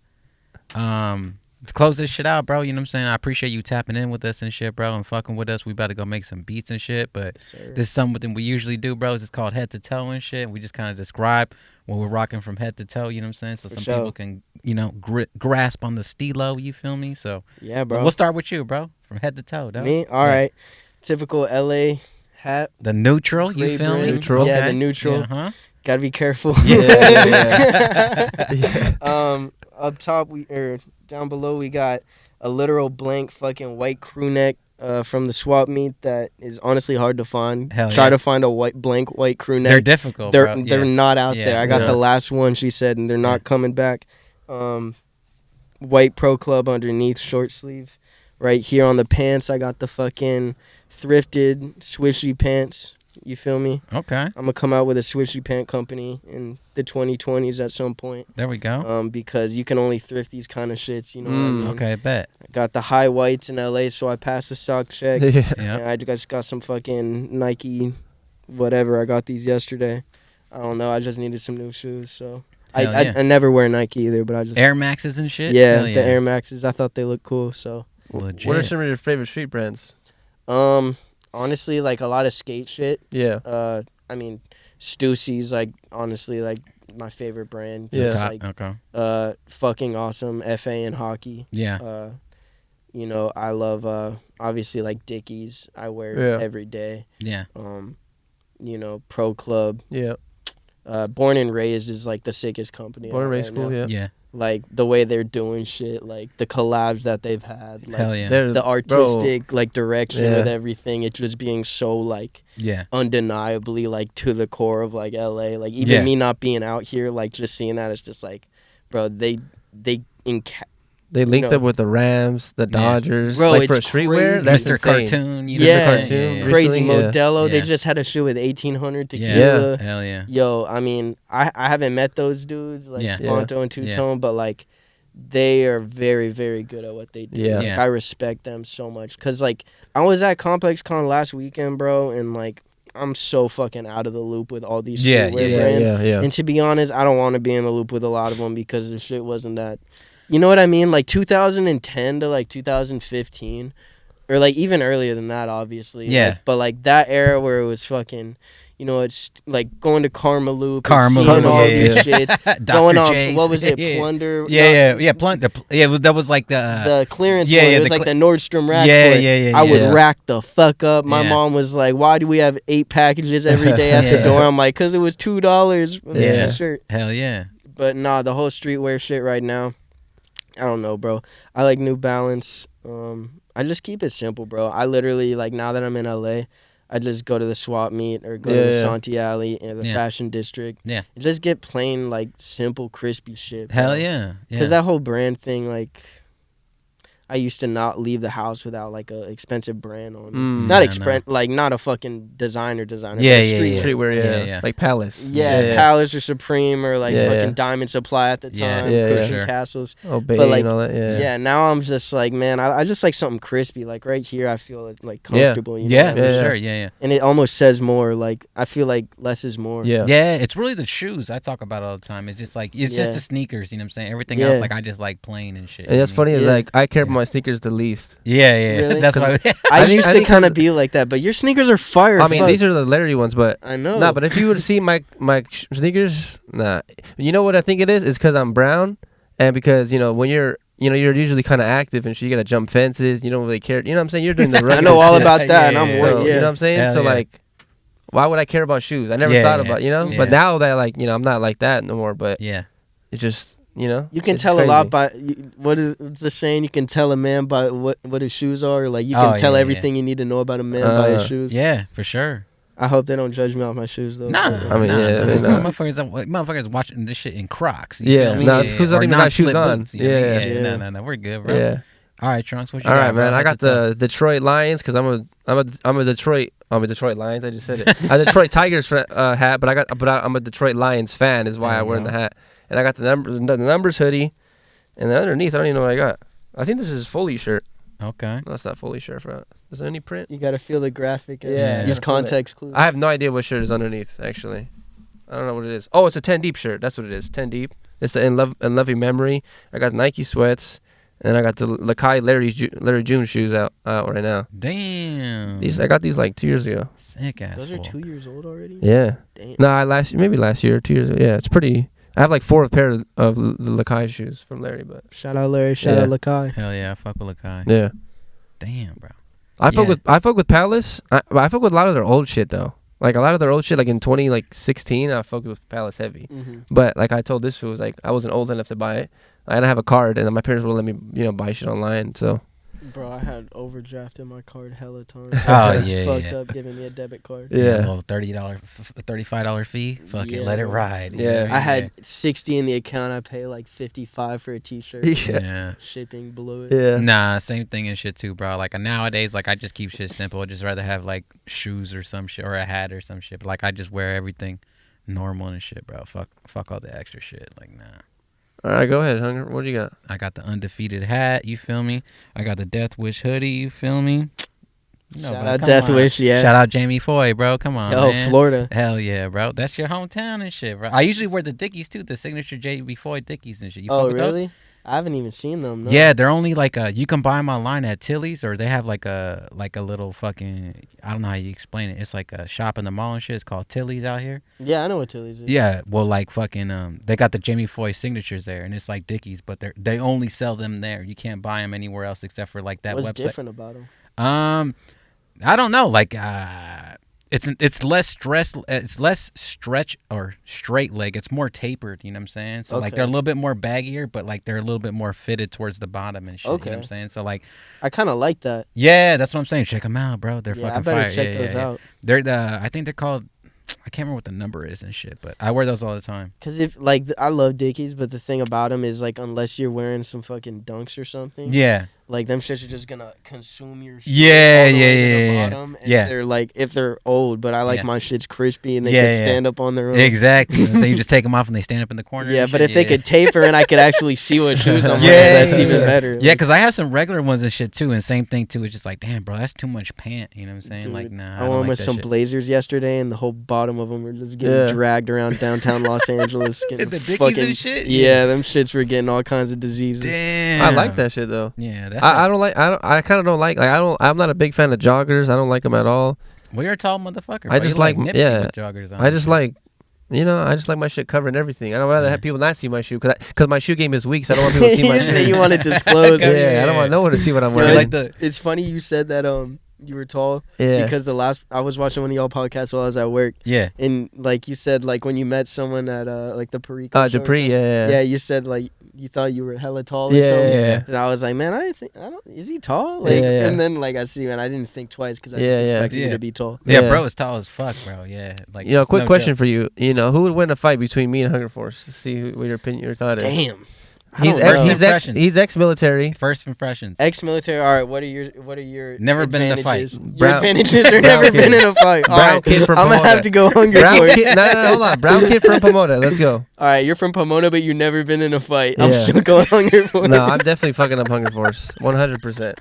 C: Let's close this shit out, bro. You know what I'm saying? I appreciate you tapping in with us and shit, bro, and fucking with us. We about to go make some beats and shit, but this is something we usually do, bro. It's called head to toe and shit. We just kind of describe what we're rocking from head to toe, you know what I'm saying? So some people can, you know, grasp on the stilo, you feel me? So
B: yeah, bro.
C: We'll start with you, bro, from head to toe, dog.
B: Me? All right. Typical LA hat.
C: The neutral, you feel me?
A: Neutral.
B: Yeah, the neutral.
C: Uh-huh.
B: Gotta be careful.
A: Yeah.
B: Up top, down below, we got a literal blank fucking white crew neck from the swap meet that is honestly hard to find. Try to find a blank white crew neck.
C: They're difficult, bro.
B: They're not out there. I got
A: Yeah.
B: the last one, she said, and they're not coming back. White Proclub underneath, short sleeve. Right here on the pants, I got the fucking thrifted swishy pants. You feel me?
C: Okay.
B: I'm gonna come out with a swishy pant company in the 2020s at some point.
C: There we go.
B: Because you can only thrift these kind of shits. You know what I mean?
C: Okay, bet.
B: I got the high whites in LA, so I passed the stock check.
A: Yeah.
C: Yeah.
B: And I just got some fucking Nike, whatever. I got these yesterday. I don't know. I just needed some new shoes, so I never wear Nike either. But I just
C: Air Maxes and shit.
B: yeah,
C: Hell
B: the Air Maxes. I thought they looked cool. So
C: Legit.
A: What are some of your favorite street brands?
B: honestly, like a lot of skate shit.
A: Yeah.
B: I mean, Stussy's like honestly like my favorite brand.
A: Yeah.
B: It's,
C: Okay.
B: like
C: Okay.
B: fucking awesome. FA in hockey.
C: Yeah.
B: You know, I love obviously like Dickies. I wear
A: Yeah.
B: every day.
C: Yeah.
B: You know, Pro Club.
A: Yeah.
B: Born and Raised is like the sickest company.
A: Born and
B: out
A: Raised
B: there
A: cool.
B: now.
A: Yeah.
C: Yeah.
B: Like the way they're doing shit, like the collabs that they've had, like
C: Hell yeah.
A: They're-
B: the artistic like direction
A: Yeah.
B: with everything. It just being so like
C: Yeah.
B: undeniably like to the core of like LA. Like even
C: Yeah.
B: me not being out here, like just seeing that, it's just like, bro, they
A: They linked
B: know.
A: up with the Rams, the Dodgers.
B: Bro,
A: like for
B: it's
A: streetwear,
B: crazy.
A: that's
C: Mr.
A: insane.
C: Cartoon. You know?
B: Yeah.
A: Cartoon.
B: crazy
A: Recently, yeah.
B: Modelo. They
C: Yeah.
B: just had a show with 1800
C: Yeah.
B: Tequila.
C: Hell yeah.
B: Yo, I mean, I haven't met those dudes like
C: Yeah.
B: Sponto and Two Tone, but like they are very, very good at what they do.
A: Yeah.
B: Like,
C: Yeah.
B: I respect them so much. Cause like I was at Complex Con last weekend, bro, and like I'm so fucking out of the loop with all these
C: Yeah,
B: streetwear brands.
A: Yeah.
B: And to be honest, I don't want to be in the loop with a lot of them because the shit wasn't that. You know what I mean? Like 2010 to like 2015, or like even earlier than that, obviously.
C: Yeah.
B: Like, but like that era where it was fucking, you know, it's like going to Karmaloop,
C: Karmaloop,
B: seeing all
C: yeah,
B: these shits, going on.
C: J's.
B: What was it?
C: Yeah.
B: Plunder.
C: Plunder. Yeah, that was like
B: the clearance.
C: Yeah,
B: one.
C: yeah,
B: It was like the Nordstrom rack.
C: Yeah.
B: I would rack the fuck up. My mom was like, "Why do we have 8 packages every day at the door?" I'm like, "Cause it was $2 for the t-shirt."
C: Hell yeah.
B: But nah, the whole streetwear shit right now, I don't know, bro. I like New Balance. I just keep it simple, bro. I literally, like, now that I'm in LA, I just go to the swap meet or go to the Santi Alley or the Fashion District.
C: Yeah.
B: And just get plain, like, simple, crispy shit, bro.
C: Hell yeah.
B: Because that whole brand thing, like, I used to not leave the house without, like, a expensive brand on me. Like, not a fucking designer.
C: Yeah,
A: streetwear, yeah. Like Palace.
B: Yeah, Palace or Supreme or, like, fucking Diamond Supply at the time. Cushion Castles.
A: Oh, baby,
B: but, like,
A: and all that,
B: yeah, now I'm just like, man, I just like something crispy. Like, right here, I feel, like, comfortable. You know?
C: For sure, yeah.
B: And it almost says more. Like, I feel like less is more.
C: Yeah, it's really the shoes I talk about all the time. It's just, like, it's just the sneakers, you know what I'm saying? Everything else, like, I just like plain and shit.
A: And that's funny is, like, I care about my sneakers the least.
C: Yeah.
B: Really?
C: That's why
B: I used to kind of be like that, but your sneakers are fire.
A: I mean, these are the Larry ones, but
B: I know.
A: Nah, but if you were to see my sneakers, nah. You know what I think it is? It's because I'm brown, and because when you're usually kind of active and shit, you gotta jump fences. You don't really care. You know what I'm saying? You're doing the rugged
B: I know all
A: shit.
B: about that, and I'm
A: so,
B: white.
A: You know what I'm saying?
C: Hell
A: so like, why would I care about shoes? I never thought about but now that like I'm not like that no more. But it's just.
B: You can tell a lot by what is the saying? You can tell a man by what his shoes are. Like you can tell everything you need to know about a man by his shoes.
C: Yeah, for sure.
B: I hope they don't judge me off my shoes though.
C: Nah,
A: I mean,
C: motherfuckers watching this shit in Crocs.
A: Who's not even got shoes on?
C: Boots, no, we're good, bro.
A: Yeah.
C: All right, Trunx, what you
A: got?
C: All
A: right, man. I got the Detroit Lions because I'm a Detroit Lions. I just said it. I Detroit Tigers hat, but I'm a Detroit Lions fan. Is why I wear the hat. And I got the numbers hoodie, and then underneath I don't even know what I got. I think this is Foley shirt.
C: Okay.
A: No, that's not Foley shirt. Is there any print?
B: You gotta feel the graphic.
A: Use
B: context clues.
A: I have no idea what shirt is underneath. Actually, I don't know what it is. Oh, it's a 10 Deep shirt. That's what it is. 10 Deep. It's the In Loving Memory. I got Nike sweats. And I got the Lakai Larry June shoes out right now.
C: Damn.
A: I got these like 2 years ago.
C: Sick ass.
B: Those are 2 years old already?
A: Yeah.
B: Damn.
A: No, maybe last year or 2 years ago. Yeah, it's pretty. I have like 4 pair of the Lakai shoes from Larry, but
B: shout out Larry, shout out Lakai.
C: Hell yeah, I fuck with Lakai.
A: Yeah.
C: Damn, bro.
A: I fuck with Palace. I fuck with a lot of their old shit though. Like a lot of their old shit, like in 2016, I fucked with Palace heavy.
B: Mm-hmm.
A: But like I told this fool, was like I wasn't old enough to buy it. I didn't have a card, and my parents would let me, buy shit online. So.
B: Bro, I had overdrafted my card hella times. Fucked up giving me a debit card.
C: Yeah, a little $35 fee. Fuck it, let it ride.
A: Yeah,
B: I had 60 in the account. I pay like 55 for a t-shirt.
C: Yeah,
B: shipping blew it.
A: Yeah,
C: nah, same thing and shit too, bro. Like nowadays, like I just keep shit simple. I'd just rather have like shoes or some shit or a hat or some shit. But like I just wear everything normal and shit, bro. Fuck all the extra shit. Like nah.
A: All right, go ahead, Hunger. What do you got?
C: I got the Undefeated hat, you feel me? I got the Death Wish hoodie, you feel me?
B: Shout out Death Wish, yeah.
C: Shout out Jamie Foy, bro. Come on, man.
B: Florida.
C: Hell yeah, bro. That's your hometown and shit, bro. I usually wear the Dickies too, the signature Jamie Foy Dickies and shit. You fuck with
B: really?
C: Those?
B: I haven't even seen them. No.
C: Yeah, they're only like you can buy them online at Tilly's, or they have like a little fucking, I don't know how you explain it. It's like a shop in the mall and shit. It's called Tilly's out here.
B: Yeah, I know what Tilly's is.
C: Yeah, well, like fucking they got the Jamie Foy signatures there, and it's like Dickies, but they only sell them there. You can't buy them anywhere else except for like that website.
B: What's different about them?
C: I don't know. Like it's less stress. It's less stretch or straight leg. It's more tapered. You know what I'm saying? So like they're a little bit more baggier, but like they're a little bit more fitted towards the bottom and shit. You know what I'm saying? So like,
B: I kind of like that.
C: Yeah, that's what I'm saying. Check them out, bro. They're fucking fire.
B: I better check those out.
C: They're I think they're called. I can't remember what the number is and shit, but I wear those all the time.
B: Cause I love Dickies, but the thing about them is like unless you're wearing some fucking dunks or something.
C: Yeah.
B: Like them shits are just gonna consume your shit.
C: Yeah.
B: They're like if they're old, but I like my shits crispy and they can stand up on their own.
C: Exactly. So you just take them off and they stand up in the corner.
B: Yeah, but if they could taper and I could actually see what shoes I'm wearing, that's even better.
C: Yeah, because I have some regular ones and shit too, and same thing too. It's just like, damn, bro, that's too much pant. You know what I'm saying?
B: Dude,
C: like, nah.
B: I went with some Blazers yesterday, and the whole bottom of them were just getting dragged around downtown Los Angeles.
C: The Dickies and shit.
B: Yeah, them shits were getting all kinds of diseases.
C: Damn.
A: I like that shit though.
C: Yeah,
A: I don't like. I kind of don't like. Like I'm not a big fan of joggers. I don't like them at all.
C: Well, you're a tall motherfucker.
A: I just like
C: Nipsey with joggers on.
A: I just like. I just like my shit covering everything. I don't rather have people not see my shoe because my shoe game is weak, so I don't want people to see my shoe.
B: You want to disclose.
A: Yeah, I don't want no one to see what I'm wearing.
B: It's funny you said that you were tall. Yeah. Because I was watching one of y'all podcasts while I was at work.
C: Yeah.
B: And like you said, like when you met someone at like the Perico show.
A: Dupree, yeah.
B: Yeah, you said like you thought you were hella tall or something.
A: Yeah.
B: And I was like, man, is he tall? Like, and then like I see, and I didn't think twice because I just expected you to be tall.
C: Yeah, bro is tall as fuck, bro. Yeah. Like,
A: quick question for you. Who would win a fight between me and Hunger Force? To see what your opinion, your thought is.
B: Damn.
A: He's ex-military.
C: First impressions.
B: Ex-military. All right. What are your
C: never been in a fight?
B: Your advantages are never been in a fight. All right.
A: Kid from
B: I'm gonna have to go Hunger Force.
A: No, hold on. Brown kid from Pomona. Let's go.
B: All right. You're from Pomona, but you've never been in a fight. I'm still going Hunger Force.
A: No, I'm definitely fucking up Hunger Force. 100%.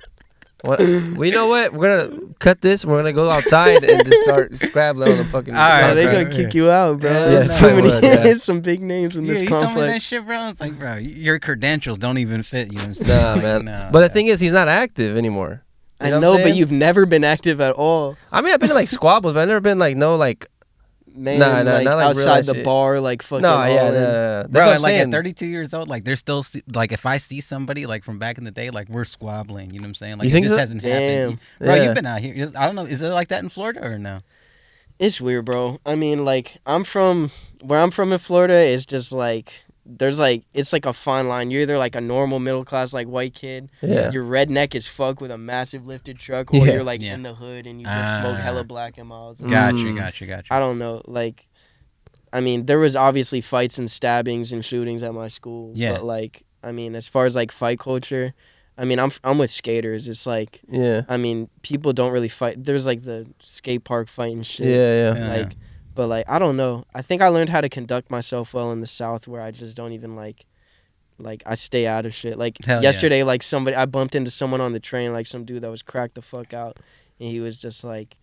A: Well, you know what? We're gonna cut this. We're gonna go outside and just start scrabbling on the fucking.
B: All right, they gonna kick you out, bro. There's too many. There's some big names in this complex.
C: You told me that shit, bro. It's like, bro, your credentials don't even fit. You know what I'm
A: saying?
C: Nah,
A: man. No, but the thing is, he's not active anymore.
B: I know, but you've never been active at all.
A: I mean, I've been in like squabbles, but I've never been like
B: man, like outside the bar, like fucking.
A: No.
C: Bro, like at 32 years old, like there's still like if I see somebody like from back in the day, like we're squabbling. You know what I'm saying? Like
A: it
C: just hasn't happened. Bro, you've been out here. I don't know. Is it like that in Florida or no?
B: It's weird, bro. I mean, like where I'm from in Florida is just like. It's like a fine line. You're either like a normal middle class like white kid.
A: Yeah.
B: Your redneck is fuck with a massive lifted truck, or you're like in the hood and you just smoke hella Black and Milds.
C: Gotcha.
B: I don't know. Like, I mean, there was obviously fights and stabbings and shootings at my school.
C: Yeah.
B: But like, I mean, as far as like fight culture, I mean, I'm with skaters. It's like, I mean, people don't really fight. There's like the skate park fight and shit.
A: Yeah.
B: But, like, I don't know. I think I learned how to conduct myself well in the South where I just don't even, like I stay out of shit. Like, yesterday, like, I bumped into someone on the train, like, some dude that was cracked the fuck out. And he was just, like,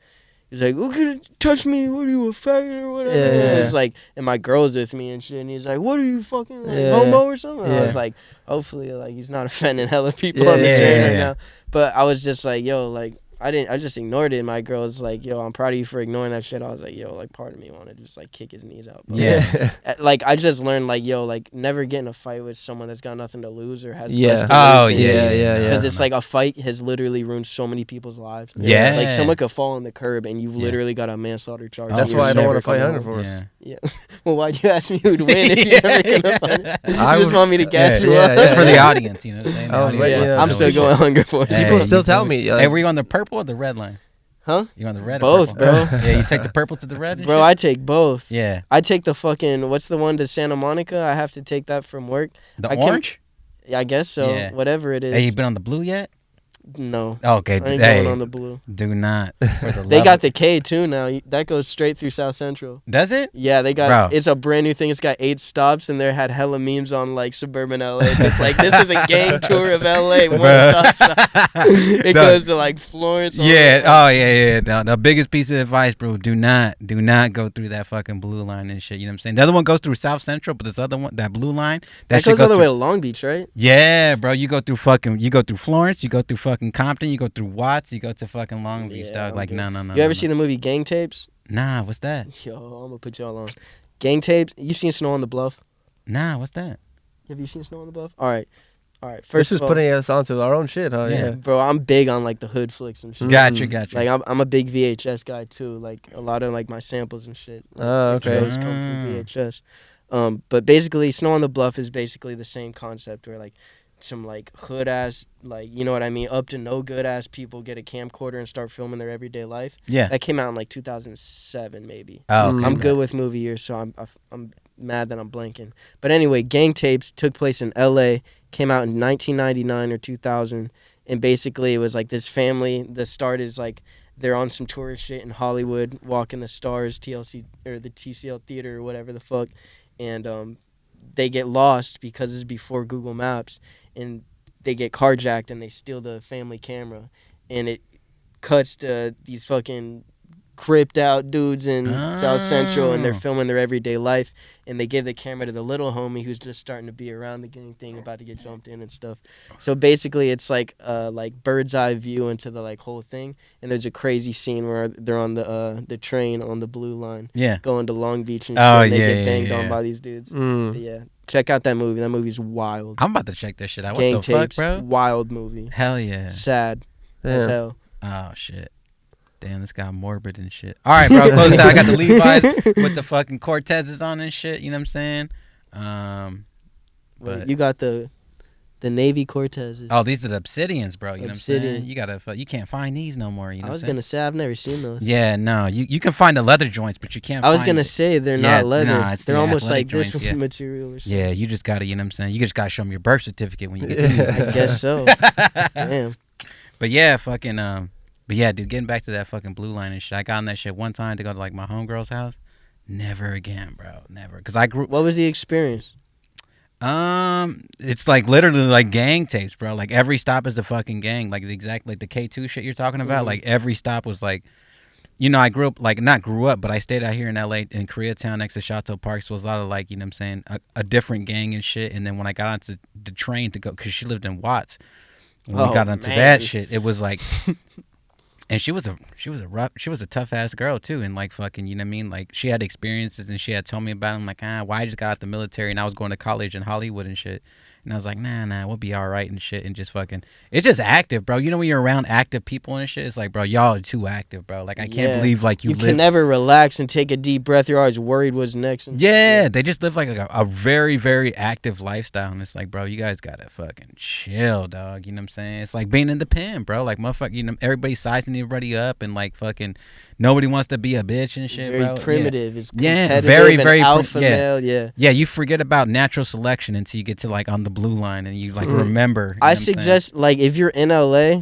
B: who could touch me? What are you, a faggot or whatever? Yeah. It was like, and my girl's with me and shit. And he's like, what are you, fucking, like, homo or something? And I was like, hopefully, like, he's not offending hella people on the train right now. But I was just like, yo, like, I just ignored it. And my girl was like, yo, I'm proud of you for ignoring that shit. I was like, yo, like, part of me wanted to just, like, kick his knees out. But, like, I just learned, like, yo, like, never get in a fight with someone that's got nothing to lose or has less to lose. Because it's like a fight has literally ruined so many people's lives.
C: Yeah.
B: Like, someone could fall on the curb and you've literally got a manslaughter charge.
A: That's why I don't want to fight Hunger Force.
B: Yeah. Well, why'd you ask me who'd win if you're never going to fight? You just want me to gas you up?
C: Just for the audience, you know what I'm saying?
B: I'm still going Hunger Force.
A: People still tell me.
C: Hey, were you on the purple or the red line?
B: Huh?
C: You on the red?
B: Both, bro.
C: Yeah, you take the purple to the red?
B: Bro, I take both.
C: Yeah.
B: I take the fucking, what's the one to Santa Monica? I have to take that from work.
C: The orange?
B: Yeah, I guess so. Yeah. Whatever it is.
C: Hey, you been on the blue yet?
B: No.
C: Okay.
B: I ain't going on the blue.
C: Do not.
B: They got the K too now. That goes straight through South Central.
C: Does it?
B: Yeah, they got. It's a brand new thing. It's got 8 stops, and there had hella memes on like suburban LA. It's like this is a gang tour of LA. One stop shop. It goes to like Florence.
C: Yeah. Oh yeah. The biggest piece of advice, bro. Do not go through that fucking blue line and shit. You know what I'm saying? The other one goes through South Central, but this other one, that blue line,
B: that goes all the way to Long Beach, right?
C: Yeah, bro. You go through Florence. You go through fucking Compton. You go through Watts. You go to fucking Long Beach, dog. Like, no.
B: You ever seen the movie Gang Tapes?
C: Nah, what's that?
B: Yo, I'm gonna put y'all on. Gang Tapes. You seen Snow on the Bluff?
C: Nah, what's that?
B: Have you seen Snow on the Bluff? All right. First,
A: this is putting us onto our own shit, huh?
B: Yeah, bro. I'm big on like the hood flicks and shit.
C: Gotcha.
B: Like I'm a big VHS guy too. Like a lot of like my samples and shit. Like,
A: okay.
B: Shows come from VHS. But basically, Snow on the Bluff is basically the same concept where like some like hood ass, like, you know what I mean, up to no good ass people get a camcorder and start filming their everyday life.
C: Yeah,
B: that came out in like 2007 maybe.
C: Oh, okay.
B: I'm good with movie years, so I'm mad that I'm blanking. But anyway, Gang Tapes took place in L.A. Came out in 1999 or 2000, and basically it was like this family. The start is like they're on some tourist shit in Hollywood, walking the stars, TLC or the TCL theater or whatever the fuck, and they get lost because it's before Google Maps. And they get carjacked and they steal the family camera, and it cuts to these fucking cripped out dudes in South Central, and they're filming their everyday life, and they give the camera to the little homie who's just starting to be around the gang thing, about to get jumped in and stuff. So basically it's like bird's eye view into the like whole thing, and there's a crazy scene where they're on the train on the blue line going to Long Beach and shit, and they get banged on by these dudes. But yeah, check out that movie. That movie's wild.
C: I'm about to check this shit out.
B: Gang
C: what the
B: Tapes,
C: fuck, bro?
B: Wild movie.
C: Hell yeah.
B: Sad as hell.
C: Oh shit. Damn, this got morbid and shit. All right, bro, close out. I got the Levi's with the fucking Cortezes on and shit. You know what I'm saying? But
B: you got the Navy Cortezes.
C: Oh, these are the Obsidians, bro. You
B: Obsidian.
C: know what I'm saying? You can't find these no more. You know
B: I was gonna say I've never seen those.
C: Yeah, no. You can find the leather joints, but you can't.
B: I was gonna say they're not leather.
C: Nah,
B: they're almost like
C: joints,
B: this material or something.
C: Yeah, you just gotta. You know what I'm saying? You just gotta show them your birth certificate when you get these.
B: I guess so. Damn.
C: But yeah, fucking. But yeah, dude, getting back to that fucking blue line and shit. I got on that shit one time to go to like my homegirl's house. Never again, bro. Never. Cause I grew.
B: What was the experience?
C: It's like literally like gang tapes, bro. Like every stop is a fucking gang. Like the exact like the K2 shit you're talking about. Like every stop was like, you know, I grew up like not grew up, but I stayed out here in LA in Koreatown next to Chateau Park. So it was a lot of like, you know what I'm saying, a different gang and shit. And then when I got onto the train to go, cause she lived in Watts. When we got onto that shit, it was like. And she was a tough ass girl too, and like fucking, you know what I mean? Like she had experiences, and she had told me about them. Like, well, I just got out the military, and I was going to college in Hollywood and shit. And I was like, nah, we'll be all right and shit. And just fucking, it's just active, bro. You know when you're around active people and shit, it's like, bro, y'all are too active, bro. Like I can't believe like you
B: can never relax and take a deep breath. You're always worried what's next. And
C: they just live like a very, very active lifestyle. And it's like, bro, you guys gotta fucking chill, dog. You know what I'm saying? It's like being in the pen, bro. Like motherfucker, you know, everybody's sizing everybody up and like fucking nobody wants to be a bitch and shit,
B: very
C: bro.
B: Primitive. It's
C: very, very
B: alpha male. Yeah,
C: you forget about natural selection until you get to like on the blue line and you like remember. You know
B: I suggest like if you're in LA,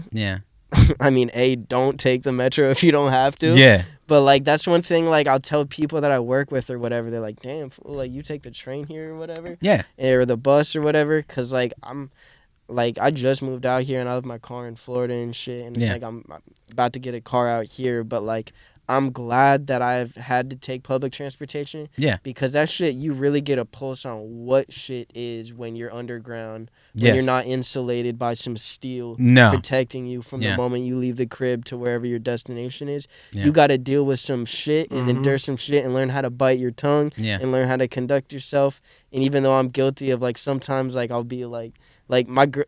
B: I mean, don't take the metro if you don't have to.
C: Yeah.
B: But like that's one thing like I'll tell people that I work with or whatever. They're like, damn, fool, like you take the train here or whatever.
C: Yeah.
B: Or the bus or whatever, cause like I just moved out here and I have my car in Florida and shit, and it's like I'm about to get a car out here, but like I'm glad that I've had to take public transportation. Yeah. Because that shit, you really get a pulse on what shit is when you're underground, when you're not insulated by some steel protecting you from the moment you leave the crib to wherever your destination is. Yeah. You got to deal with some shit and endure some shit and learn how to bite your tongue and learn how to conduct yourself. And even though I'm guilty of like sometimes like I'll be like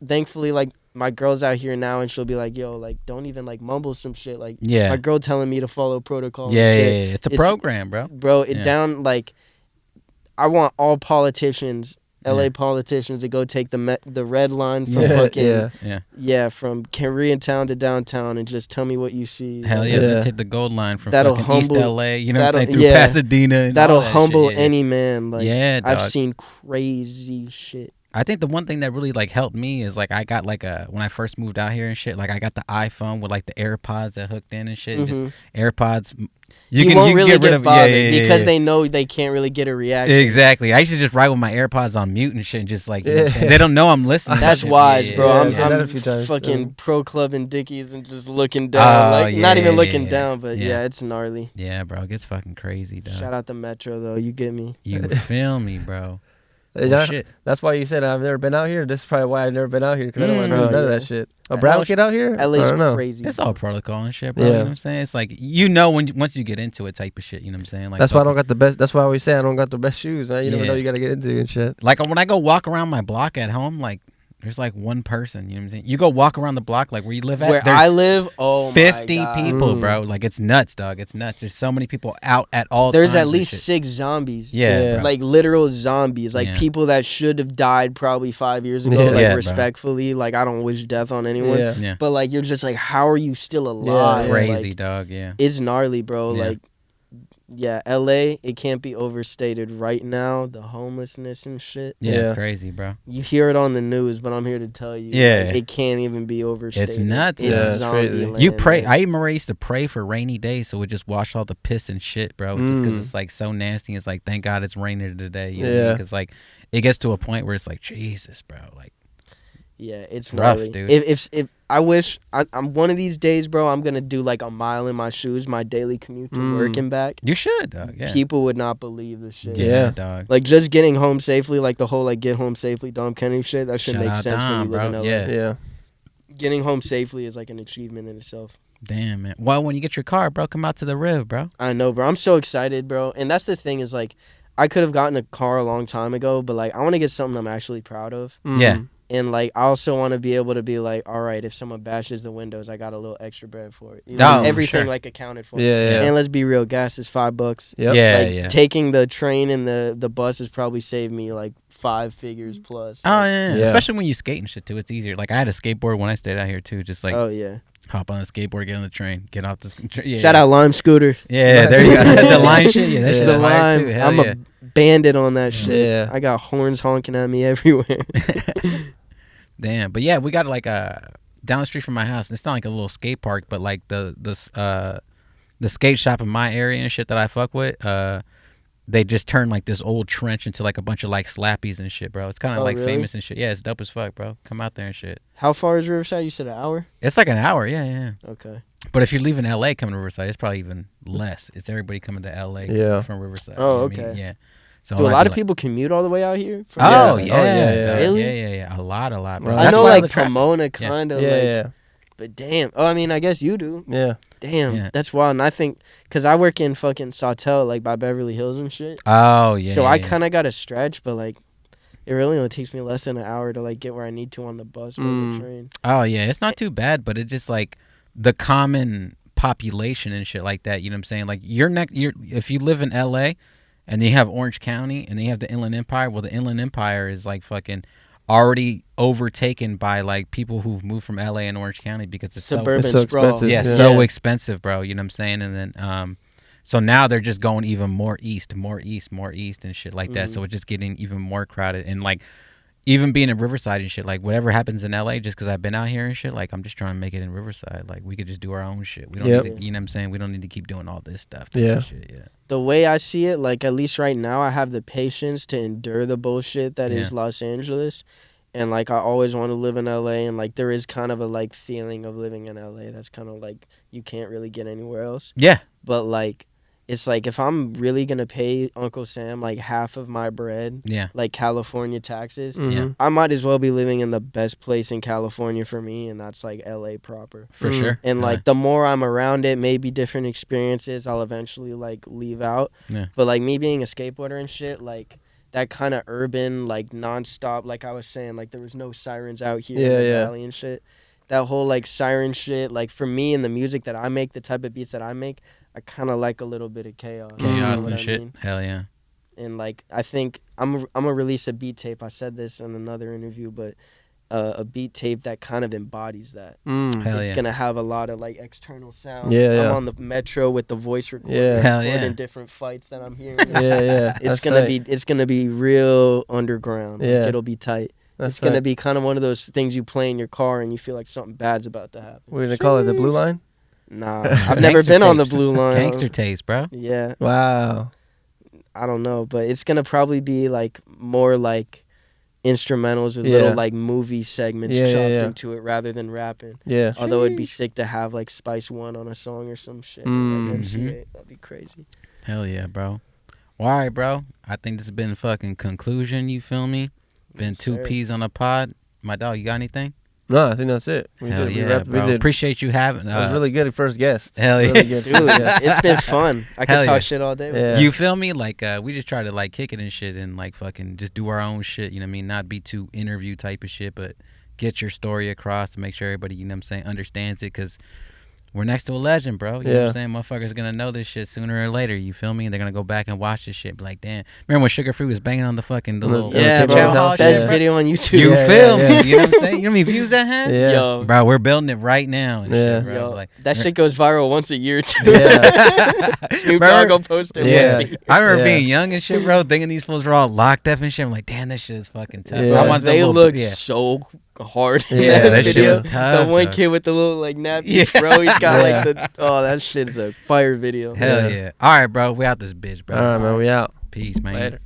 B: thankfully like my girl's out here now and she'll be like, yo, like don't even like mumble some shit. Like my girl telling me to follow protocol.
C: Yeah. It's a program, bro.
B: Down like I want all politicians, LA politicians, to go take the red line from fucking from Koreatown to downtown and just tell me what you see.
C: Hell yeah, take the gold line from fucking East LA, you know what I'm saying, through Pasadena. And
B: that'll
C: that
B: humble
C: shit,
B: any man. Like
C: dog.
B: I've seen crazy shit.
C: I think the one thing that really like helped me is like I got like when I first moved out here and shit, like I got the iPhone with like the AirPods that hooked in and shit. And just AirPods.
B: You won't really get bothered because they know they can't really get a reaction.
C: Exactly. I used to just ride with my AirPods on mute and shit and just like, they don't know I'm listening.
B: That's wise, bro. I'm fucking Proclubs and Dickies and just looking down. Not even looking down, but it's gnarly.
C: Yeah, bro. It gets fucking crazy, dog.
B: Shout out the Metro, though. You get me.
C: You feel me, bro.
A: Shit. That's why you said I've never been out here. This is probably why I've never been out here, because I don't want to do none of that shit. A brown kid out here?
B: LA's crazy.
C: It's all protocol and shit, bro. You know what I'm saying? It's like, you know, once you get into it type of shit, you know what I'm saying? Like,
A: that's why I don't got the best. That's why I always say I don't got the best shoes, man. You never know you got to get into and shit.
C: Like when I go walk around my block at home, like, there's like one person, you know what I'm saying? You go walk around the block like where you live at.
B: Where I live,
C: 50 people, bro. Like it's nuts, dog. It's nuts. There's so many people out at all times.
B: There's at least 6 zombies.
C: Yeah.
B: Like literal zombies. Like people that should have died probably 5 years ago. Like respectfully. Bro. Like I don't wish death on anyone. Yeah. But like you're just like, how are you still alive?
C: Crazy,
B: like,
C: dog. Yeah.
B: It's gnarly, bro. Like LA, it can't be overstated right now. The homelessness and shit.
C: Yeah, it's crazy, bro.
B: You hear it on the news, but I'm here to tell you, like, it can't even be overstated.
C: It's nuts.
B: It's zombie land,
C: you pray.
B: Man.
C: I even used to pray for rainy days, so we just wash all the piss and shit, bro. Just because it's like so nasty. It's like, thank God it's raining today. You know? Because like it gets to a point where it's like, Jesus, bro. Like,
B: it's
C: rough,
B: gnarly.
C: Dude.
B: If I wish I'm one of these days, bro. I'm gonna do like a mile in my shoes, my daily commute to work and back.
C: You should, dog. Yeah.
B: People would not believe this shit.
C: Yeah, dog.
B: Like just getting home safely, like the whole like get home safely Dom Kennedy shit. That shit
C: Shout
B: makes
C: out
B: sense when
C: Dom,
B: you live in
C: bro.
B: LA.
A: Yeah.
B: Getting home safely is like an achievement in itself.
C: Damn, man. Well, when you get your car, bro, come out to the Riv, bro.
B: I know, bro. I'm so excited, bro. And that's the thing is like, I could have gotten a car a long time ago, but like I want to get something I'm actually proud of.
C: Yeah.
B: And like I also want to be able to be like, all right, if someone bashes the windows, I got a little extra bread for it. You know, everything like accounted for.
A: Yeah.
B: And let's be real, gas is $5.
A: Yep.
C: Yeah,
B: Taking the train and the bus has probably saved me like 5 figures plus.
C: Oh yeah. Especially when you skate and shit too, it's easier. Like I had a skateboard when I stayed out here too, just like hop on a skateboard, get on the train, get off the
B: Shout out Lime Scooter.
C: Yeah, there you go. The line shit. Yeah, that shit
B: the
C: fire
B: Lime.
C: too. Hell
B: I'm a bandit on that shit.
A: Yeah.
B: I got horns honking at me everywhere.
C: Damn, but yeah, we got like down the street from my house. It's not like a little skate park, but like the skate shop in my area and shit that I fuck with. They just turned like this old trench into like a bunch of like slappies and shit, bro. It's kind of like
B: really?
C: famous and shit. Yeah, it's dope as fuck, bro. Come out there and shit.
B: How far is Riverside? You said an hour?
C: It's like an hour. Yeah.
B: Okay.
C: But if you're leaving LA coming to Riverside, it's probably even less. It's everybody coming to LA from Riverside.
B: Oh,
C: you know
B: okay.
C: I mean? Yeah. So
B: do a lot of people commute all the way out here?
C: Oh yeah.
B: Really?
C: Yeah. A lot, bro.
B: I know like Pomona kind of
A: Yeah.
B: But damn. Oh, I mean, I guess you do.
A: Yeah.
B: Damn.
C: Yeah.
B: That's wild. And I think, because I work in fucking Sawtell, like by Beverly Hills and shit.
C: Oh, yeah.
B: So I kind of got to stretch, but like, it really only takes me less than an hour to like get where I need to on the bus or the train.
C: Oh, yeah. It's not too bad, but it's just like the common population and shit like that. You know what I'm saying? Like, if you live in LA and then you have Orange County and then you have the Inland Empire, well, the Inland Empire is like fucking already overtaken by like people who've moved from LA and Orange County because it's
B: suburban
A: so
B: sprawl.
A: expensive.
C: Yeah, so expensive, bro. You know what I'm saying? And then so now they're just going even more east and shit like that. So it's just getting even more crowded. And like even being in Riverside and shit, like whatever happens in LA, just because I've been out here and shit, like I'm just trying to make it in Riverside. Like we could just do our own shit. We don't need to, you know what I'm saying? We don't need to keep doing all this stuff. Shit,
B: The way I see it, like at least right now, I have the patience to endure the bullshit that is Los Angeles. And like I always want to live in LA, and like there is kind of a like feeling of living in LA that's kind of like you can't really get anywhere else.
C: Yeah.
B: But like it's like if I'm really gonna pay Uncle Sam like half of my bread, like California taxes, I might as well be living in the best place in California for me, and that's like LA proper.
C: For sure.
B: And like the more I'm around it, maybe different experiences I'll eventually like leave out.
C: Yeah.
B: But like me being a skateboarder and shit, like that kind of urban, like nonstop, like I was saying, like there was no sirens out here in the valley and shit. That whole like siren shit, like for me and the music that I make, the type of beats that I make, I kind of like a little bit of chaos.
C: Chaos and shit. Hell yeah.
B: And like I think I'm gonna release a beat tape. I said this in another interview, but a beat tape that kind of embodies that. It's gonna have a lot of like external sounds. I'm on the metro with the voice recorder, recording different fights that I'm hearing. It's gonna be real underground. Like, it'll be tight. It's gonna be kind of one of those things you play in your car and you feel like something bad's about to happen.
A: We're gonna call it the Blue Line.
B: Nah, I've never been on the Blue Line.
C: Gangster taste, bro.
B: Yeah.
A: Wow.
B: I don't know, but it's gonna probably be like more like instrumentals with little like movie segments chopped into it rather than rapping.
A: Yeah.
B: Although it'd be sick to have like Spice One on a song or some shit. Like MCA. That'd be crazy.
C: Hell yeah, bro. Well, all right, bro. I think this has been fucking conclusion. You feel me? Been 2 P's on a pod. My dog, you got anything?
A: No, I think that's it.
C: Hell yeah, bro. Appreciate you having.
A: That was really good at first guest.
C: Hell yeah,
B: really good. Dude, it's been fun. I can talk shit all day. With
C: you feel me? Like we just try to like kick it and shit and like fucking just do our own shit. You know what I mean? Not be too interview type of shit, but get your story across to make sure everybody, you know what I'm saying, understands it. Because we're next to a legend, bro. You know what I'm saying? Motherfuckers gonna know this shit sooner or later. You feel me? And they're gonna go back and watch this shit. Be like, damn. Remember when Sugafree was banging on the fucking little
B: bro. Best video on YouTube.
C: You feel me? You know what I'm saying? You know how many views that has?
B: Yo,
C: bro, we're building it right now. And shit, bro.
B: Yo,
C: like,
B: that shit goes viral once a year too. Snoop Dogg will post it once a year.
C: I remember being young and shit, bro, thinking these fools were all locked up and shit. I'm like, damn, this shit is fucking tough.
B: I want they look so hard.
C: That shit was tough.
B: The one kid with the little like nappy bro, he's got like the that shit is a fire video.
C: Hell yeah. All right, bro, we out this bitch, bro.
A: All right, man, we out.
C: Peace, man.
A: Later.